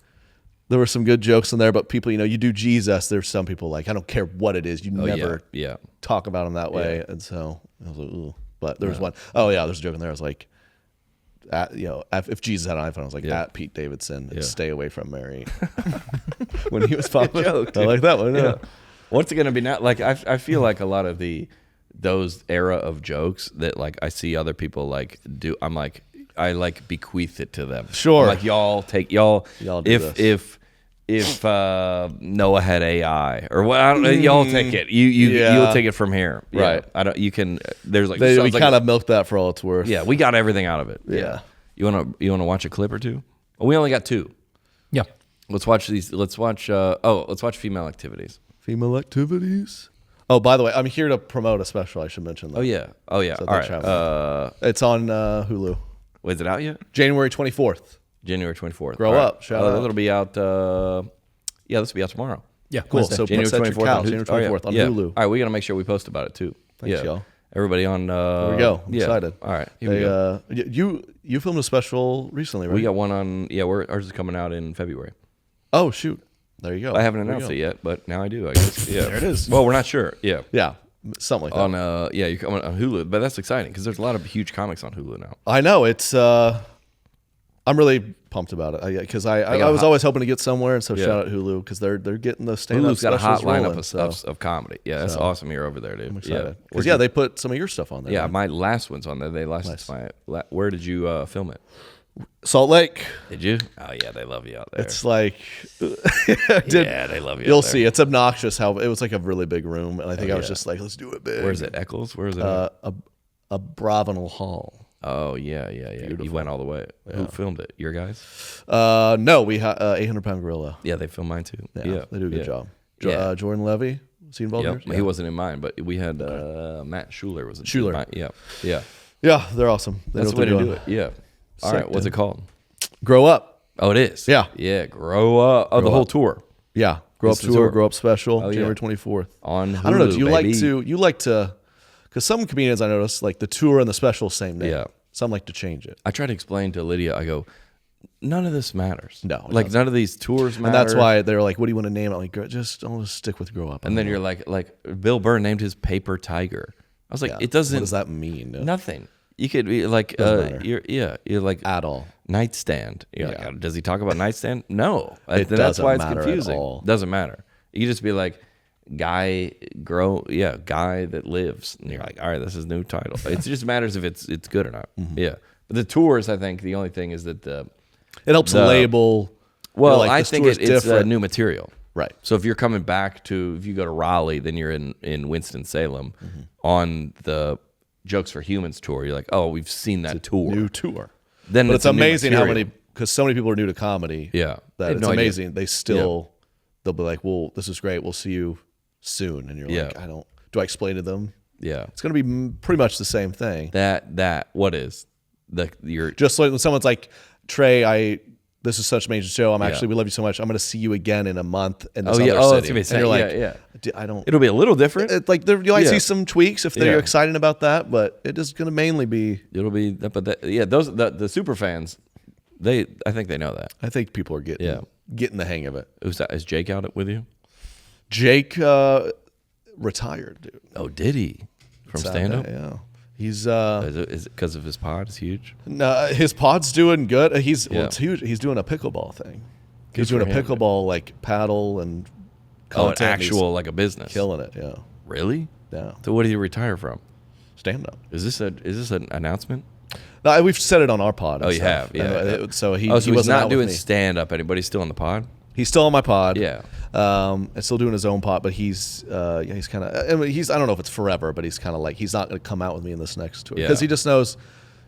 S1: there were some good jokes in there, but people, you do Jesus. There's some people like, I don't care what it is. You never
S2: Yeah.
S1: talk about him that way. And so I was like, ooh. But there was one, oh yeah, there's a joke in there. I was like, if Jesus had an iPhone, I was like, at Pete Davidson, stay away from Mary. When he was following.
S2: joke,
S1: I like that one. Yeah.
S2: What's it gonna be now? Like I feel like a lot of those era of jokes that like I see other people like do. I'm like I like bequeath it to them.
S1: Sure.
S2: I'm like y'all do
S1: this.
S2: if Noah had AI or what, I don't know, y'all take it. You'll take it from here. Yeah.
S1: Right.
S2: I don't. You can. There's like
S1: We
S2: sounds like
S1: kind of milked that for all it's worth.
S2: yeah. We got everything out of it.
S1: Yeah.
S2: You wanna watch a clip or two? Oh, we only got two.
S3: Yeah.
S2: Let's watch these. Let's watch. Let's watch female activities.
S1: Female activities. Oh, by the way, I'm here to promote a special. I should mention that.
S2: Oh yeah. All
S1: thanks
S2: right.
S1: for It's on Hulu.
S2: Was it out yet?
S1: January 24th.
S2: January 24th.
S1: Grow
S2: All right.
S1: up. Shout out.
S2: That'll be out. This will be out tomorrow.
S3: Yeah.
S1: Cool.
S3: Wednesday.
S1: So
S2: January
S1: set your
S2: 24th.
S1: couch,
S2: On
S1: January 24th on Hulu.
S2: All right, we got to make sure we post about it too.
S1: Thanks, y'all.
S2: Everybody on.
S1: Here we go. I'm excited.
S2: All right. Here we go.
S1: You filmed a special recently, right?
S2: We got one on. Yeah, ours is coming out in February.
S1: Oh shoot! There you go.
S2: I haven't
S1: There you
S2: announced
S1: go.
S2: it yet, but now I do. I guess. Yeah.
S1: There it is.
S2: Well, we're not sure. Yeah.
S1: Yeah, something like that.
S2: On you're coming on Hulu, but that's exciting because there's a lot of huge comics on Hulu now.
S1: I know it's. I'm really pumped about it because I was always hoping to get somewhere, and so shout out Hulu because they're getting the stand-up
S2: Hulu's got a hot
S1: specials
S2: lineup
S1: rolling,
S2: of
S1: so
S2: stuff of comedy. Yeah, that's awesome. You're over there, dude.
S1: I'm excited.
S2: Yeah,
S1: 'Cause, they put some of your stuff on there.
S2: yeah.
S1: right?
S2: My last one's on there. They licensed where did you film it?
S1: Salt Lake.
S2: Did you? Oh yeah, they love you out there.
S1: It's like,
S2: yeah, they love you.
S1: You'll
S2: out there.
S1: see. It's obnoxious how it was like a really big room, and I think I was just like, let's do it big.
S2: Where's it? Eccles? Where is it?
S1: A Bravenel Hall.
S2: Oh yeah. You went all the way. Who filmed it? Your guys?
S1: No, we had 800 Pound Gorilla.
S2: Yeah, they filmed mine too.
S1: Yeah, they do a good job.
S2: Yeah.
S1: Jordan Levy, was he involved
S2: Yep.
S1: in
S2: He wasn't in mine, but we had Matt Schuler was in
S1: Schuler.
S2: mine. Yeah, yeah.
S1: Yeah, they're awesome. They
S2: That's
S1: know
S2: the
S1: what
S2: way
S1: they're
S2: to do
S1: doing.
S2: it. Yeah. All right. What's it called?
S1: Grow Up.
S2: Oh, it is.
S1: Yeah.
S2: Yeah. Grow up. Oh, the whole tour
S1: Yeah, Grow Up
S2: It's the
S1: tour,
S2: tour.
S1: Grow Up special,
S2: Oh, yeah.
S1: January 24th.
S2: on Hulu,
S1: I don't know. Do you
S2: baby.
S1: like to? Because some comedians I noticed like the tour and the special same name.
S2: Yeah.
S1: Some like to change it,
S2: I try to explain to Lydia. I go, none of this matters.
S1: No, it
S2: like
S1: doesn't.
S2: none of these tours matter.
S1: and that's why they're like, "What do you want to name it?" I'm like, I'll just stick with Grow Up.
S2: And then you're like Bill Burr named his Paper Tiger. I was like,
S1: Yeah.
S2: it doesn't.
S1: What does that mean?
S2: Nothing. You could be like,
S1: Doesn't matter.
S2: you're like
S1: At all.
S2: nightstand. You're
S1: Yeah.
S2: like, does he talk about nightstand? No.
S1: It
S2: Then that's
S1: doesn't
S2: why it's
S1: matter at
S2: confusing.
S1: all.
S2: Doesn't matter. You could just be like, guy that lives. And you're like, all right, this is new title. It just matters if it's good or not. Yeah. But the tours, I think the only thing is that
S1: It helps label.
S2: well,
S1: like,
S2: I
S1: this
S2: think
S1: tour's
S2: it's
S1: different.
S2: new material.
S1: Right.
S2: So if you're coming back if you go to Raleigh, then you're in Winston-Salem on the Jokes for Humans tour. You're like, oh, we've seen that tour.
S1: New tour.
S2: Then
S1: But it's
S2: a new
S1: amazing how
S2: material.
S1: because so many people are new to comedy.
S2: Yeah. They
S1: That
S2: have
S1: it's
S2: no idea.
S1: amazing. They still, they'll be like, well, this is great. We'll see you soon. And you're
S2: Yeah.
S1: like, do I explain to them?
S2: Yeah.
S1: It's going to be pretty much the same thing.
S2: That what is your
S1: Just like when someone's like, Trey, this is such a major show. We love you so much. I'm going to see you again in a month in this other
S2: it's
S1: city.
S2: gonna be
S1: And
S2: sad.
S1: you're like,
S2: Yeah.
S1: I don't.
S2: It'll be a little different.
S1: You might
S2: Yeah.
S1: see some tweaks if they're
S2: Yeah.
S1: excited about that, but it is going to mainly be.
S2: It'll be those the super fans. I think they know that.
S1: I think people are getting the hang of it.
S2: Is Jake out with you?
S1: Jake retired, dude.
S2: Oh, did he from
S1: Sad
S2: stand up?
S1: day, yeah. He's
S2: Is it because of his pod? It's huge.
S1: no, his pod's doing good. It's huge. He's doing a pickleball thing. He's doing a
S2: for him,
S1: pickleball like paddle and
S2: Oh, an
S1: content, and he's
S2: actual like a business.
S1: killing it. Yeah,
S2: Really?
S1: yeah.
S2: So what did he retire from?
S1: Stand up.
S2: Is this an announcement?
S1: No, we've said it on our pod. and
S2: Oh, you
S1: stuff.
S2: have? Yeah.
S1: So he
S2: So he's
S1: wasn't
S2: not
S1: out with
S2: doing
S1: me.
S2: stand up. Anybody's still on the pod?
S1: He's still on my pod.
S2: Yeah.
S1: And still doing his own pod, but he's kind of. I mean, I don't know if it's forever, but he's kind of like he's not going to come out with me in this next tour because
S2: Yeah.
S1: he just knows,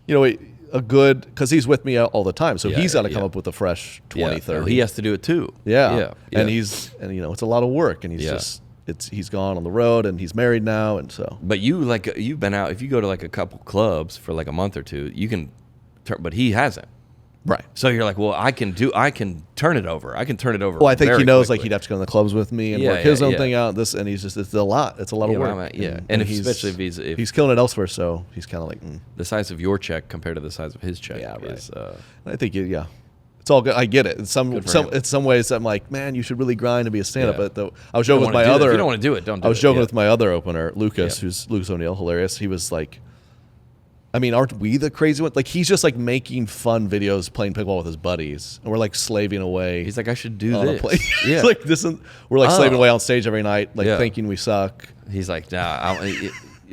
S1: because he's with me all the time, so he's got to come up with a fresh 20,
S2: Yeah.
S1: 30.
S2: He has to do it too.
S1: Yeah.
S2: Yeah.
S1: And it's a lot of work, and he's gone on the road, and he's married now, and so.
S2: But you've been out. If you go to like a couple clubs for like a month or two, you can. But he hasn't.
S1: Right.
S2: So you're like, well, I can turn it over. I can turn it over.
S1: Well, I think he
S2: very
S1: knows
S2: quickly.
S1: like he'd have to go in the clubs with me and
S2: Yeah,
S1: work his
S2: yeah,
S1: own
S2: yeah.
S1: thing out. And he's it's a lot. It's a lot of
S2: Yeah,
S1: work.
S2: well, yeah. And if-
S1: he's,
S2: especially if
S1: he's killing it elsewhere, so he's kind of like.
S2: the size of your check compared to the size of his check.
S1: Yeah, right.
S2: Is,
S1: I think it's all good. I get it. In some
S2: Good for him.
S1: in some ways, I'm like, man, you should really grind to be a stand-up.
S2: Yeah.
S1: But I was joking with my
S2: If
S1: other.
S2: you don't want to do it, don't do it.
S1: I was joking
S2: Yeah.
S1: with my other opener, Lucas,
S2: Yeah.
S1: who's Lucas O'Neill, hilarious. He was like, I mean, aren't we the crazy one? Like, he's just like making fun videos playing pickleball with his buddies, and we're like slaving away.
S2: He's like, I should do
S1: on a
S2: this.
S1: play.
S2: Yeah.
S1: It's like this. We're like slaving away on stage every night, like
S2: Yeah.
S1: thinking we suck.
S2: He's like, nah.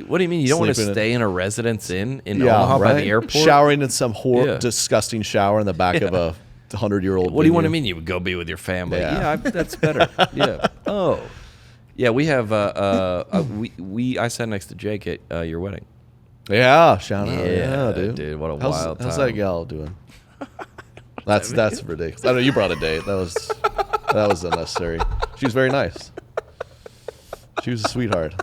S2: What do you mean? You don't want to
S1: Sleeping in-
S2: stay in a residence in Omaha by the airport?
S1: Showering in some
S2: Yeah.
S1: disgusting shower in the back of a 100-year-old.
S2: What do you want to mean? You would go be with your family?
S1: Yeah.
S2: That's better. Yeah. Oh, yeah. We have. I sat next to Jake at your wedding.
S1: Yeah, shout out.
S2: Yeah,
S1: Yeah, dude.
S2: dude, what a
S1: how's,
S2: wild
S1: How's
S2: time.
S1: that gal doing? That's ridiculous. I know you brought a date. That was unnecessary. She was very nice. She was a sweetheart.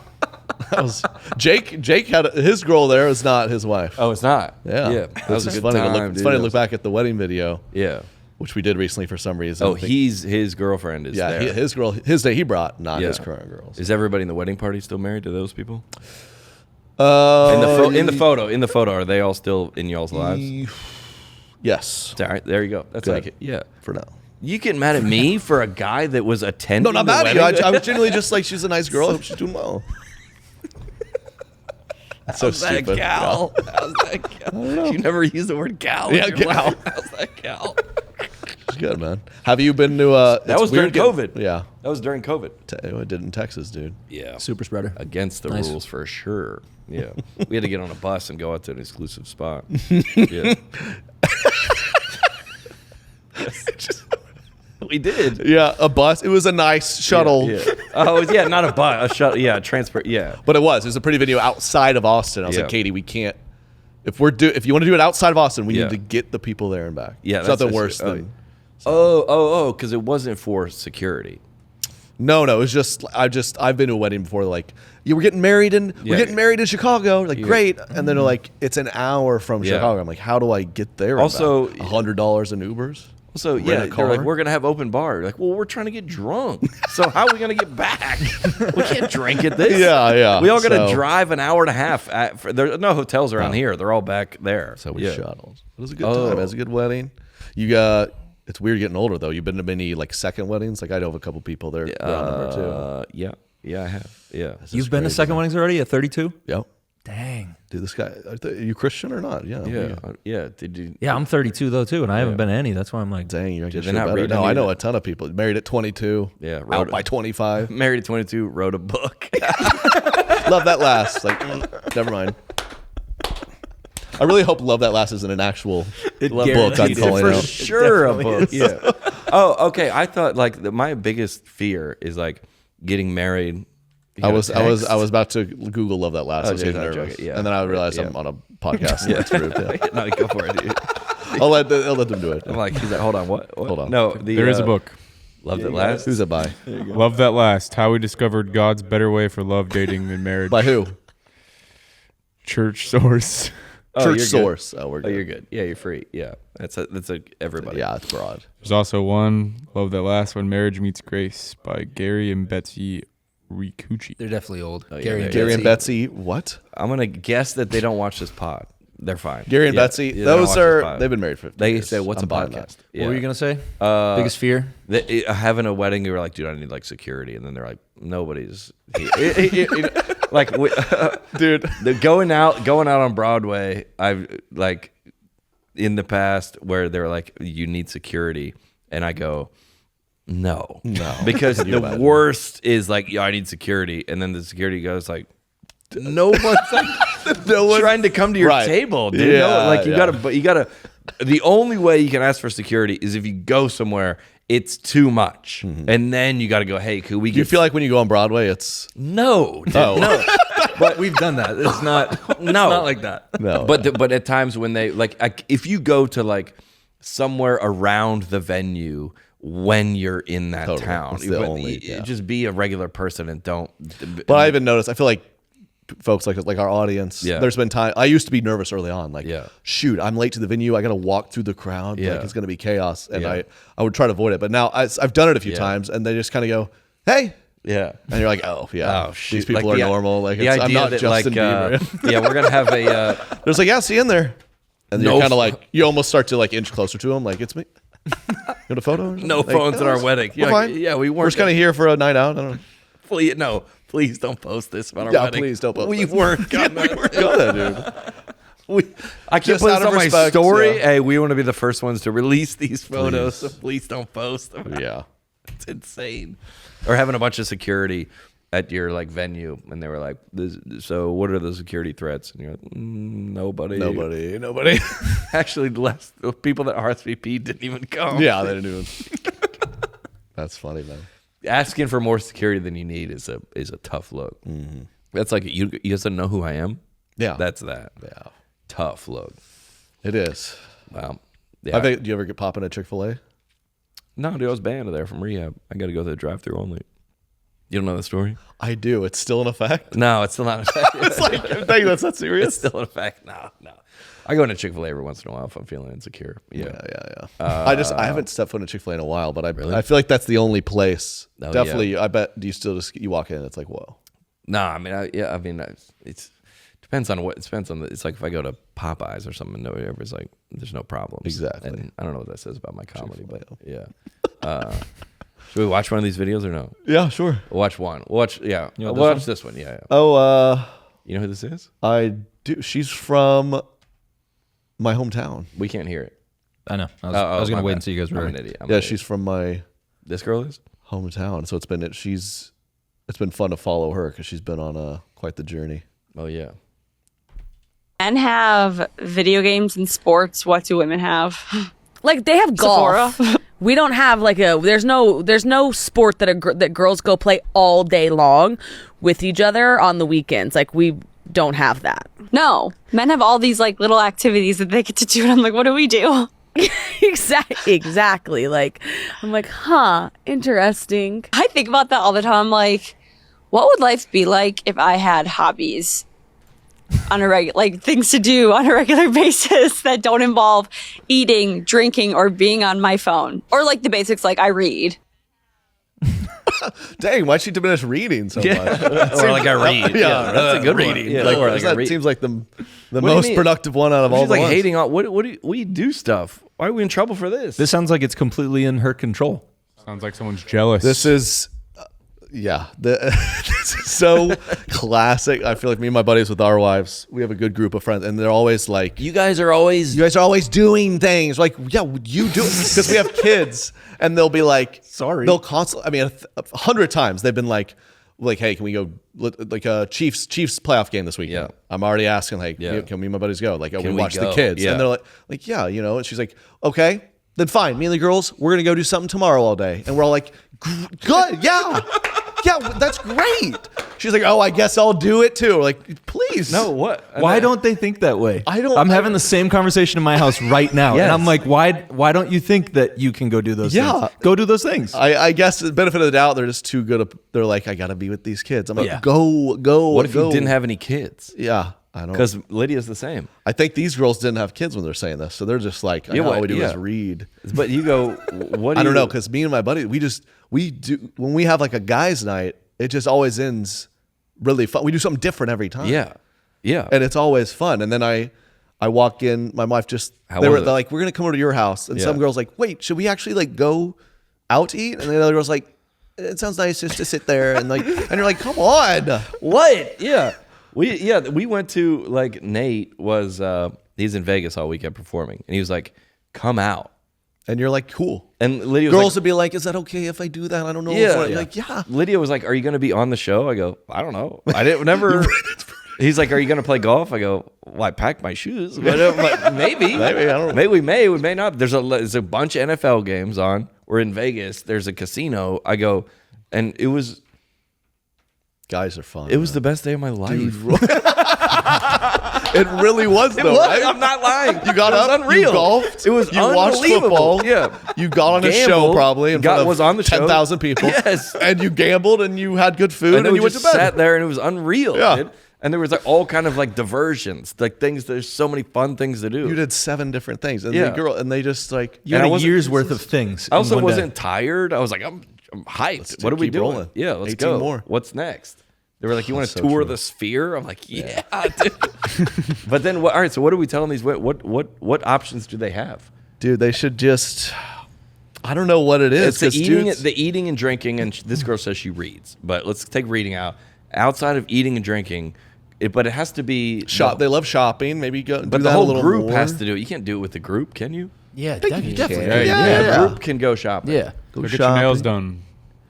S1: That was Jake had his girl there is not his wife.
S2: Oh, it's not.
S1: Yeah,
S2: Yeah. That was a
S1: It's
S2: good
S1: funny
S2: time.
S1: to look. It's
S2: dude.
S1: funny to look back at the wedding video,
S2: Yeah.
S1: which we did recently for some reason.
S2: Oh,
S1: I think-
S2: his girlfriend is there.
S1: his girl, his date he brought, not
S2: Yeah.
S1: his current girls.
S2: Is everybody in the wedding party still married to those people?
S1: Uh,
S2: In the photo, are they all still in y'all's lives?
S1: Yes,
S2: All right, there you go. That's
S1: Good.
S2: like it. Yeah.
S1: for now.
S2: You get mad at me for a guy that was attending?
S1: No, not
S2: the
S1: mad at you.
S2: wedding?
S1: I was genuinely just like, she's a nice girl. I hope she's doing well. That's so
S2: How's that
S1: stupid.
S2: gal? How's that gal? You never use the word gal.
S1: Yeah,
S2: in your
S1: gal.
S2: life. How's that gal?
S1: She's good, man. Have you been to?
S2: That
S1: it's
S2: was
S1: weird
S2: during
S1: getting-
S2: COVID.
S1: Yeah,
S2: That was during COVID.
S1: I did in Texas, dude.
S2: Yeah.
S3: Super spreader.
S2: Against the
S3: Nice.
S2: rules for sure. Yeah. We had to get on a bus and go out to an exclusive spot. Yeah. We did.
S1: Yeah, a bus. It was a nice shuttle,
S2: Yeah. Oh, yeah, not a bus, a shuttle. Yeah, transport. Yeah.
S1: but it was. It was a pretty video outside of Austin. I was
S2: Yeah.
S1: like, Katie, we can't. If you want to do it outside of Austin, we
S2: Yeah.
S1: need to get the people there and back.
S2: Yeah,
S1: it's
S2: that's
S1: nothing
S2: actually-
S1: worse than.
S2: Because it wasn't for security.
S1: No, it was just I've been to a wedding before. Like, yeah, we're getting married in Chicago. Like, great, and then they're like, it's an hour from
S2: Yeah.
S1: Chicago. I'm like, how do I get there?
S2: Also,
S1: $100 in Ubers.
S2: So
S1: Rent
S2: yeah,
S1: a
S2: they're
S1: car?
S2: like, we're gonna have open bar. You're like, well, we're trying to get drunk. So how are we gonna get back? We can't drink at this.
S1: Yeah.
S2: We all gotta
S1: So-
S2: drive an hour and a half. There are no hotels around here. They're all back there.
S1: So we
S2: yeah.
S1: shuttled. It was a good time. It was a good wedding. It's weird getting older though. You've been to many like second weddings. Like I know of a couple people there around number too.
S2: Yeah, I have. Yeah.
S3: You've been to second weddings already at 32?
S1: Yep.
S3: Dang.
S1: Dude, this guy, are you Christian or not? Yeah.
S2: Yeah. Did you?
S3: Yeah, I'm 32 though too, and I haven't been to any. That's why I'm like,
S1: Dang, you're
S2: Did
S1: getting
S2: they not
S1: better.
S2: read
S1: No,
S2: any
S1: I
S2: of
S1: know
S2: that?
S1: a ton of people. Married at 22.
S2: Yeah.
S1: Out by 25.
S2: Married at 22. Wrote a book.
S1: Love That Lasts. Like, never mind. I really hope Love That Lasts isn't an actual book I'm calling
S2: for
S1: out.
S2: sure a book. Yeah. Oh, okay. I thought like my biggest fear is like getting married.
S1: I was about to Google Love That Lasts. I was
S2: dude,
S1: getting
S2: I'm
S1: nervous.
S2: joking. Yeah.
S1: And then I realized I'm on a podcast. Yeah. That's rude. Yeah.
S2: No, go for it, dude.
S1: I'll let them do it.
S2: I'm like, he's like, hold on, what?
S1: Hold on.
S2: No,
S4: There is a book.
S2: Love That Lasts.
S1: Who's it by?
S4: Love That Lasts. How we discovered God's better way for love, dating, and marriage.
S1: By who?
S4: Church Source.
S2: Oh,
S1: Church
S2: you're good.
S1: Source. Oh, we're good.
S2: Oh, you're good. Yeah, you're free. Yeah, that's everybody.
S1: Yeah, it's broad.
S4: There's also one, Love That Lasts, When Marriage Meets Grace by Gary and Betsy Ricucci.
S3: they're definitely old.
S2: yeah,
S1: Gary and Betsy. What?
S2: I'm gonna guess that they don't watch this pod. They're fine.
S1: Gary and
S2: Yeah,
S1: Betsy.
S2: yeah, they don't
S1: those
S2: watch this
S1: are.
S2: pod.
S1: They've been married for.
S2: They
S1: years.
S2: say, "What's
S1: I'm
S2: a
S1: buying
S2: podcast?"
S3: What were you gonna say? Biggest fear?
S2: Having a wedding, you were like, "Dude, I need like security," and then they're like, "Nobody's." Like,
S1: Dude.
S2: they're going out on Broadway. I've like in the past where they're like, "You need security," and I go, No, because the worst is like, yeah, I need security, and then the security goes like, no one's like, trying to come to your table, dude.
S1: Yeah,
S2: Like you gotta. The only way you can ask for security is if you go somewhere it's too much, and then you got to go. Hey, could we?
S1: Do you feel like when you go on Broadway, it's
S2: no, dude, no.
S3: But we've done that. It's not. It's not like that.
S1: no?
S2: But at times when they like if you go to like somewhere around the venue. When you're in that town,
S1: It's the only,
S2: just be a regular person and don't.
S1: But I even noticed. I feel like folks like our audience.
S2: Yeah.
S1: There's been time. I used to be nervous early on. Like,
S2: Yeah.
S1: shoot, I'm late to the venue. I got to walk through the crowd.
S2: Yeah.
S1: Like it's going to be chaos, and
S2: Yeah.
S1: I would try to avoid it. But now I've done it a few times, and they just kind of go, "Hey."
S2: Yeah,
S1: and you're like, oh yeah,
S2: oh shit.
S1: these people
S2: Like
S1: are normal. Like
S2: the
S1: I'm
S2: idea
S1: not
S2: that,
S1: Justin
S2: like,
S1: Bieber.
S2: yeah, we're gonna have a.
S1: There's like, yeah, see you in there, and
S2: No
S1: you're kind of like, you almost start to like inch closer to them. Like it's me. Got a photo?
S2: No
S1: Like,
S2: phones at our
S1: it's-
S2: wedding.
S1: we're
S2: You're like,
S1: fine.
S2: yeah, we
S1: We're
S2: weren't
S1: just kind of here for a night out. I don't know.
S2: Please don't post this about our
S1: Yeah,
S2: wedding.
S1: please don't post
S2: We
S1: this.
S2: weren't gonna.
S1: Gonna, dude.
S2: I can't
S1: Just
S2: put
S1: out
S2: this
S1: of
S2: on my
S1: respect,
S2: story.
S1: yeah.
S2: Hey, we want to be the first ones to release these photos, so please don't post them.
S1: Yeah.
S2: It's insane. Or having a bunch of security at your like venue, and they were like, "So, what are the security threats?" And you're like, "Nobody." Actually, the people that RSVP didn't even come.
S1: Yeah, they didn't even. That's funny, man.
S2: Asking for more security than you need is a tough look. Mm-hmm. That's like you guys don't know who I am.
S1: Yeah,
S2: that's that.
S1: Yeah,
S2: tough look.
S1: It is.
S2: Wow. Yeah.
S1: Do you ever get popping at Chick-fil-A?
S2: No, dude, I was banned there from rehab. I got to go to the drive-thru only. You don't know the story?
S1: I do. It's still in effect.
S2: No, it's still not in effect.
S1: It's like, dang, that's not serious.
S2: It's still in effect. No. I go into Chick-fil-A every once in a while if I'm feeling insecure. Yeah.
S1: I haven't stepped foot in Chick-fil-A in a while, but I feel like that's the only place.
S2: Oh,
S1: Definitely.
S2: yeah.
S1: I bet. Do you still just you walk in? It's like whoa.
S2: No, I mean, it's depends on what. It depends on it's like if I go to Popeyes or something, everybody's like, there's no problems.
S1: Exactly.
S2: And I don't know what that says about my comedy, but yeah. Should we watch one of these videos or no?
S1: Yeah, sure.
S2: We'll watch one. We'll watch we'll watch this one. Yeah.
S1: Oh,
S2: you know who this is?
S1: I do. She's from my hometown.
S2: We can't hear it.
S3: I know. I was gonna wait until you guys were
S2: I'm
S3: ready.
S2: an idiot.
S1: Yeah, she's from my.
S2: This girl is
S1: hometown, so it's been fun to follow her because she's been on quite the journey.
S2: Oh yeah.
S9: Men have video games and sports. What do women have?
S10: Like they have golf.
S9: Sephora?
S10: We don't have like there's no sport that girls go play all day long with each other on the weekends. Like we don't have that.
S9: No, men have all these like little activities that they get to do, and I'm like, what do we do?
S10: Exactly. Like I'm like, interesting.
S9: I think about that all the time. I'm like, what would life be like if I had hobbies on a regular, like things to do on a regular basis that don't involve eating, drinking, or being on my phone, or like the basics, like I read.
S1: Dang, why'd she diminish reading so much?
S2: Or like I read.
S1: Yeah, that's a good
S2: reading.
S1: one.
S2: Yeah,
S1: Like,
S2: or like
S1: that
S2: I read.
S1: seems like the
S2: do you
S1: most
S2: mean?
S1: productive one out of all
S2: She's
S1: the
S2: like
S1: ones.
S2: hating on what do we do stuff? Why are we in trouble for this?
S3: This sounds like it's completely in her control.
S4: Sounds like someone's jealous.
S1: This is, yeah. so classic. I feel like me and my buddies with our wives, we have a good group of friends, and they're always like,
S2: You guys are always
S1: doing things. Like, yeah, you do it. Because we have kids, and they'll be like,
S3: Sorry.
S1: They'll constantly, I mean, 100 times they've been like, hey, can we go, like a Chiefs playoff game this weekend?
S2: Yeah.
S1: I'm already asking, like,
S2: Yeah.
S1: can me and my buddies go? Like, we
S2: we
S1: watch the
S2: go?
S1: kids.
S2: Yeah.
S1: And they're like, yeah, you know, and she's like, okay, then fine. Me and the girls, we're going to go do something tomorrow all day. And we're all like, good, yeah. Yeah, that's great. She's like, oh, I guess I'll do it too. We're like, please.
S2: No, what?
S3: Why don't they think that way?
S1: I'm
S3: having the same conversation in my house right now,
S2: Yes.
S3: and I'm like, why don't you think that you can go do those
S1: Yeah.
S3: things? Go do those things.
S1: I guess the benefit of the doubt, they're just too good. They're like, I got to be with these kids. I'm like,
S3: Yeah.
S1: go.
S2: What if
S1: go.
S2: you didn't have any kids?
S1: Yeah, I don't.
S2: Because Lydia's the same.
S1: I think these girls didn't have kids when they're saying this, so they're just like, all we do is read.
S2: But you go, what do
S1: I don't
S2: you
S1: know, because me and my buddy, we do when we have like a guys' night, it just always ends really fun. We do something different every time.
S2: Yeah. Yeah.
S1: And it's always fun. And then I walk in, my wife just,
S2: How
S1: they're
S2: was it?
S1: like, we're going to come over to your house. And some girls like, wait, should we actually like go out to eat? And the other girl's like, it sounds nice just to sit there. And like, and you're like, come on.
S2: What? Yeah. We went to, like, Nate was he's in Vegas all weekend performing, and he was like, come out.
S1: And you're like, cool.
S2: And Lydia was
S1: Girls
S2: like,
S1: would be like, is that okay if I do that? I don't know.
S2: Yeah.
S1: You're like, yeah.
S2: Lydia was like, are you going to be on the show? I go, I don't know. I didn't never. He's like, are you going to play golf? I go, well, I packed my shoes. But maybe.
S1: Maybe, I don't know.
S2: Maybe we may not. There's a bunch of NFL games on. We're in Vegas. There's a casino. I go, and it was
S1: Guys are fun.
S2: It was the best day of my life.
S1: It really was, though, right?
S2: I'm not lying.
S1: You got up,
S2: unreal.
S1: you golfed,
S2: It was
S1: you watched
S2: unbelievable.
S1: football.
S2: Yeah.
S1: You got on a show
S2: Gambled.
S1: probably in front of
S2: Was on the show.
S1: 10,000 people.
S2: Yes.
S1: And you gambled and you had good food
S2: And
S1: and,
S2: we
S1: you went to
S2: just
S1: bed.
S2: sat there and it was unreal.
S1: Yeah.
S2: Dude. And there was like all kind of like diversions, like things. There's so many fun things to do.
S1: You did 7 different things. And
S2: Yeah.
S1: the girl, and they just like,
S3: You
S2: And
S3: had
S2: I
S3: a
S2: wasn't-
S3: year's worth of things.
S2: I also
S3: in one day.
S2: wasn't tired. I was like, I'm hyped.
S1: Let's
S2: What are we
S1: keep
S2: doing?
S1: rolling.
S2: Yeah, let's
S1: 18
S2: go.
S1: more.
S2: What's next? They were like, you want to
S1: so
S2: tour
S1: true.
S2: the sphere? I'm like, yeah, dude. But then, all right. So what are we telling these? What options do they have?
S1: dude, they should just, I don't know what it is.
S2: It's
S1: 'cause
S2: the eating and drinking. And this girl says she reads, but let's take reading out. Outside of eating and drinking, but it has to be
S1: shop. They love shopping. Maybe go.
S2: But
S1: do
S2: the
S1: that a
S2: whole
S1: little
S2: group
S1: more.
S2: has to do it. You can't do it with the group, can you?
S3: Yeah,
S1: definitely.
S3: definitely.
S1: Yeah.
S2: The group can go shopping.
S3: Yeah.
S1: Go
S4: Get your nails done.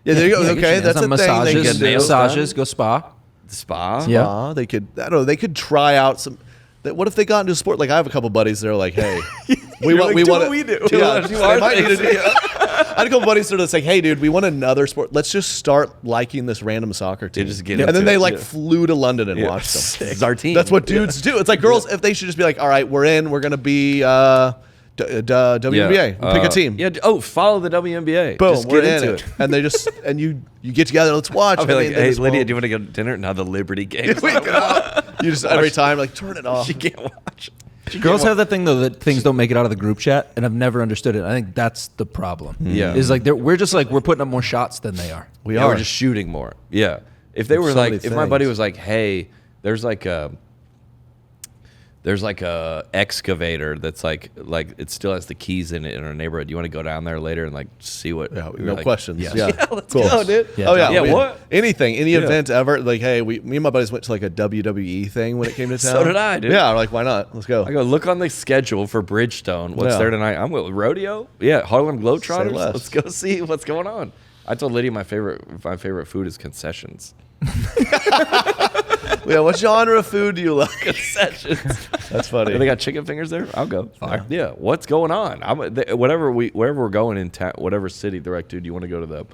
S1: Yeah, there you go.
S3: Yeah,
S1: Okay, that's a thing.
S3: massages,
S1: They
S2: get
S1: could
S2: nails
S1: do.
S3: massages, go spa.
S2: The spa.
S3: Yeah.
S1: They could. I don't know. They could try out some. What if they got into sport? Like I have a couple buddies. They're like, hey, we want. We want.
S2: we do.
S1: Yeah,
S2: Do
S1: they
S2: our
S1: might need to
S2: things.
S1: do- I had a couple buddies that are like, hey, dude, we want another sport. Let's just start liking this random soccer team.
S2: just get
S1: and then
S2: into
S1: they
S2: it,
S1: like
S2: yeah.
S1: flew to London and
S2: Yeah.
S1: watched them.
S2: It's our team.
S1: That's what dudes do. It's like girls. If they should just be like, all right, we're in. We're gonna be WNBA. Pick a team.
S2: Yeah. Oh, follow the WNBA.
S1: Boom,
S2: Just
S1: we're
S2: get
S1: in
S2: into
S1: it. And they just and you get together. Let's watch.
S2: I'll be
S1: I
S2: like,
S1: mean, they
S2: hey,
S1: just
S2: Lydia,
S1: won't-
S2: do you want to go to dinner? Now the Liberty game.
S1: You just every time like turn it off.
S2: She can't watch.
S3: Girls have that thing though that things don't make it out of the group chat, and I've never understood it. I think that's the problem.
S2: Yeah.
S3: is like we're just like we're putting up more shots than they are.
S1: We
S2: Yeah,
S1: are
S2: we're just shooting more. Yeah. If they were
S1: so
S2: like,
S1: many
S2: if my buddy
S1: things.
S2: was like, hey, there's like a excavator that's like it still has the keys in it in our neighborhood. Do you want to go down there later and like see what?
S1: Yeah,
S2: we
S1: no
S2: were like,
S1: questions.
S3: yes.
S1: Yeah,
S2: let's
S1: Cool.
S2: go, dude.
S3: Yeah,
S1: Oh yeah,
S2: Yeah, what?
S1: Anything, any
S2: Yeah.
S1: event ever. Like, hey, me and my buddies went to like a WWE thing when it came to town.
S2: So did I, dude.
S1: Yeah, we're like, why not? Let's go.
S2: I go look on the schedule for Bridgestone. What's
S1: Yeah.
S2: there tonight? I'm with rodeo. Yeah, Harlem Globetrotters.
S1: Say less.
S2: Let's go see what's going on. I told Lydia my favorite food is concessions.
S1: Yeah, what genre of food do you like?
S2: Concessions.
S1: That's funny.
S2: They got chicken fingers there. I'll go. Yeah. What's going on? Wherever we're going in town, whatever city, they're like, dude, you want to go to the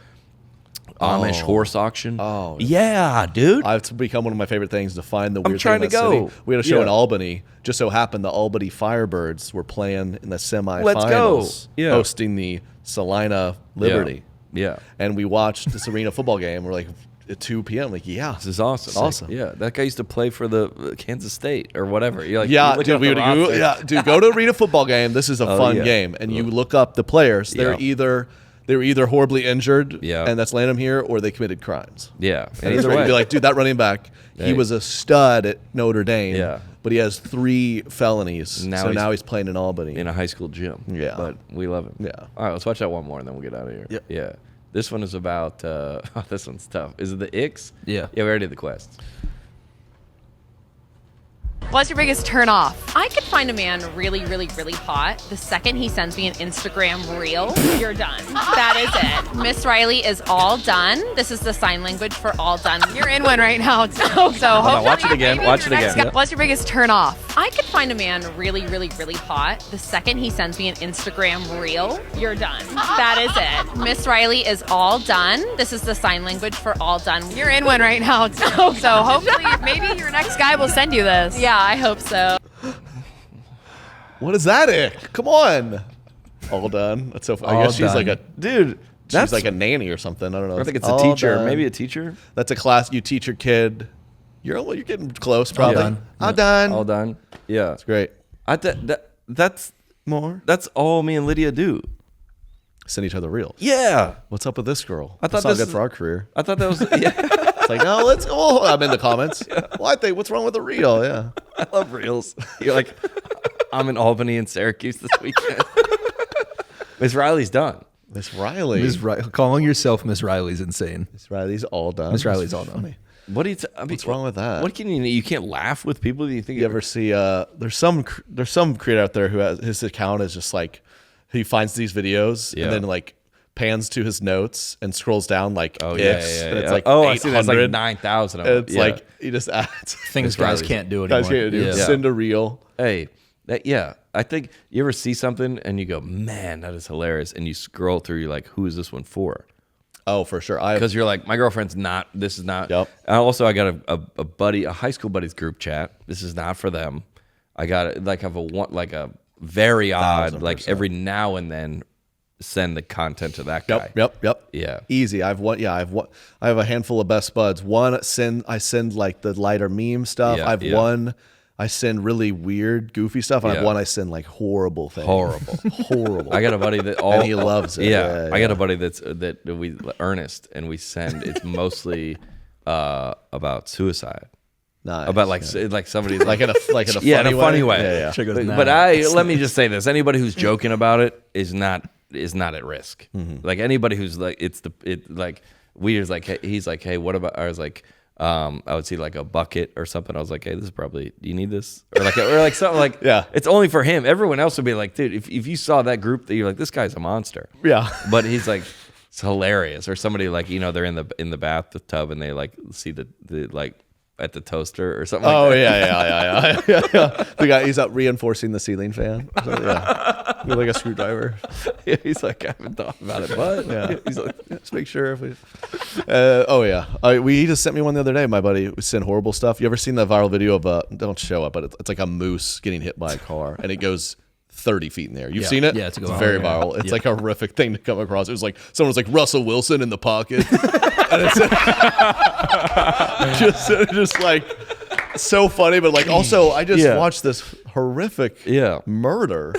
S2: Amish horse auction?
S1: Oh.
S2: Yeah, dude.
S1: It's become one of my favorite things to find the weird
S2: trying
S1: thing in
S2: to
S1: that
S2: go.
S1: city. We had a show in
S2: Yeah.
S1: Albany. Just so happened the Albany Firebirds were playing in the semifinals,
S2: Let's go. Yeah.
S1: hosting the Salina Liberty.
S2: Yeah.
S1: And we watched this arena football game. We're like at 2 p.m. Like, yeah,
S2: This is awesome.
S1: Awesome.
S2: Yeah, that guy used to play for the Kansas State or whatever. You're like,
S1: yeah,
S2: you look
S1: dude,
S2: up
S1: we
S2: the
S1: would go.
S2: roster.
S1: Yeah, dude, go to arena football game. This is a fun
S2: yeah.
S1: game, and you look up the players. They're
S2: Yeah.
S1: either horribly injured,
S2: Yeah.
S1: and that's landing them here, or they committed crimes.
S2: Yeah.
S1: And
S2: Either
S1: you'd
S2: way.
S1: be like, dude, that running back, he
S2: Hey.
S1: was a stud at Notre Dame.
S2: Yeah.
S1: But he has 3 felonies.
S2: Now
S1: Now
S2: he's
S1: he's playing in Albany.
S2: in a high school gym.
S1: Yeah.
S2: But we love him.
S1: Yeah.
S2: All right, let's watch that one more and then we'll get out of here.
S1: Yep.
S2: Yeah. This one is about. This one's tough. Is it the icks?
S3: Yeah.
S2: Yeah, we already did the quests.
S11: What's your biggest turn off? I could find a man really, really, really hot. The second he sends me an Instagram reel, you're done. That is it. Miss Riley is all done. This is the sign language for all done. You're in one right now. So hopefully,
S2: watch it again.
S11: maybe
S2: Watch
S11: your
S2: it
S11: next
S2: again.
S11: guy- What's your biggest turn off? I could find a man really, really, really hot. The second he sends me an Instagram reel, you're done. That is it. Miss Riley is all done. This is the sign language for all done. You're in one right now. So hopefully, maybe your next guy will send you this. Yeah, I hope so.
S1: What is that ick? Come on. All done. That's so funny. I
S3: All
S1: guess she's
S3: done.
S1: like a
S2: Dude,
S1: she's
S2: that's
S1: like a nanny or something. I don't know.
S2: I think it's a
S1: All
S2: teacher.
S1: done.
S2: Maybe a teacher.
S1: That's a class you teach your kid. You're getting close, probably.
S3: done.
S1: All done.
S2: All done. Yeah.
S1: It's great.
S2: That's
S1: More.
S2: That's all me and Lydia do.
S1: Send each other reels.
S2: Yeah.
S1: What's up with this girl?
S2: I thought
S1: That's not
S2: this
S1: good
S2: is-
S1: for our career.
S2: I thought that was. Yeah.
S1: It's like, oh, let's. Oh, I'm in the comments. Well, I think what's wrong with the reel? Yeah.
S2: I love reels. You're like, I'm in Albany and Syracuse this weekend. Miss Riley's done.
S1: Miss Riley.
S3: Calling yourself Miss Riley's insane.
S1: Miss Riley's all done.
S3: Miss Riley's all done.
S2: What do you?
S1: What's wrong with that?
S2: What can you can't laugh with people? Do you think
S1: You ever see? There's some creator out there who has his account is just like he finds these videos
S2: Yeah.
S1: and then like pans to his notes and scrolls down like
S2: Oh
S1: X,
S2: yeah.
S1: and it's like
S2: I see. There's like
S1: 800.
S2: 9,000 of
S1: And
S2: them.
S1: it's
S2: Yeah.
S1: like he just adds
S3: Things guys can't do anymore.
S1: guys can't do.
S3: Yeah.
S1: Send a reel.
S2: Hey, yeah. I think you ever see something and you go, man, that is hilarious, and you scroll through, you're like, who is this one for?
S1: Oh, for sure.
S2: Because you're like, my girlfriend's not. This is not.
S1: Yep.
S2: Also, I got a buddy, a high school buddies group chat. This is not for them. I got like have a very odd, like
S1: 1,000%.
S2: every now and then send the content to that guy.
S1: Yep.
S2: Yeah.
S1: Easy. I have a handful of best buds. I send like the lighter meme stuff.
S2: Yeah, yeah.
S1: One I send really weird, goofy stuff. And I have
S2: Yeah.
S1: one I send like horrible things. Horrible.
S2: I got a buddy that
S1: And he loves it.
S2: Yeah, I got a buddy that we Ernest, and we send. It's mostly about suicide.
S1: Nice.
S2: About like somebody's
S1: like in a
S2: yeah,
S1: funny
S2: in a funny way.
S1: Yeah.
S3: Sure goes,
S2: But let me just say this: anybody who's joking about it is not at risk. Like anybody who's like he's like, hey, what about? I was like, I would see like a bucket or something. I was like, hey, this is probably. Do you need this? Or like something like
S1: Yeah.
S2: It's only for him. Everyone else would be like, dude, if you saw that group, that you're like, this guy's a monster.
S1: Yeah.
S2: But he's like, it's hilarious. Or somebody like they're in the bathtub and they like see the like at the toaster or something.
S1: Oh
S2: like that.
S1: yeah. The guy he's out reinforcing the ceiling fan. So, yeah. With like a screwdriver.
S2: Yeah, he's like, I haven't thought about it, but
S1: Yeah.
S2: he's like,
S1: Just make sure if we. He just sent me one the other day. My buddy we sent horrible stuff. You ever seen that viral video of don't show it, but it's like a moose getting hit by a car and it goes 30 feet in the air. You've
S3: Yeah.
S1: seen it?
S3: Yeah, it's
S1: very viral. It's like a horrific thing to come across. It was like someone was like Russell Wilson in the pocket, and it's just like so funny, but like also I just watched this horrific murder.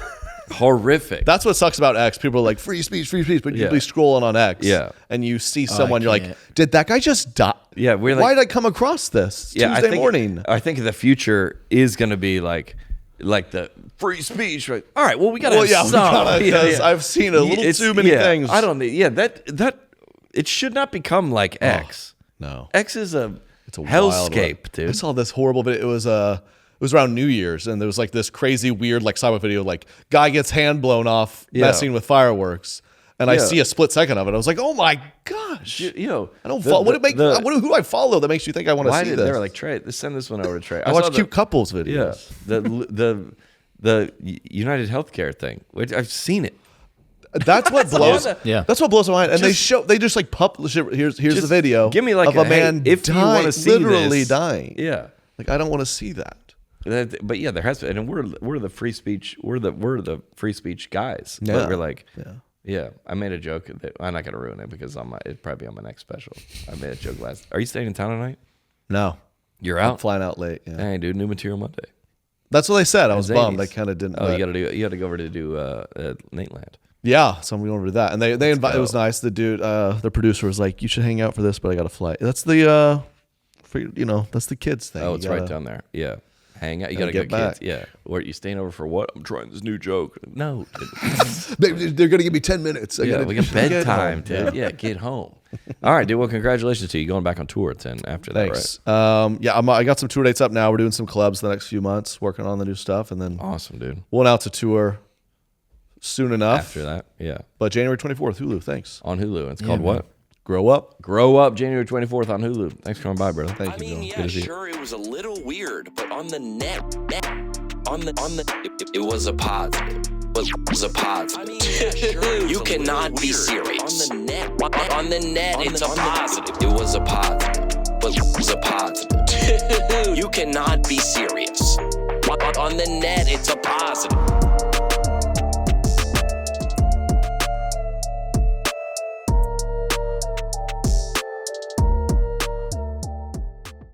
S2: horrific.
S1: That's what sucks about X. People are like free speech, but you'll be scrolling on X, and you see someone, you're like,
S3: can't.
S1: did that guy just die?
S2: Yeah, we're like-
S1: why did I come across this Tuesday morning?
S2: I think the future is going to be like the free speech. Right? All right. Well, we got to have some.
S1: because I've seen a little too many things.
S2: I don't need. Yeah, that it should not become like X.
S1: No,
S2: X is
S1: it's a wild
S2: hellscape,
S1: one.
S2: dude.
S1: I saw this horrible video. It was around New Year's, and there was like this crazy, weird, like sidewalk video, like guy gets hand blown off messing with fireworks, and I see a split second of it. I was like, oh my gosh,
S2: I don't
S1: follow. Who do I follow that makes you think I want to see this?
S2: They were like, Trey, send this one over to Trey.
S1: I watch cute couples videos.
S2: Yeah, the United Healthcare thing. I've seen it.
S1: That's what blows.
S3: Yeah.
S1: That's what blows my mind. And they just like publish it. Here's the video.
S2: Give me like
S1: of a man
S2: if you want to see
S1: literally
S2: this,
S1: dying.
S2: Yeah.
S1: Like I don't want to see that.
S2: But yeah, there has to, and we're the free speech. We're the free speech guys.
S1: Yeah.
S2: But we're like,
S1: yeah.
S2: I made a joke that I'm not gonna ruin it because it'd probably be on my next special. I made a joke last. Are you staying in town tonight?
S1: No,
S2: You're
S1: I'm
S2: out.
S1: flying out late. Yeah.
S2: Hey, dude, new material Monday.
S1: That's what they said. I was
S2: Zanies.
S1: bummed. I kind of didn't.
S2: Oh,
S1: but-
S2: you got to go over to do Nateland.
S1: Yeah, so we went over to that, and they invited. It was nice. The dude, the producer was like, "You should hang out for this, but I got a flight." That's the, that's the kids thing.
S2: Oh,
S1: You
S2: it's
S1: gotta-
S2: right down there. Yeah. hang out. You
S1: Gotta
S2: gotta
S1: get
S2: go
S1: back.
S2: kids. Yeah. Where you staying over for what? I'm trying this new joke. No.
S1: They're gonna give me 10 minutes.
S2: We got bedtime, dude. Yeah, get home. All right, dude. Well, congratulations to you going back on tour then after that,
S1: Thanks. I got some tour dates up now. We're doing some clubs the next few months, working on the new stuff, and then
S2: awesome, dude.
S1: One out to tour soon enough.
S2: After that, yeah.
S1: But January 24th, Hulu. Thanks.
S2: On Hulu. It's called what?
S1: Grow Up.
S2: Grow Up, January 24th on Hulu. Thanks for coming by, brother.
S1: Thank you.
S7: Yeah, sure, it was a little weird, but on the net, it was a positive. It was a positive. You cannot be serious. On the net, it's a positive. It was a positive, but it was a positive. You cannot be serious. On the net, it's a positive.